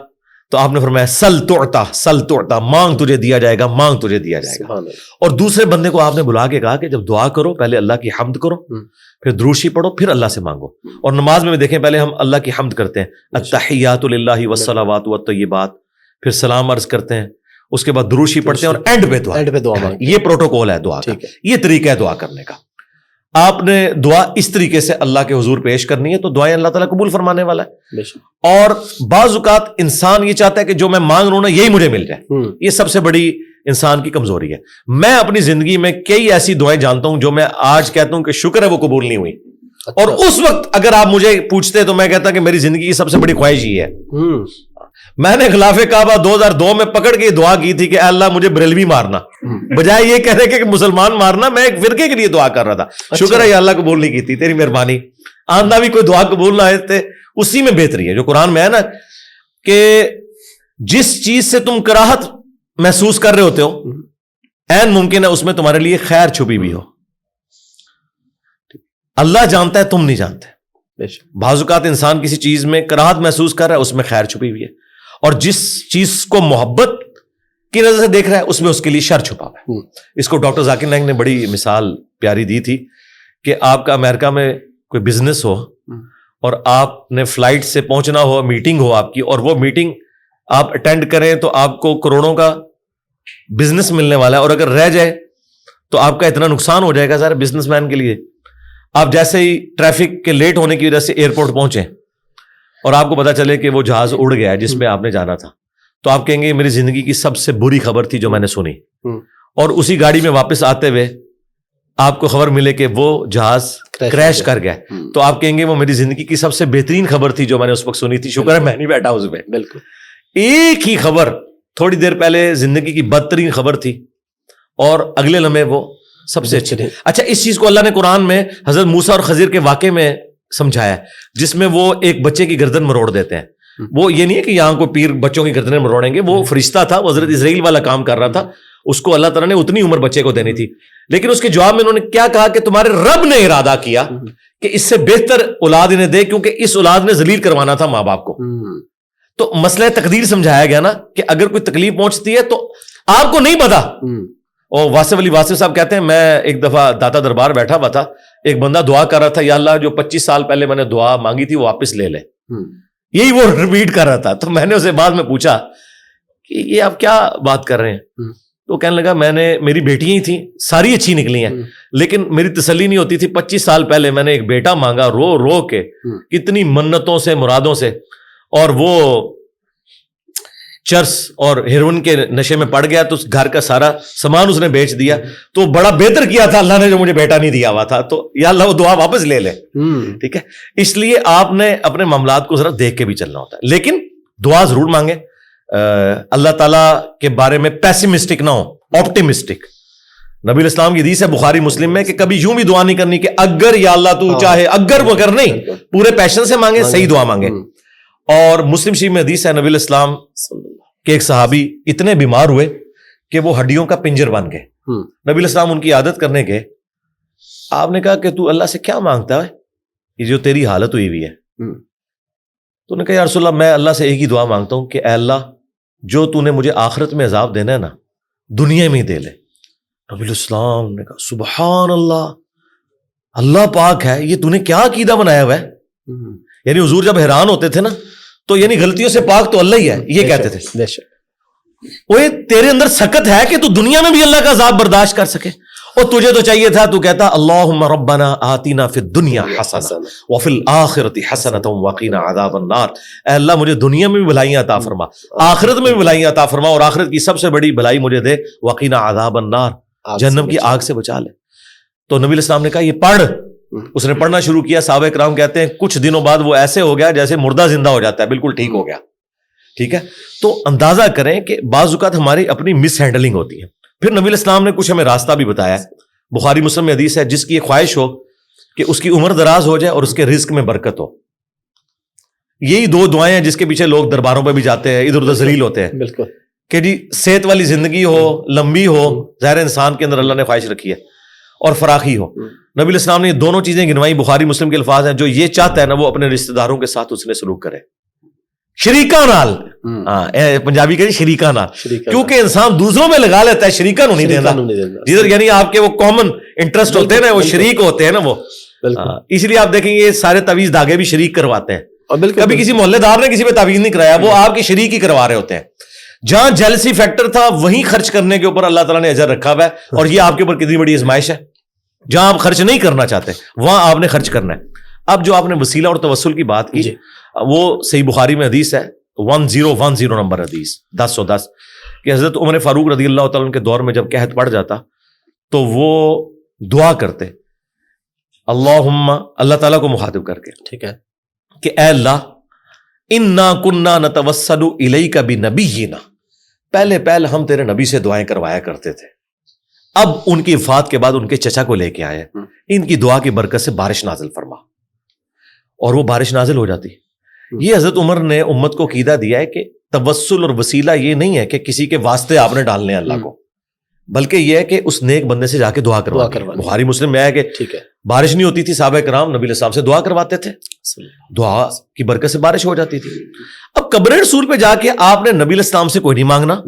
تو آپ نے فرمایا سل تعطا, سل تعطا, مانگ تجھے دیا جائے گا, مانگ تجھے دیا جائے گا. اور دوسرے بندے کو آپ نے بلا کے کہا کہ جب دعا کرو پہلے اللہ کی حمد کرو, پھر دروشی پڑھو, پھر اللہ سے مانگو. اور نماز میں دیکھیں پہلے ہم اللہ کی حمد کرتے ہیں, التحیات للہ والصلوات والطیبات, پھر سلام عرض کرتے ہیں, اس کے بعد دروشی پڑھتے ہیں اور اینڈ پہ دعا. یہ پروٹوکول ہے دعا کا, یہ طریقہ ہے دعا کرنے کا. آپ نے دعا اس طریقے سے اللہ کے حضور پیش کرنی ہے تو دعائیں اللہ تعالیٰ قبول فرمانے والا ہے. اور بعض اوقات انسان یہ چاہتا ہے کہ جو میں مانگ رہا ہوں نا یہی مجھے مل جائے. یہ سب سے بڑی انسان کی کمزوری ہے. میں اپنی زندگی میں کئی ایسی دعائیں جانتا ہوں جو میں آج کہتا ہوں کہ شکر ہے وہ قبول نہیں ہوئی, اور اس وقت اگر آپ مجھے پوچھتے تو میں کہتا کہ میری زندگی کی سب سے بڑی خواہش یہ ہے. میں نے خلاف کعبہ 2002 میں پکڑ کے دعا کی تھی کہ اے اللہ مجھے بریلوی مارنا, بجائے یہ کہنے کہ مسلمان مارنا, میں ایک فرقے کے لیے دعا کر رہا تھا. شکر ہے یہ اللہ قبول نہیں کی تھی, تیری مہربانی. آندہ بھی کوئی دعا قبول نہ آئے تھے, اسی میں بہتری ہے جو قرآن میں ہے نا کہ جس چیز سے تم کراہت محسوس کر رہے ہوتے ہو عین ممکن ہے اس میں تمہارے لیے خیر چھپی بھی ہو. اللہ جانتا ہے, تم نہیں جانتے. بعض اوقات انسان کسی چیز میں کراہت محسوس کر رہا ہے, اس میں خیر چھپی ہوئی ہے, اور جس چیز کو محبت کی نظر سے دیکھ رہا ہے اس میں اس کے لیے شر چھپا ہوا ہے. اس کو ڈاکٹر ذاکر نائک نے بڑی مثال پیاری دی تھی کہ آپ کا امریکہ میں کوئی بزنس ہو اور آپ نے فلائٹ سے پہنچنا ہو, میٹنگ ہو آپ کی, اور وہ میٹنگ آپ اٹینڈ کریں تو آپ کو کروڑوں کا بزنس ملنے والا ہے, اور اگر رہ جائے تو آپ کا اتنا نقصان ہو جائے گا سارے بزنس مین کے لیے. آپ جیسے ہی ٹریفک کے لیٹ ہونے کی وجہ سے ایئرپورٹ پہنچے اور آپ کو پتا چلے کہ وہ جہاز اڑ گیا ہے جس میں آپ نے جانا تھا, تو آپ کہیں گے میری زندگی کی سب سے بری خبر تھی جو میں نے سنی. اور اسی گاڑی میں واپس آتے ہوئے آپ کو خبر ملے کہ وہ جہاز کریش کر گیا, تو آپ کہیں گے وہ میری زندگی کی سب سے بہترین خبر تھی جو میں نے اس وقت سنی تھی, شکر ہے میں نہیں بیٹھا اس میں. بالکل ایک ہی خبر تھوڑی دیر پہلے زندگی کی بدترین خبر تھی اور اگلے لمحے وہ سب سے اچھی. اچھا, اس چیز کو اللہ نے قرآن میں حضرت موسیٰ اور خضر کے واقعے میں سمجھایا, جس میں وہ ایک بچے کی گردن مروڑ دیتے ہیں. وہ یہ نہیں ہے کہ یہاں کو پیر بچوں کی گردنیں مروڑیں گے, وہ فرشتہ تھا, وہ حضرت اسرائیل والا کام کر رہا تھا, اس کو اللہ تعالیٰ نے اتنی عمر بچے کو دینی تھی. لیکن اس کے جواب میں انہوں نے کیا کہا کہ تمہارے رب نے ارادہ کیا کہ اس سے بہتر اولاد انہیں دے, کیونکہ اس اولاد نے ذلیل کروانا تھا ماں باپ کو. تو مسئلہ تقدیر سمجھایا گیا نا کہ اگر کوئی تکلیف پہنچتی ہے تو آپ کو نہیں پتا. اور واصف علی واصف صاحب کہتے ہیں میں ایک دفعہ داتا دربار بیٹھا ہوا تھا, ایک بندہ دعا کر رہا تھا, یا اللہ جو 25 سال پہلے میں نے دعا مانگی تھی وہ واپس لے لے. یہی وہ ریپیٹ کر رہا تھا. تو میں نے اسے بعد میں پوچھا کہ یہ آپ کیا بات کر رہے ہیں, تو کہنے لگا میری بیٹیاں ہی تھیں, ساری اچھی نکلی ہیں, لیکن میری تسلی نہیں ہوتی تھی. 25 سال پہلے میں نے ایک بیٹا مانگا رو رو کے, کتنی منتوں سے مرادوں سے, اور وہ چرس اور ہیروئن کے نشے میں پڑ گیا تو اس گھر کا سارا سامان اس نے بیچ دیا. تو بڑا بہتر کیا تھا اللہ نے جو مجھے بیٹا نہیں دیا ہوا تھا, تو یا اللہ وہ دعا واپس لے لے. ٹھیک ہے, اس لیے آپ نے اپنے معاملات کو ذرا دیکھ کے بھی چلنا ہوتا ہے, لیکن دعا ضرور مانگیں. اللہ تعالیٰ کے بارے میں پیسیمسٹک نہ ہو, آپٹیمسٹک. نبی الاسلام کی حدیث ہے بخاری مسلم میں کہ کبھی یوں بھی دعا نہیں کرنی کہ اگر یا اللہ تو چاہے، اگر مگر نہیں، پورے پیشن سے مانگے، صحیح دعا مانگے. اور مسلم شریف میں حدیث ہے نبی الاسلام کے ایک صحابی اتنے بیمار ہوئے کہ وہ ہڈیوں کا پنجر بن گئے. نبی الاسلام ان کی عادت کرنے کے، آپ نے کہا کہ تو اللہ سے کیا مانگتا ہے یہ جو تیری حالت ہوئی ہوئی ہے؟ تو نے کہا یا رسول اللہ میں اللہ سے ایک ہی دعا مانگتا ہوں کہ اے اللہ جو تو نے مجھے آخرت میں عذاب دینا ہے نا دنیا میں ہی دے لے. نبی الاسلام نے کہا سبحان اللہ، اللہ پاک ہے، یہ تو نے کیا عقیدہ بنایا ہوا ہے؟ یعنی حضور جب حیران ہوتے تھے نا تو یعنی غلطیوں سے پاک تو اللہ ہی ہے، یہ کہتے تھے. وہ تیرے اندر سکت ہے کہ تو دنیا میں بھی اللہ کا عذاب برداشت کر سکے، اور تجھے تو چاہیے تھا تو کہتا اللہم ربنا آتینا فی الدنیا حسنہ وفی الآخرۃ حسنۃ وقینا عذاب النار. اے اللہ مجھے دنیا میں بھی بھلائیاں عطا فرما، آخرت میں بھی بھلائیاں عطا فرما، اور آخرت کی سب سے بڑی بھلائی مجھے دے وقینا عذاب النار، جہنم کی آگ سے بچا لے. تو نبی الاسلام نے کہا یہ پڑھ. اس نے پڑھنا شروع کیا. صحابہ کرام کہتے ہیں کچھ دنوں بعد وہ ایسے ہو گیا جیسے مردہ زندہ ہو جاتا ہے، بالکل ٹھیک ہو گیا. ٹھیک ہے، تو اندازہ کریں کہ بعض اوقات ہماری اپنی مس ہینڈلنگ ہوتی ہے. پھر نبی الاسلام نے کچھ ہمیں راستہ بھی بتایا ہے. بخاری مسلم میں حدیث ہے جس کی ایک خواہش ہو کہ اس کی عمر دراز ہو جائے اور اس کے رزق میں برکت ہو. یہی دو دعائیں ہیں جس کے پیچھے لوگ درباروں پہ بھی جاتے ہیں، ادھر ادھر ذلیل ہوتے ہیں. بالکل کہ جی صحت والی زندگی ہو، لمبی ہو، ظاہر انسان کے اندر اللہ نے خواہش رکھی ہے، اور فراخی ہو. نبی الاسلام نے یہ دونوں چیزیں گنوائی. بخاری مسلم کے الفاظ ہیں جو یہ چاہتا ہے نا وہ اپنے رشتہ داروں کے ساتھ اس نے سلوک کرے، شریکہ نال. پنجابی کہ شریکہ نال، کیونکہ انسان دوسروں میں لگا لیتا ہے، شریکہ نہیں دینا جدھر یعنی آپ کے وہ کامن انٹرسٹ ہوتے ہیں نا، وہ شریک ہوتے ہیں نا وہ. اس لیے آپ دیکھیں یہ سارے تعویذ دھاگے بھی شریک کرواتے ہیں. کبھی کسی محلے دار نے کسی پہ تعویذ نہیں کرایا، وہ آپ کے شریک ہی کروا رہے ہوتے ہیں. جہاں جیلسی فیکٹر تھا وہیں خرچ کرنے کے اوپر اللہ تعالیٰ نے اجر رکھا ہوا ہے، اور یہ آپ کے اوپر کتنی بڑی آزمائش ہے. جہاں آپ خرچ نہیں کرنا چاہتے وہاں آپ نے خرچ کرنا ہے. اب جو آپ نے وسیلہ اور توسل کی بات کی وہ صحیح بخاری میں حدیث ہے 1010 نمبر حدیث 1010 کہ حضرت عمر فاروق رضی اللہ تعالیٰ کے دور میں جب قحط پڑ جاتا تو وہ دعا کرتے اللہم، اللہ تعالیٰ کو مخاطب کر کے، ٹھیک ہے، کہ اے اللہ انا کننا نتوسل الیک بنبینا، پہلے ہم تیرے نبی سے دعائیں کروایا کرتے تھے، اب ان کی وفات کے بعد ان کے چچا کو لے کے آئے، ان کی دعا کی برکت سے بارش نازل فرما. اور وہ بارش نازل ہو جاتی. یہ حضرت عمر نے امت کو عقیدہ دیا ہے کہ توسل اور وسیلہ یہ نہیں ہے کہ کسی کے واسطے آپ نے ڈالنے ہیں اللہ کو، بلکہ یہ ہے کہ اس نیک بندے سے جا کے دعا کروا. بخاری مسلم میں ہے کہ بارش نہیں ہوتی تھی، صحابہ کرام نبی علیہ السلام سے دعا کرواتے تھے، دعا کی برکت سے بارش ہو جاتی تھی. اب قبر رسول پہ جا کے آپ نے نبی علیہ السلام سے کوئی نہیں مانگنا.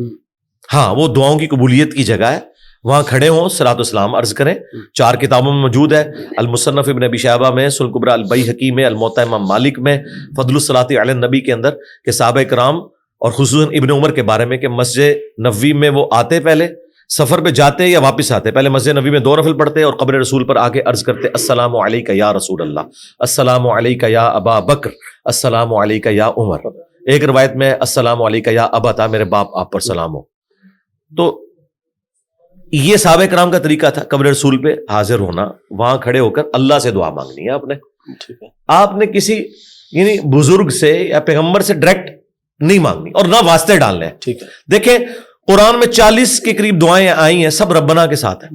ہاں وہ دعاؤں کی قبولیت کی جگہ ہے، وہاں کھڑے ہوں صلاۃ والسلام عرض کریں. 4 کتابوں میں موجود ہے، المصنف ابن ابی شیبہ میں، سنن کبریٰ البیہقی میں، الموطأ امام مالک میں، فضل الصلاۃ علی النبی کے اندر کہ صحابہ کرام اور خصوصاً ابن عمر کے بارے میں کہ مسجد نبوی میں وہ آتے، پہلے سفر پہ جاتے یا واپس آتے، پہلے مسجد نبوی میں 2 نفل پڑھتے اور قبر رسول پر آ کے عرض کرتے السلام علیک یا رسول اللہ، السلام علیک یا ابا بکر، السلام علیک یا عمر. ایک روایت میں السلام علیک یا ابا، میرے باپ آپ پر سلام ہو. تو یہ صحابہ کرام کا طریقہ تھا، قبر رسول پہ حاضر ہونا، وہاں کھڑے ہو کر اللہ سے دعا مانگنی ہے آپ نے کسی یعنی بزرگ سے یا پیغمبر سے ڈائریکٹ نہیں مانگنی اور نہ واسطے ڈالنے ہیں. دیکھیں قرآن میں 40 کے قریب دعائیں آئی ہیں، سب ربنا کے ساتھ ہیں،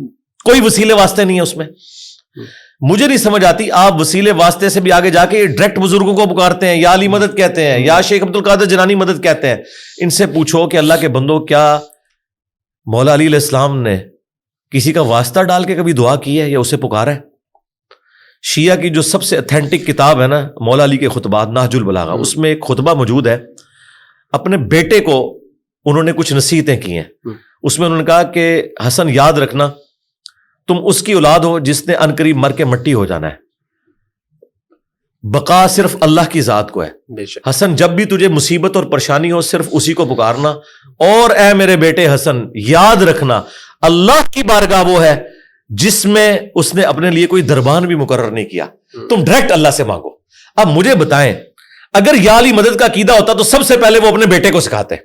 کوئی وسیلے واسطے نہیں ہے اس میں. مجھے نہیں سمجھ آتی آپ وسیلے واسطے سے بھی آگے جا کے ڈائریکٹ بزرگوں کو پکارتے ہیں، یا علی مدد کہتے ہیں، یا شیخ عبد القادر جیلانی مدد کہتے ہیں. ان سے پوچھو کہ اللہ کے بندو کیا مولا علی علیہ السلام نے کسی کا واسطہ ڈال کے کبھی دعا کی ہے یا اسے پکارا ہے؟ شیعہ کی جو سب سے اتھینٹک کتاب ہے نا مولا علی کے خطبات نہج البلاغہ، اس میں ایک خطبہ موجود ہے، اپنے بیٹے کو انہوں نے کچھ نصیحتیں کی ہیں. اس میں انہوں نے کہا کہ حسن یاد رکھنا تم اس کی اولاد ہو جس نے عنقریب مر کے مٹی ہو جانا ہے، بقا صرف اللہ کی ذات کو ہے. حسن جب بھی تجھے مصیبت اور پریشانی ہو صرف اسی کو پکارنا، اور اے میرے بیٹے حسن یاد رکھنا اللہ کی بارگاہ وہ ہے جس میں اس نے اپنے لیے کوئی دربان بھی مقرر نہیں کیا، تم ڈائریکٹ اللہ سے مانگو. اب مجھے بتائیں اگر یا علی مدد کا عقیدہ ہوتا تو سب سے پہلے وہ اپنے بیٹے کو سکھاتے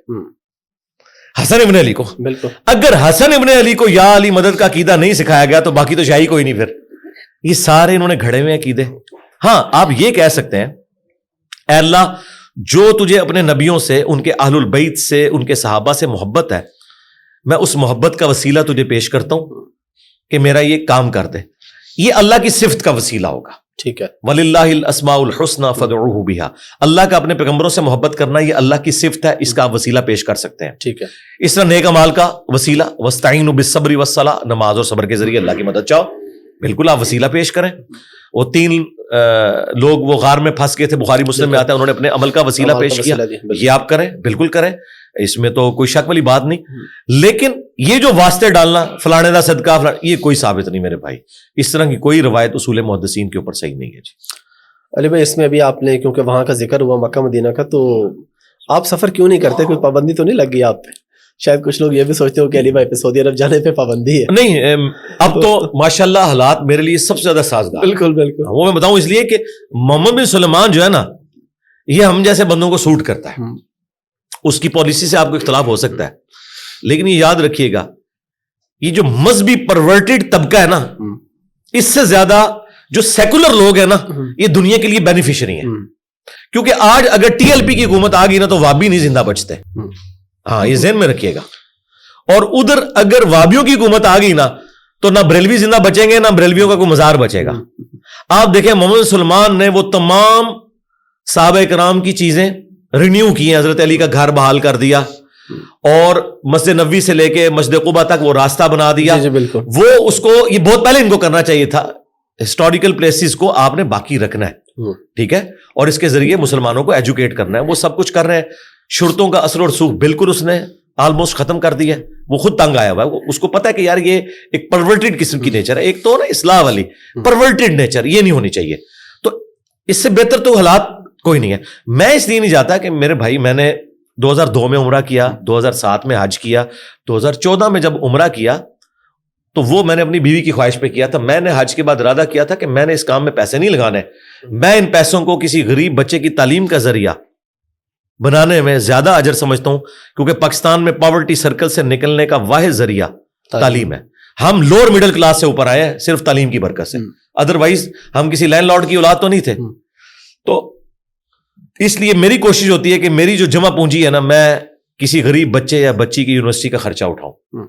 حسن ابن علی کو. بالکل اگر حسن ابن علی کو یا علی مدد کا عقیدہ نہیں سکھایا گیا تو باقی تو شاہی کوئی نہیں. پھر یہ سارے انہوں نے گھڑے ہوئے عقیدے. ہاں آپ یہ کہہ سکتے ہیں اے اللہ جو تجھے اپنے نبیوں سے، ان کے اہل البیت سے، ان کے صحابہ سے محبت ہے، میں اس محبت کا وسیلہ تجھے پیش کرتا ہوں کہ میرا یہ کام کر دے. یہ اللہ کی صفت کا وسیلہ ہوگا. ٹھیک ہے. وَلِلَّهِ الْأَسْمَاءُ الْحُسْنَى فَادْعُوهُ بِهَا. اللہ کا اپنے پیغمبروں سے محبت کرنا یہ اللہ کی صفت ہے, اس کا آپ وسیلہ پیش کر سکتے ہیں. ٹھیک ہے. اس طرح نیک اعمال کا وسیلہ وَاسْتَعِينُوا بِالصَّبْرِ وَالصَّلَاةِ, نماز اور صبر کے ذریعے اللہ کی مدد چاہو, بالکل آپ وسیلہ پیش کریں. وہ 3 لوگ وہ غار میں پھنس گئے تھے, بخاری مسلم میں آتا ہے, انہوں نے اپنے عمل کا وسیلہ پیش کیا. یہ آپ کریں, بالکل کریں, اس میں تو کوئی شک والی بات نہیں. لیکن یہ جو واسطے ڈالنا فلانے دا صدقہ یہ کوئی ثابت نہیں میرے بھائی. اس طرح کی کوئی روایت اصول محدثین کے اوپر صحیح نہیں ہے. علی بھائی, اس میں ابھی آپ نے کیونکہ وہاں کا ذکر ہوا مکہ مدینہ کا, تو آپ سفر کیوں نہیں کرتے؟ کوئی پابندی تو نہیں لگ گئی آپ پہ؟ شاید کچھ لوگ یہ بھی سوچتے ہو کہ علی بھائی پہ سعودی عرب جانے پہ پابندی ہے. نہیں, اب تو ماشاءاللہ حالات میرے لیے سب سے زیادہ سازگار. بالکل بالکل. وہ میں بتاؤں اس لیے کہ محمد بن سلیمان جو ہے نا, یہ ہم جیسے بندوں کو سوٹ کرتا ہے. اس کی پالیسی سے آپ کو اختلاف ہو سکتا ہے, لیکن یہ یاد رکھیے گا, یہ جو مذہبی پرورٹڈ طبقہ ہے نا, اس سے زیادہ جو سیکولر لوگ ہیں نا, یہ دنیا کے لیے بینیفیشری ہیں. کیونکہ آج اگر ٹی ایل پی کی حکومت آ گئی نا تو وابی نہیں زندہ بچتے. ہاں, یہ ذہن میں رکھیے گا. اور ادھر اگر وابیوں کی حکومت آ گئی نا تو نہ بریلوی زندہ بچیں گے, نہ بریلویوں کا کوئی مزار بچے گا. آپ دیکھیں محمد سلمان نے وہ تمام صحابہ کرام کی چیزیں رینیو کی ہیں. حضرت علی کا گھر بحال کر دیا, اور مسجد نبوی سے لے کے مسجد قباء تک وہ راستہ بنا دیا. بالکل. وہ اس کو, یہ بہت پہلے ان کو کرنا چاہیے تھا. ہسٹوریکل پلیسز کو آپ نے باقی رکھنا ہے, ٹھیک ہے, اور اس کے ذریعے مسلمانوں کو ایجوکیٹ کرنا ہے. وہ سب کچھ کر رہے ہیں. شرطوں کا اثر اور رسوخ بالکل اس نے آلموسٹ ختم کر دیا ہے. وہ خود تنگ آیا ہوا ہے, اس کو پتا ہے کہ یار یہ ایک پرورٹڈ قسم کی نیچر ہے. ایک تو نا اصلاح والی پرورٹڈ نیچر, یہ نہیں ہونی چاہیے. تو اس سے بہتر تو حالات کوئی نہیں ہے. میں اس لیے نہیں جاتا کہ میرے بھائی, میں نے 2002 میں عمرہ کیا, 2007 میں حج کیا, 2014 میں جب عمرہ کیا تو وہ میں نے اپنی بیوی کی خواہش پہ کیا تھا. میں نے حج کے بعد ارادہ کیا تھا کہ میں نے اس کام میں پیسے نہیں لگانے, میں ان پیسوں کو کسی غریب بچے کی تعلیم کا ذریعہ بنانے میں زیادہ اجر سمجھتا ہوں, کیونکہ پاکستان میں پاورٹی سرکل سے نکلنے کا واحد ذریعہ تعلیم ہے. ہم لوور مڈل کلاس سے اوپر آئے ہیں صرف تعلیم کی برکت سے, ادروائز ہم کسی لینڈ لارڈ کی اولاد تو نہیں تھے. تو اس لیے میری کوشش ہوتی ہے کہ میری جو جمع پونجی ہے نا, میں کسی غریب بچے یا بچی کی یونیورسٹی کا خرچہ اٹھاؤں.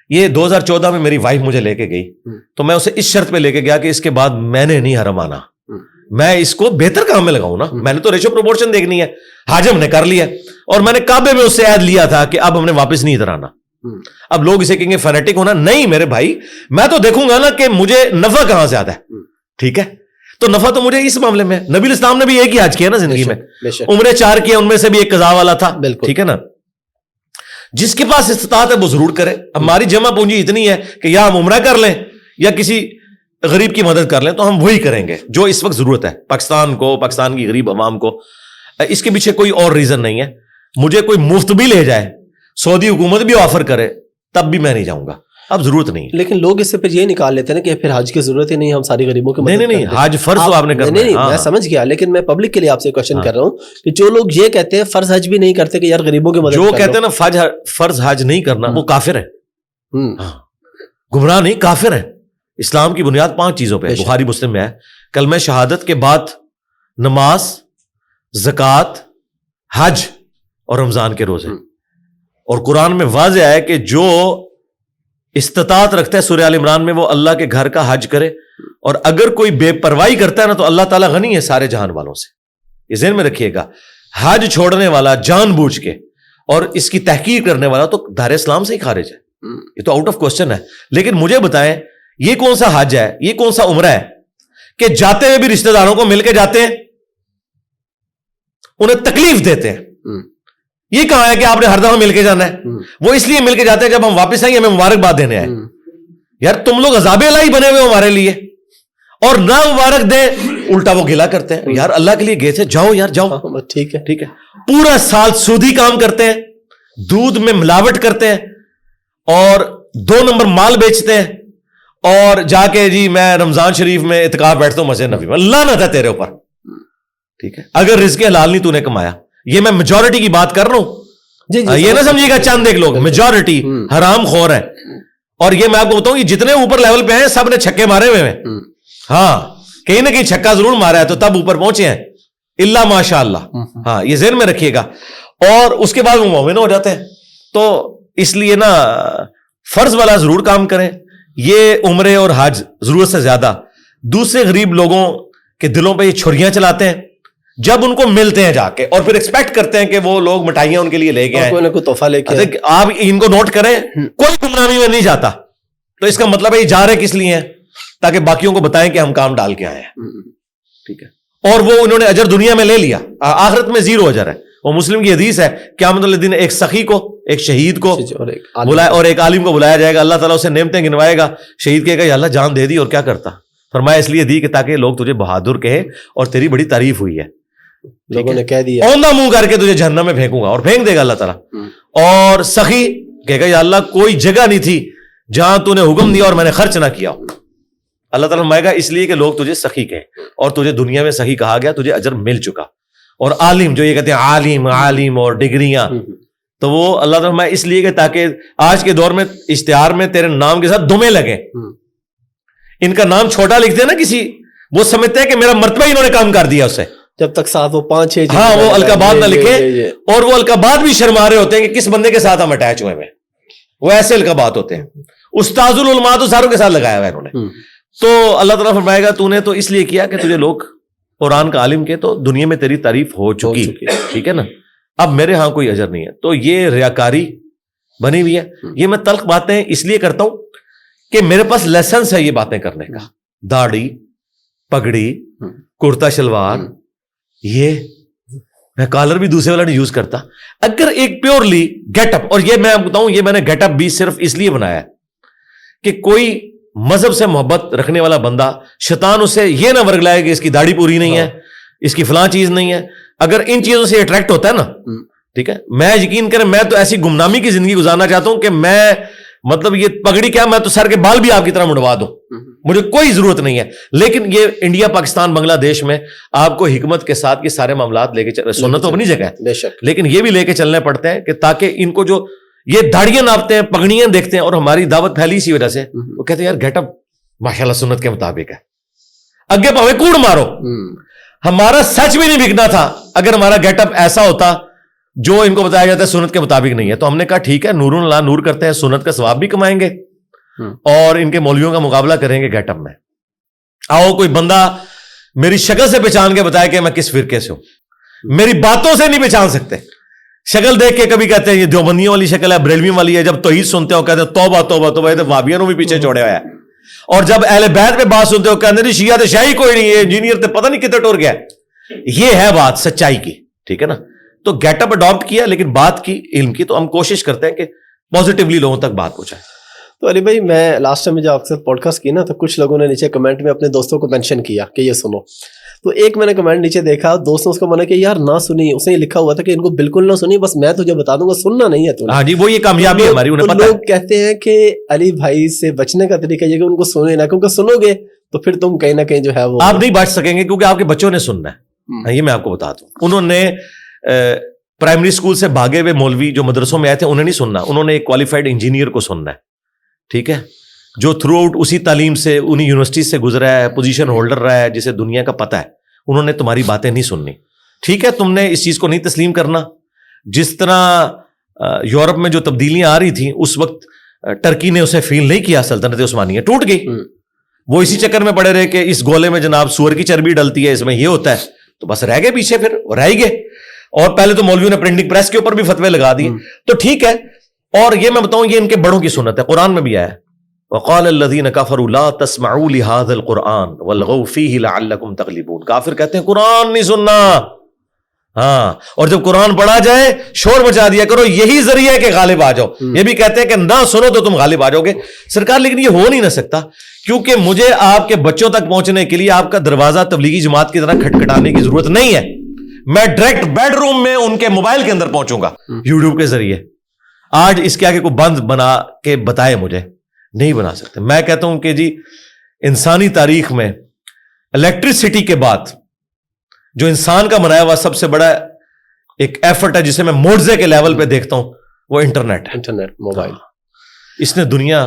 یہ 2014 میں میری وائف مجھے لے کے گئی, تو میں اسے اس شرط پہ لے کے گیا کہ اس کے بعد میں نے نہیں حرم آنا, میں اس کو بہتر کام میں لگاؤں نا. میں نے تو ریشو پروپورشن دیکھنی ہے. حج ہم نے کر لیا, اور میں نے کعبے میں اس سے عہد لیا تھا کہ اب ہم نے واپس نہیں ادھر آنا. اب لوگ اسے کہیں گے فینیٹک ہونا, نہیں میرے بھائی, میں تو دیکھوں گا نا کہ مجھے نفع کہاں سے آتا ہے. ٹھیک ہے, تو نفع تو مجھے اس معاملے میں, نبی اسلام نے بھی ایک ہی حج کیا نا زندگی میں, عمرے 4 کیا, ان میں سے بھی ایک قضا والا تھا. ٹھیک ہے نا, جس کے پاس استطاعت ہے وہ ضرور کرے. ہماری جمع پونجی اتنی ہے کہ یا ہم عمرہ کر لیں یا کسی غریب کی مدد کر لیں, تو ہم وہی کریں گے جو اس وقت ضرورت ہے پاکستان کو, پاکستان کی غریب عوام کو. اس کے پیچھے کوئی اور ریزن نہیں ہے. مجھے کوئی مفت بھی لے جائے, سعودی حکومت بھی آفر کرے, تب بھی میں نہیں جاؤں گا. اب ضرورت نہیں. لیکن لوگ اس سے پھر یہ نکال لیتے ہیں کہ پھر حج کی ضرورت ہی نہیں, ہم ساری غریبوں کی مدد. نہیں, حج فرض تو آپ نے کرنا ہے. نہیں, میں سمجھ گیا, لیکن میں پبلک کے لیے آپ سے کوشچن کر رہا ہوں کہ جو لوگ یہ کہتے ہیں فرض حج بھی نہیں کرتے کہ یار غریبوں کی مدد, جو کہتے ہیں نا فرض حج نہیں کرنا, وہ کافر ہے, گمراہ نہیں, کافر ہے. اسلام کی بنیاد 5 چیزوں پہ, بخاری مسلم میں ہے. کلمہ شہادت کے بعد نماز, زکوٰۃ, حج اور رمضان کے روزے. اور قرآن میں واضح ہے کہ جو استطاعت رکھتا ہے سورہ آل عمران میں, وہ اللہ کے گھر کا حج کرے. اور اگر کوئی بے پرواہی کرتا ہے نا تو اللہ تعالیٰ غنی ہے سارے جہان والوں سے. یہ ذہن میں رکھیے گا. حج چھوڑنے والا جان بوجھ کے اور اس کی تحقیق کرنے والا تو دار اسلام سے ہی خارج ہے. یہ تو آؤٹ آف کوسچن ہے. لیکن مجھے بتائیں, یہ کون سا حج ہے, یہ کون سا عمرہ ہے کہ جاتے ہوئے بھی رشتہ داروں کو مل کے جاتے ہیں, انہیں تکلیف دیتے ہیں. یہ کہاں ہے کہ آپ نے ہر دفعہ مل کے جانا ہے؟ وہ اس لیے مل کے جاتے ہیں جب ہم واپس آئیں ہمیں مبارکباد دینے آئے. یار تم لوگ عذاب الہی بنے ہوئے ہمارے لیے, اور نہ مبارک دیں الٹا وہ گلا کرتے ہیں. یار اللہ کے لیے گئے تھے, جاؤ یار جاؤ. ٹھیک ہے, ٹھیک ہے. پورا سال سودی کام کرتے ہیں, دودھ میں ملاوٹ کرتے ہیں, اور 2 نمبر مال بیچتے ہیں, اور جا کے جی میں رمضان شریف میں اعتکاف بیٹھتا ہوں مسجد نبوی میں. لعنت ہے تیرے اوپر. ٹھیک ہے, اگر رزق حلال نہیں تو نے کمایا. یہ میں میجورٹی کی بات کر رہا ہوں, یہ نہ سمجھیے گا چند ایک لوگ, میجورٹی حرام خور ہے. اور یہ میں آپ کو بتاؤں, یہ جتنے اوپر لیول پہ ہیں سب نے چھکے مارے ہوئے ہیں. ہاں, کہیں نہ کہیں چھکا ضرور مارا ہے تو تب اوپر پہنچے ہیں, اللہ ماشاء اللہ. ہاں, یہ ذہن میں رکھیے گا. اور اس کے بعد وہ مومن ہو جاتے ہیں. تو اس لیے نا فرض والا ضرور کام کریں, یہ عمرے اور حج ضرورت سے زیادہ دوسرے غریب لوگوں کے دلوں پہ یہ چھریاں چلاتے ہیں جب ان کو ملتے ہیں جا کے, اور پھر ایکسپیکٹ کرتے ہیں کہ وہ لوگ مٹھائیاں ان کے لیے لے کے آئیں, کوئی نہ کوئی تحفہ لے کے. آپ ان کو نوٹ کریں, کوئی گمنامی میں نہیں جاتا, تو اس کا مطلب ہے یہ جا رہے کس لیے ہیں, تاکہ باقیوں کو بتائیں کہ ہم کام ڈال کے آئے ہیں. ٹھیک ہے, اور وہ انہوں نے اجر دنیا میں لے لیا, آخرت میں زیرو اجر ہے. وہ مسلم کی حدیث ہے, قیامت والے دن ایک سخی کو, ایک شہید کو بلایا اور ایک عالم کو بلایا جائے گا, اللہ تعالیٰ اسے نعمتیں گنوائے گا. شہید کہے گا یا اللہ جان دے دی اور کیا کرتا, فرمایا اس لیے دی کہ تاکہ لوگ تجھے بہادر کہیں اور تیری بڑی تعریف ہوئی ہے, لوگوں نے کہہ دیا اوندا منہ کر کے تجھے جہنم میں پھینکوں گا, اور پھینک دے گا اللہ تعالیٰ. اور سخی کہے گا یا اللہ کوئی جگہ نہیں تھی جہاں تو نے حکم دیا اور میں نے خرچ نہ کیا. اللہ تعالیٰ فرمائے گا اس لیے کہ لوگ تجھے سخی کہیں, اور تجھے دنیا میں سخی کہا گیا, تجھے اجر مل چکا. اور عالم, جو یہ کہتے ہیں عالم عالم اور ڈگریاں, تو وہ اللہ تعالیٰ فرمائے اس لیے کہ تاکہ آج کے دور میں اشتہار میں تیرے نام کے ساتھ دمیں لگیں. ان کا نام چھوٹا لکھتے ہیں نا کسی, وہ سمجھتے ہیں کہ میرا مرتبہ انہوں نے کام کر دیا اسے, جب تک ساتھ وہ 5-6 ہاں وہ القابات نہ لکھیں, اور وہ القابات بھی شرما رہے ہوتے ہیں کہ کس بندے کے ساتھ ہم اٹیچ ہوئے ہیں, وہ ایسے القابات ہوتے ہیں. استاذ العلماء تو ساروں کے ساتھ لگایا ہوا ہے انہوں نے. تو اللہ تعالیٰ فرمائے گا تو نے تو اس لیے کیا کہ تجھے لوگ قرآن کا عالم کے, تو دنیا میں تیری تعریف ہو چکی. ٹھیک ہے نا, اب میرے ہاں کوئی اجر نہیں ہے. تو یہ ریاکاری بنی ہوئی ہے. یہ میں تلخ باتیں اس لیے کرتا ہوں کہ میرے پاس لیسنس ہے یہ باتیں کرنے کا. داڑھی, پگڑی, کرتا شلوار, یہ میں کالر بھی دوسرے والا نہیں یوز کرتا. اگر ایک پیورلی گیٹ اپ, اور یہ میں بتاؤں یہ میں نے گیٹ اپ بھی صرف اس لیے بنایا کہ کوئی مذہب سے محبت رکھنے والا بندہ, شیطان اسے یہ نہ ورگلائے کہ اس کی داڑھی پوری نہیں ہے, اس کی فلاں چیز نہیں ہے. اگر ان چیزوں سے اٹریکٹ ہوتا ہے نا, ٹھیک ہے, میں یقین کریں میں تو ایسی گمنامی کی زندگی گزارنا چاہتا ہوں کہ میں مطلب یہ پگڑی کیا, میں تو سر کے بال بھی آپ کی طرح مڑوا دوں, مجھے کوئی ضرورت نہیں ہے. لیکن یہ انڈیا, پاکستان, بنگلہ دیش میں آپ کو حکمت کے ساتھ یہ سارے معاملات لے کے سنت تو اپنی جگہ ہے بے شک, لیکن یہ بھی لے کے چلنے پڑتے ہیں کہ تاکہ ان کو جو یہ داڑیاں ناپتے ہیں, پگڑیاں دیکھتے ہیں, اور ہماری دعوت پھیلی اسی وجہ سے, وہ کہتے ہیں یار گیٹ اپ ماشاءاللہ سنت کے مطابق ہے. اگے پاوے کوڑ مارو, ہمارا سچ بھی نہیں بکنا تھا اگر ہمارا گیٹ اپ ایسا ہوتا جو ان کو بتایا جاتا ہے سنت کے مطابق نہیں ہے. تو ہم نے کہا ٹھیک ہے, نور اللہ نور کرتے ہیں, سنت کا ثواب بھی کمائیں گے اور ان کے مولویوں کا مقابلہ کریں گے گیٹ اپ میں. آؤ کوئی بندہ میری شکل سے پہچان کے بتائے کہ میں کس فرقے سے ہوں, میری باتوں سے نہیں پہچان سکتے. شکل دیکھ کے کبھی کہتے ہیں یہ دیوبندیوں والی شکل ہے, بریلویوں والی ہے, جب توحید سنتے ہو کہتے ہیں توبہ توبہ توبہ, تو وہابیوں بھی پیچھے چھوڑے ہوا ہے. اور جب اہل بیت پہ بات سنتے ہو کہتے ہیں شیعہ تے شاہی کوئی نہیں ہے, انجینئر تے پتہ نہیں کتنے ٹور گیا. یہ ہے بات سچائی کی, ٹھیک ہے نا. تو گیٹ اپ اڈاپٹ کیا, لیکن بات کی علم کی, تو ہم کوشش کرتے ہیں کہ پازیٹیولی لوگوں تک بات پہنچائیں. تو علی بھائی میں لاسٹ ٹائم جب آپ سے پوڈ کاسٹ کی نا, تو کچھ لوگوں نے نیچے کمنٹ میں اپنے دوستوں کو مینشن کیا کہ یہ سنو. تو ایک میں نے کمنٹ نیچے دیکھا, دوست نے اس کو منع کہ یار نہ سنی, اس نے یہ لکھا ہوا تھا کہ ان کو بالکل نہ سنی, بس میں تجھے بتا دوں گا, سننا نہیں ہے تو. ہاں جی, وہ یہ کامیابی ہے ہماری, انہیں پتہ ہے. لوگ کہتے ہیں کہ علی بھائی سے بچنے کا طریقہ یہ کہ ان کو سنیں نہ, کیونکہ سنو گے تو پھر تم کہیں نہ کہیں جو ہے وہ آپ نہیں بچ سکیں گے, کیونکہ آپ کے بچوں نے سننا ہے. یہ میں آپ کو بتا دوں, انہوں نے پرائمری اسکول سے بھاگے ہوئے مولوی جو مدرسوں میں آئے تھے انہیں نہیں سننا, انہوں نے ایک کوالیفائڈ انجینئر کو سننا ہے. ٹھیک ہے, جو تھرو آؤٹ اسی تعلیم سے انہیں یونیورسٹی سے گزرا ہے, پوزیشن ہولڈر رہا ہے, جسے دنیا کا پتہ ہے. انہوں نے تمہاری باتیں نہیں سننی. ٹھیک ہے, تم نے اس چیز کو نہیں تسلیم کرنا. جس طرح یورپ میں جو تبدیلیاں آ رہی تھیں اس وقت ٹرکی نے اسے فیل نہیں کیا, سلطنت عثمانیہ ٹوٹ گئی. وہ اسی چکر میں پڑے رہے کہ اس گولے میں جناب سور کی چربی ڈلتی ہے, اس میں یہ ہوتا ہے, تو بس رہ گئے پیچھے, پھر رہ گئے. اور پہلے تو مولویوں نے پرنٹنگ پریس کے اوپر بھی فتوے لگا دیے. تو ٹھیک ہے, اور یہ میں بتاؤں یہ ان کے بڑوں کی سنت ہے, قرآن میں بھی آیا ہے وقال الذين كفروا لا تسمعوا لهذا القرآن والغوا فيه لعلكم تغلبون. کافر کہتے ہیں قرآن نہیں سننا. ہاں, اور جب قرآن پڑھا جائے شور مچا دیا کرو, یہی ذریعہ ہے کہ غالب آ جاؤ. یہ بھی کہتے ہیں کہ نہ سنو تو تم غالب آ جاؤ گے. سرکار لیکن یہ ہو نہیں نہ سکتا, کیونکہ مجھے آپ کے بچوں تک پہنچنے کے لیے آپ کا دروازہ تبلیغی جماعت کی طرح کھٹکھٹانے کی ضرورت نہیں ہے. میں ڈائریکٹ بیڈ روم میں ان کے موبائل کے اندر پہنچوں گا یوٹیوب کے ذریعے. آج اس کے آگے کوئی بند بنا کے بتائے مجھے, نہیں بنا سکتے. میں کہتا ہوں کہ جی انسانی تاریخ میں الیکٹریسٹی کے بعد جو انسان کا بنایا ہوا سب سے بڑا ایک ایفرٹ ہے, جسے میں معجزے کے لیول پہ دیکھتا ہوں, وہ انٹرنیٹ ہے. انٹرنیٹ, موبائل, اس نے دنیا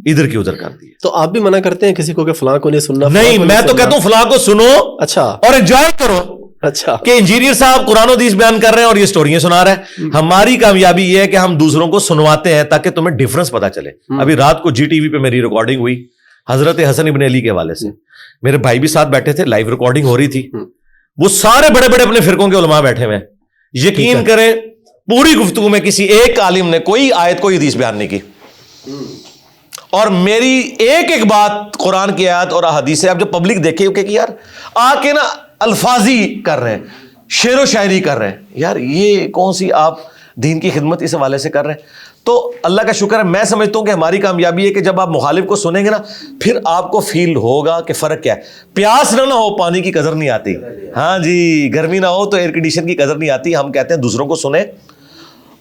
ادھر کی ادھر کر دی. تو آپ بھی منع کرتے ہیں کسی کو کہ فلاں کو نہیں سننا؟ نہیں, میں تو کہتا ہوں فلاں کو سنو, اچھا, اور انجوائے کرو. اچھا کہ انجینئر صاحب قرآن و حدیث بیان کر رہے ہیں اور یہ سٹوریاں سنا رہے ہیں. ہماری کامیابی یہ ہے کہ ہم دوسروں کو سنواتے ہیں تاکہ تمہیں ڈفرنس پتا چلے. ابھی رات کو جی ٹی وی پہ میری ریکارڈنگ ہوئی حضرت حسن ابن علی کے حوالے سے, میرے بھائی بھی ساتھ بیٹھے تھے, لائیو ریکارڈنگ ہو رہی تھی. وہ سارے بڑے بڑے اپنے فرقوں کے علماء بیٹھے ہوئے ہیں. یقین کریں پوری گفتگو میں کسی ایک عالم نے کوئی آیت کوئی حدیث بیان نہیں کی, اور میری ایک ایک بات قرآن کی آیت اور احادیث سے. اب جو پبلک دیکھے کہ یار آ کے نا الفاظی کر رہے ہیں, شعر و شاعری کر رہے ہیں, یار یہ کون سی آپ دین کی خدمت اس حوالے سے کر رہے ہیں. تو اللہ کا شکر ہے, میں سمجھتا ہوں کہ ہماری کامیابی ہے کہ جب آپ مخالف کو سنیں گے نا پھر آپ کو فیل ہوگا کہ فرق کیا ہے. پیاس نہ ہو پانی کی قدر نہیں آتی, ہاں جی, گرمی نہ ہو تو ایئر کنڈیشن کی قدر نہیں آتی. ہم کہتے ہیں دوسروں کو سنیں,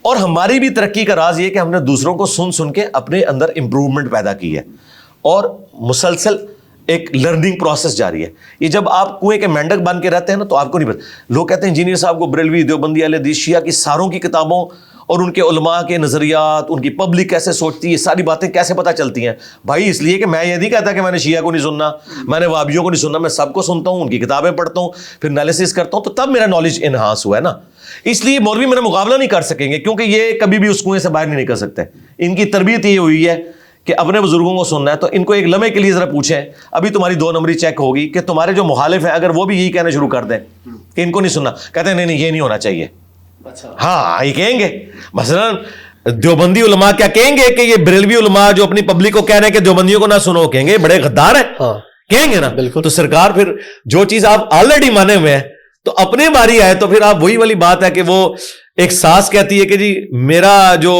اور ہماری بھی ترقی کا راز یہ کہ ہم نے دوسروں کو سن سن کے اپنے اندر امپروومنٹ پیدا کی ہے, اور مسلسل ایک لرننگ پروسیس جاری ہے. یہ جب آپ کنویں کے مینڈک بن کے رہتے ہیں نا تو آپ کو نہیں پتا. لوگ کہتے ہیں انجینئر صاحب کو بریلوی, دیوبندی, اہل حدیث, شیعہ کی ساروں کی کتابوں اور ان کے علماء کے نظریات, ان کی پبلک کیسے سوچتی ہے, یہ ساری باتیں کیسے پتہ چلتی ہیں. بھائی اس لیے کہ میں یہ نہیں کہتا کہ میں نے شیعہ کو نہیں سننا, میں نے وہابیوں کو نہیں سننا, میں سب کو سنتا ہوں, ان کی کتابیں پڑھتا ہوں, پھر انالیسس کرتا ہوں, تو تب میرا نالج انہانس ہوا ہے نا. اس لیے مولوی میرا مقابلہ نہیں کر سکیں گے کیونکہ یہ کبھی بھی اس کنویں سے باہر نہیں نکل سکتے. ان کی تربیت یہ ہوئی ہے کہ اپنے بزرگوں کو سننا ہے. تو ان کو ایک لمحے کے لیے ذرا پوچھیں, ابھی تمہاری 2 نمبری چیک ہوگی کہ تمہارے جو مخالف ہیں اگر وہ بھی یہی کہنا شروع کر دیں کہ ان کو نہیں سننا, کہتے ہیں نہیں نہیں یہ نہیں ہونا چاہیے. ہاں یہ کہیں گے, مثلا دیوبندی علماء کیا کہیں گے کہ یہ بریلوی علماء جو اپنی پبلک کو کہہ رہے ہیں کہ دیوبندیوں کو نہ سنو, کہیں گے بڑے غدار ہیں, کہیں گے نا. تو سرکار پھر جو چیز آپ آلریڈی مانے ہوئے ہیں تو اپنے باری آئے تو پھر آپ وہی والی بات ہے کہ وہ ایک ساس کہتی ہے کہ جی میرا جو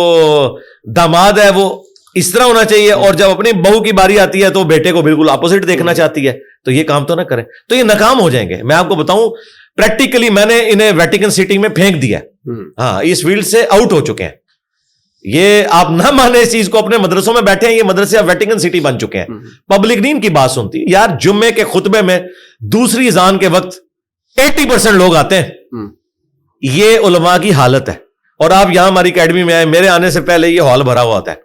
داماد ہے وہ اس طرح ہونا چاہیے, اور جب اپنی بہو کی باری آتی ہے تو بیٹے کو بالکل اپوزٹ دیکھنا چاہتی ہے. تو یہ کام تو نہ کریں, تو یہ ناکام ہو جائیں گے. میں آپ کو بتاؤں پریکٹیکلی میں نے انہیں ویٹیکن سٹی میں پھینک دیا, ہاں اس فیلڈ سے آؤٹ ہو چکے ہیں. یہ آپ نہ مانے اس چیز کو, اپنے مدرسوں میں بیٹھے ہیں, یہ مدرسے اب ویٹیکن سٹی بن چکے ہیں. پبلک نہیں ان کی بات سنتی. یار جمعے کے خطبے میں دوسری اذان کے وقت 80% لوگ آتے ہیں, یہ علماء کی حالت ہے. اور آپ یہاں ہماری اکیڈمی میں آئے, میرے آنے سے پہلے یہ ہال بھرا ہوا ہوتا ہے,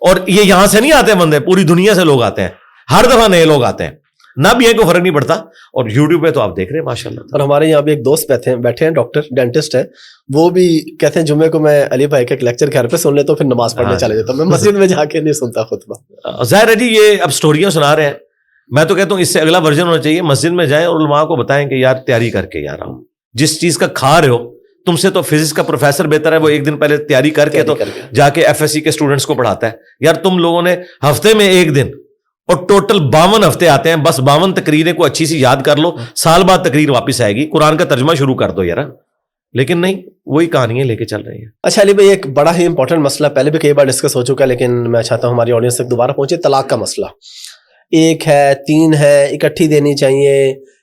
اور یہ یہاں سے نہیں آتے بندے, پوری دنیا سے لوگ آتے ہیں, ہر دفعہ نئے لوگ آتے ہیں, نہ بھی کو فرق نہیں پڑتا. اور یوٹیوب پہ تو آپ دیکھ رہے ہیں ماشاءاللہ. اور ہمارے یہاں پہ ایک دوست بیٹھے ہیں ڈاکٹر ڈینٹسٹ ہے, وہ بھی کہتے ہیں جمعے کو میں علی بھائی کا ایک لیکچر گھر پہ سن لیتا ہوں, پھر نماز پڑھنے چلے جاتا ہوں, میں مسجد میں جا کے نہیں سنتا خطبہ. ظاہر ہے جی, یہ اب سٹوریاں سنا رہے ہیں. میں تو کہتا ہوں اس سے اگلا ورژن ہونا چاہیے, مسجد میں جائیں اور علماء کو بتائیں کہ یار تیاری کر کے یار آؤ, جس چیز کا کھا رہے ہو تم سے تو فزکس کا پروفیسر بہتر ہے, وہ ایک دن پہلے تیاری کر کے تو جا کے ایف ایس سی کے اسٹوڈنٹس کو پڑھاتا ہے. یار تم لوگوں نے ہفتے میں ایک دن اور ٹوٹل 52 ہفتے آتے ہیں, بس 52 تقریریں کو اچھی سی یاد کر لو, سال بعد تقریر واپس آئے گی, قرآن کا ترجمہ شروع کر دو یار. لیکن نہیں, وہی کہانیاں لے کے چل رہی ہیں. اچھا علی بھائی, ایک بڑا ہی امپورٹنٹ مسئلہ پہلے بھی کئی بار ڈسکس ہو چکا ہے, لیکن میں چاہتا ہوں ہماری آڈینس تک دوبارہ پہنچے. طلاق کا مسئلہ, 1 ہے 3 ہے, اکٹھی دینی چاہیے,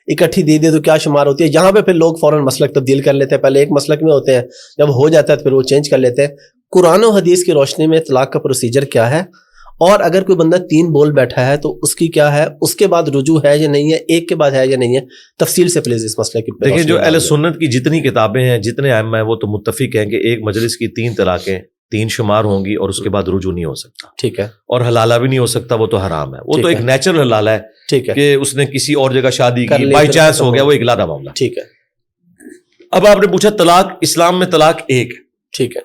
اکٹھی دے دے تو کیا شمار ہوتی ہے. یہاں پہ پھر لوگ فوراً مسلک تبدیل کر لیتے ہیں, پہلے ایک مسلک میں ہوتے ہیں, جب ہو جاتا ہے تو پھر وہ چینج کر لیتے ہیں. قرآن و حدیث کی روشنی میں طلاق کا پروسیجر کیا ہے, اور اگر کوئی بندہ 3 بول بیٹھا ہے تو اس کی کیا ہے, اس کے بعد رجوع ہے یا نہیں ہے, ایک کے بعد ہے یا نہیں ہے, تفصیل سے پلیز اس مسئلے کی. دیکھیں جو اہل سنت کی جتنی کتابیں ہیں, جتنے ائمہ ہیں, وہ تو متفق ہیں کہ ایک مجلس کی 3 طلاقیں 3 شمار ہوں گی, اور اس کے بعد رجوع نہیں ہو سکتا. ٹھیک ہے. اور حلالہ بھی نہیں ہو سکتا, وہ تو حرام ہے. وہ تو ایک نیچرل حلالہ ہے, ٹھیک ہے, کہ اس نے کسی اور جگہ شادی کی, بائی چانس ہو گیا, وہ ایک علیحدہ معاملہ. ٹھیک ہے. اب آپ نے پوچھا طلاق اسلام میں طلاق 1, ٹھیک ہے,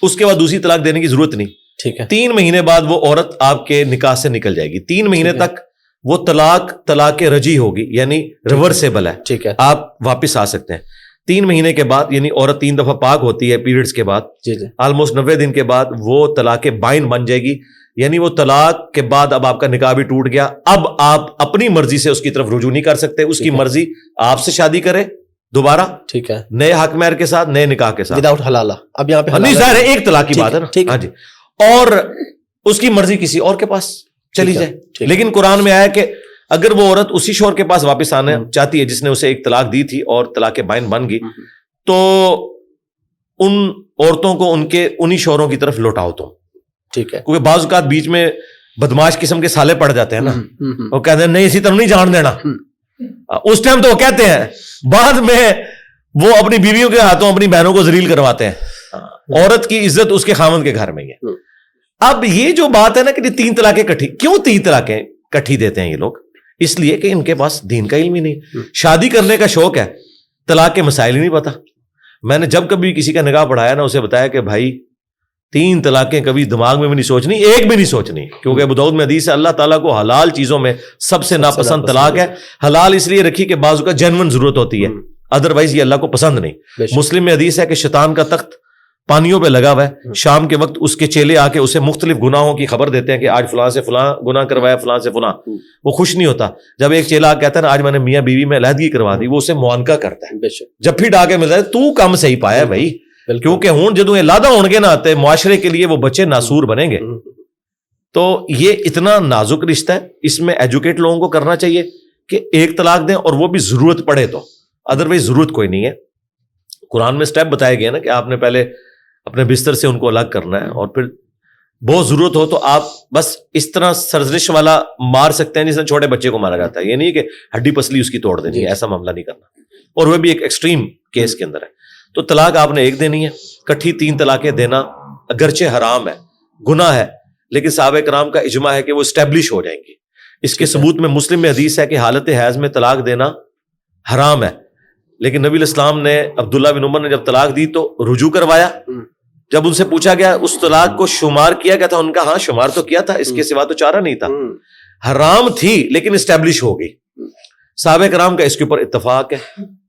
اس کے بعد دوسری طلاق دینے کی ضرورت نہیں. ٹھیک ہے. 3 مہینے بعد وہ عورت آپ کے نکاح سے نکل جائے گی. 3 مہینے تک وہ طلاق رجی ہوگی, یعنی ریورسیبل ہے. ٹھیک ہے. آپ واپس آ سکتے ہیں. 3 مہینے کے بعد, یعنی عورت 3 دفعہ پاک ہوتی ہے پیریڈز کے بعد, جی جی, آلموسٹ 90 دن کے بعد وہ طلاق بائن بن جائے گی. یعنی وہ طلاق کے بعد اب آپ کا نکاح بھی ٹوٹ گیا, اب آپ اپنی مرضی سے اس کی طرف رجوع نہیں کر سکتے. اس کی مرضی آپ سے شادی کرے دوبارہ, ٹھیک ہے, نئے حق مہر کے ساتھ, نئے نکاح کے ساتھ, وداؤٹ حلالہ. اب یہاں پہ نہیں ظاہر ہے ایک طلاق کی بات ہے نا. ہاں جی, اور اس کی مرضی کسی اور کے پاس چلی جائے. لیکن قرآن میں آیا کہ اگر وہ عورت اسی شوہر کے پاس واپس آنا چاہتی ہے جس نے اسے ایک طلاق دی تھی, اور طلاق بائن بن گئی, تو ان عورتوں کو ان کے انہی شوہروں کی طرف لوٹاؤ تم. ٹھیک ہے. کیونکہ بعض اوقات بیچ میں بدماش قسم کے سالے پڑ جاتے ہیں نا, وہ کہتے ہیں نہیں اسی طرح نہیں جان دینا. اس ٹائم تو وہ کہتے ہیں, بعد میں وہ اپنی بیویوں کے ہاتھوں اپنی بہنوں کو ذلیل کرواتے ہیں. عورت کی عزت اس کے خاوند کے گھر میں ہی ہے. اب یہ جو بات ہے نا کہ 3 طلاقیں کٹھی, کیوں 3 طلاقیں کٹھی دیتے ہیں یہ لوگ؟ اس لیے کہ ان کے پاس دین کا علم ہی نہیں. شادی کرنے کا شوق ہے, طلاق کے مسائل ہی نہیں پتا. میں نے جب کبھی کسی کا نکاح پڑھایا نا اسے بتایا کہ بھائی 3 طلاقیں کبھی دماغ میں بھی نہیں سوچنی, ایک بھی نہیں سوچنی, کیونکہ ابو داؤد میں حدیث ہے اللہ تعالیٰ کو حلال چیزوں میں سب سے ناپسند طلاق ہے. حلال اس لیے رکھی کہ بعض کا جینون ضرورت ہوتی ہے, ادروائز یہ اللہ کو پسند نہیں. مسلم میں حدیث ہے کہ شیطان کا تخت پانیوں پہ لگا ہوا ہے, شام کے وقت اس کے چیلے آ کے اسے مختلف گناہوں کی خبر دیتے ہیں کہ آج فلاں سے فلاں گناہ کروایا, فلاں سے فلاں. وہ خوش نہیں ہوتا. جب ایک چیلا کہتا ہے نا آج میں نے میاں بیوی میں علیحدگی کروا دی, وہ اسے معانقہ کرتا ہے. جب پھر ڈا کے ملتا ہے تو کم صحیح پایا بھائی, کیونکہ ہوں جدوں لادہ ہون گے نہ آتے معاشرے کے لیے وہ بچے ناسور بنیں گے. تو یہ اتنا نازک رشتہ ہے, اس میں ایجوکیٹ لوگوں کو کرنا چاہیے کہ ایک طلاق دیں اور وہ بھی ضرورت پڑے تو, ادروائز ضرورت کوئی نہیں ہے. قرآن میں سٹیپ بتائے گئے نا کہ آپ نے پہلے اپنے بستر سے ان کو الگ کرنا ہے, اور پھر بہت ضرورت ہو تو آپ بس اس طرح سرزنش والا مار سکتے ہیں جس طرح چھوٹے بچے کو مارا جاتا ہے. یہ نہیں کہ ہڈی پسلی اس کی توڑ دینی ہے, ایسا معاملہ نہیں کرنا, اور وہ بھی ایک ایکسٹریم کیس کے اندر ہے. تو طلاق آپ نے ایک دینی ہے, کٹھی 3 طلاقیں دینا اگرچہ حرام ہے, گناہ ہے, لیکن صحابہ کرام کا اجماع ہے کہ وہ اسٹیبلش ہو جائیں گی. اس کے ثبوت میں مسلم میں حدیث ہے کہ حالت حیض میں طلاق دینا حرام ہے, لیکن نبی علیہ السلام نے عبداللہ بن عمر نے جب طلاق دی تو رجوع کروایا. جب ان سے پوچھا گیا اس طلاق کو شمار کیا گیا تھا, ان کا ہاں شمار تو کیا تھا, اس کے سوا تو چارہ نہیں تھا. حرام تھی لیکن اسٹیبلش ہو گئی. صحابہ کرام کا اس کے اوپر اتفاق ہے.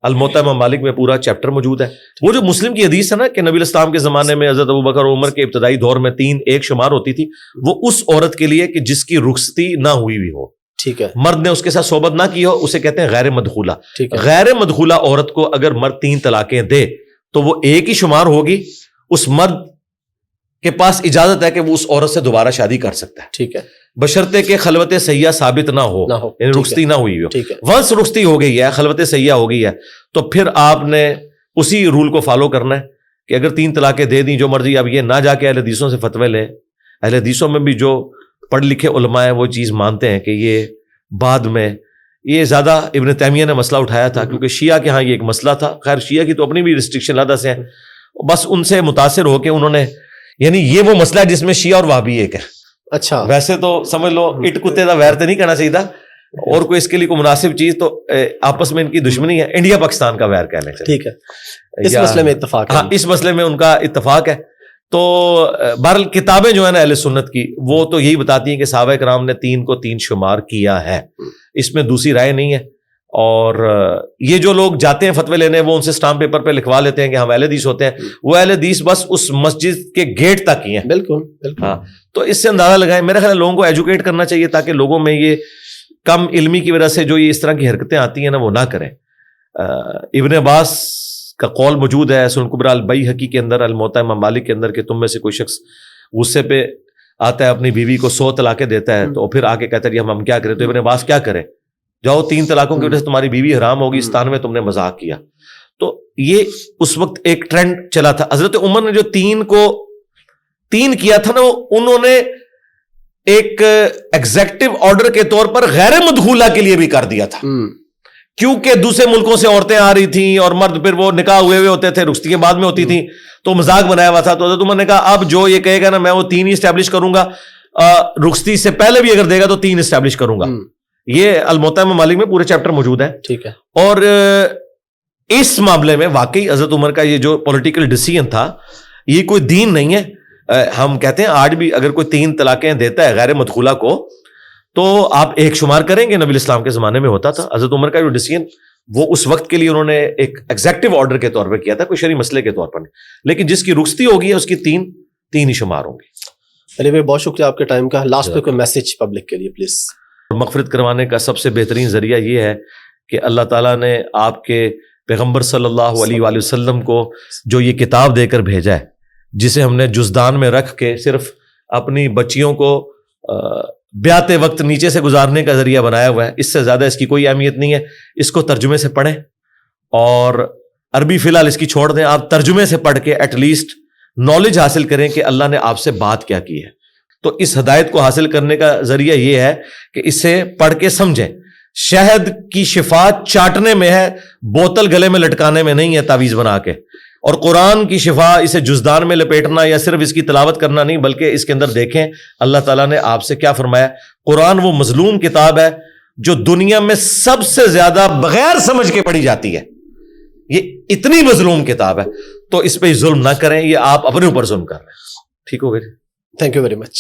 الموطا امام مالک میں پورا چیپٹر موجود ہے. وہ جو مسلم کی حدیث ہے نا کہ نبی علیہ السلام کے زمانے میں حضرت ابوبکر اور عمر کے ابتدائی دور میں 3 ایک شمار ہوتی تھی, وہ اس عورت کے لیے کہ جس کی رخصتی نہ ہوئی بھی ہو, ٹھیک ہے, مرد نے اس کے ساتھ صحبت نہ کی ہو, اسے کہتے ہیں غیر مدخولہ. غیر مدخولہ عورت کو اگر مرد 3 طلاقیں دے تو وہ ایک ہی شمار ہوگی. اس مرد کے پاس اجازت ہے کہ وہ اس عورت سے دوبارہ شادی کر سکتا ہے, ٹھیک ہے, بشرطے کہ خلوت سیاح ثابت نہ ہو, یعنی رخصتی نہ ہوئی ہو. ونس رخصتی ہو گئی ہے, خلوت سیاح ہو گئی ہے, تو پھر آپ نے اسی رول کو فالو کرنا ہے کہ اگر 3 طلاقیں دے دیں جو مرضی. اب یہ نہ جا کے اہل حدیثوں سے فتوے لیں. اہل حدیثوں میں بھی جو پڑھ لکھے علماء ہیں وہ چیز مانتے ہیں کہ یہ بعد میں, یہ زیادہ ابن تیمیہ نے مسئلہ اٹھایا تھا کیونکہ شیعہ کے ہاں یہ ایک مسئلہ تھا. خیر شیعہ کی تو اپنی بھی ریسٹرکشن لادہ سے ہیں, بس ان سے متاثر ہو کے انہوں نے, یعنی یہ وہ مسئلہ ہے جس میں شیعہ اور وہابی ایک ہے. اچھا, ویسے تو سمجھ لو اٹ کتے دا ویر تو نہیں کہنا چاہیے, اور کوئی اس کے لیے کوئی مناسب چیز, تو آپس میں ان کی دشمنی ہے. انڈیا پاکستان کا ویر کہہ لیں, ٹھیک ہے, اس مسئلے میں اتفاق ہے. ہاں, اس مسئلے میں ان کا اتفاق ہے. تو بہرحال کتابیں جو ہیں نا اہل سنت کی, وہ تو یہی بتاتی ہیں کہ صحابہ کرام نے 3 کو 3 شمار کیا ہے, اس میں دوسری رائے نہیں ہے. اور یہ جو لوگ جاتے ہیں فتوے لینے, وہ ان سے اسٹامپ پیپر پہ لکھوا لیتے ہیں کہ ہم اہل حدیث ہوتے ہیں. وہ اہل حدیث بس اس مسجد کے گیٹ تک ہی ہیں. بالکل بالکل. ہاں, تو اس سے اندازہ لگائیں. میرا خیال ہے لوگوں کو ایجوکیٹ کرنا چاہیے تاکہ لوگوں میں یہ کم علمی کی وجہ سے جو یہ اس طرح کی حرکتیں آتی ہیں نا وہ نہ کریں. ابن عباس کا قول موجود ہے سنن کبریٰ البیہقی کے اندر, الموطا امام مالک کے اندر, کہ تم میں سے کوئی شخص غصے پہ آتا ہے اپنی بیوی کو 100 طلاقیں دیتا ہے, تو پھر آ کے کہتا ہے ہم کیا کریں. تو ابن عباس کیا کرے, جاؤ 3 طلاقوں کی وجہ سے تمہاری بیوی حرام ہوگی, اس تان میں تم نے مذاق کیا. تو یہ اس وقت ایک ٹرینڈ چلا تھا. حضرت عمر نے جو 3 کو 3 کیا تھا نا, انہوں نے ایک ایگزیکٹو آرڈر کے طور پر غیر مدخولہ کے لیے بھی کر دیا تھا, کیونکہ دوسرے ملکوں سے عورتیں آ رہی تھیں اور مرد پھر وہ نکاح ہوئے ہوتے تھے, رخصتی کے بعد میں ہوتی تھیں, تو مذاق بنایا ہوا تھا. تو حضرت عمر نے کہا اب جو یہ کہے گا نا میں وہ 3 ہی اسٹیبلش کروں گا, رخصتی سے پہلے بھی اگر دے گا تو 3 اسٹیبلش کروں گا. یہ الموطا امام مالک میں پورے چیپٹر موجود ہے, ٹھیک ہے. اور اس معاملے میں واقعی حضرت عمر کا یہ جو پولیٹیکل ڈیسیژن تھا, یہ کوئی دین نہیں ہے. ہم کہتے ہیں آج بھی اگر کوئی 3 طلاقیں دیتا ہے غیر مدخولہ کو, تو آپ ایک شمار کریں گے. نبی علیہ السلام کے زمانے میں ہوتا تھا. حضرت عمر کا جو ڈیسیژن وہ اس وقت کے لیے انہوں نے ایک ایگزیکٹو آرڈر کے طور پہ کیا تھا, کوئی شرعی مسئلے کے طور پر نہیں. لیکن جس کی رخصتی ہوگی اس کی 3 ہی شمار ہوں گی. علی بھائی بہت شکریہ آپ کے ٹائم کا. لاسٹ پہ کوئی میسج پبلک کے لیے پلیز. مغفرت کروانے کا سب سے بہترین ذریعہ یہ ہے کہ اللہ تعالیٰ نے آپ کے پیغمبر صلی اللہ علیہ وآلہ وسلم کو جو یہ کتاب دے کر بھیجا ہے, جسے ہم نے جزدان میں رکھ کے صرف اپنی بچیوں کو بیاتے وقت نیچے سے گزارنے کا ذریعہ بنایا ہوا ہے. اس سے زیادہ اس کی کوئی اہمیت نہیں ہے. اس کو ترجمے سے پڑھیں, اور عربی فی الحال اس کی چھوڑ دیں. آپ ترجمے سے پڑھ کے ایٹ لیسٹ نالج حاصل کریں کہ اللہ نے آپ سے بات کیا کی ہے. تو اس ہدایت کو حاصل کرنے کا ذریعہ یہ ہے کہ اسے پڑھ کے سمجھیں. شہد کی شفا چاٹنے میں ہے, بوتل گلے میں لٹکانے میں نہیں ہے تعویذ بنا کے. اور قرآن کی شفا اسے جزدان میں لپیٹنا یا صرف اس کی تلاوت کرنا نہیں, بلکہ اس کے اندر دیکھیں اللہ تعالیٰ نے آپ سے کیا فرمایا. قرآن وہ مظلوم کتاب ہے جو دنیا میں سب سے زیادہ بغیر سمجھ کے پڑھی جاتی ہے. یہ اتنی مظلوم کتاب ہے, تو اس پہ ظلم نہ کریں, یہ آپ اپنے اوپر ظلم کر رہے ہیں. ٹھیک ہو گئے؟ Thank you very much.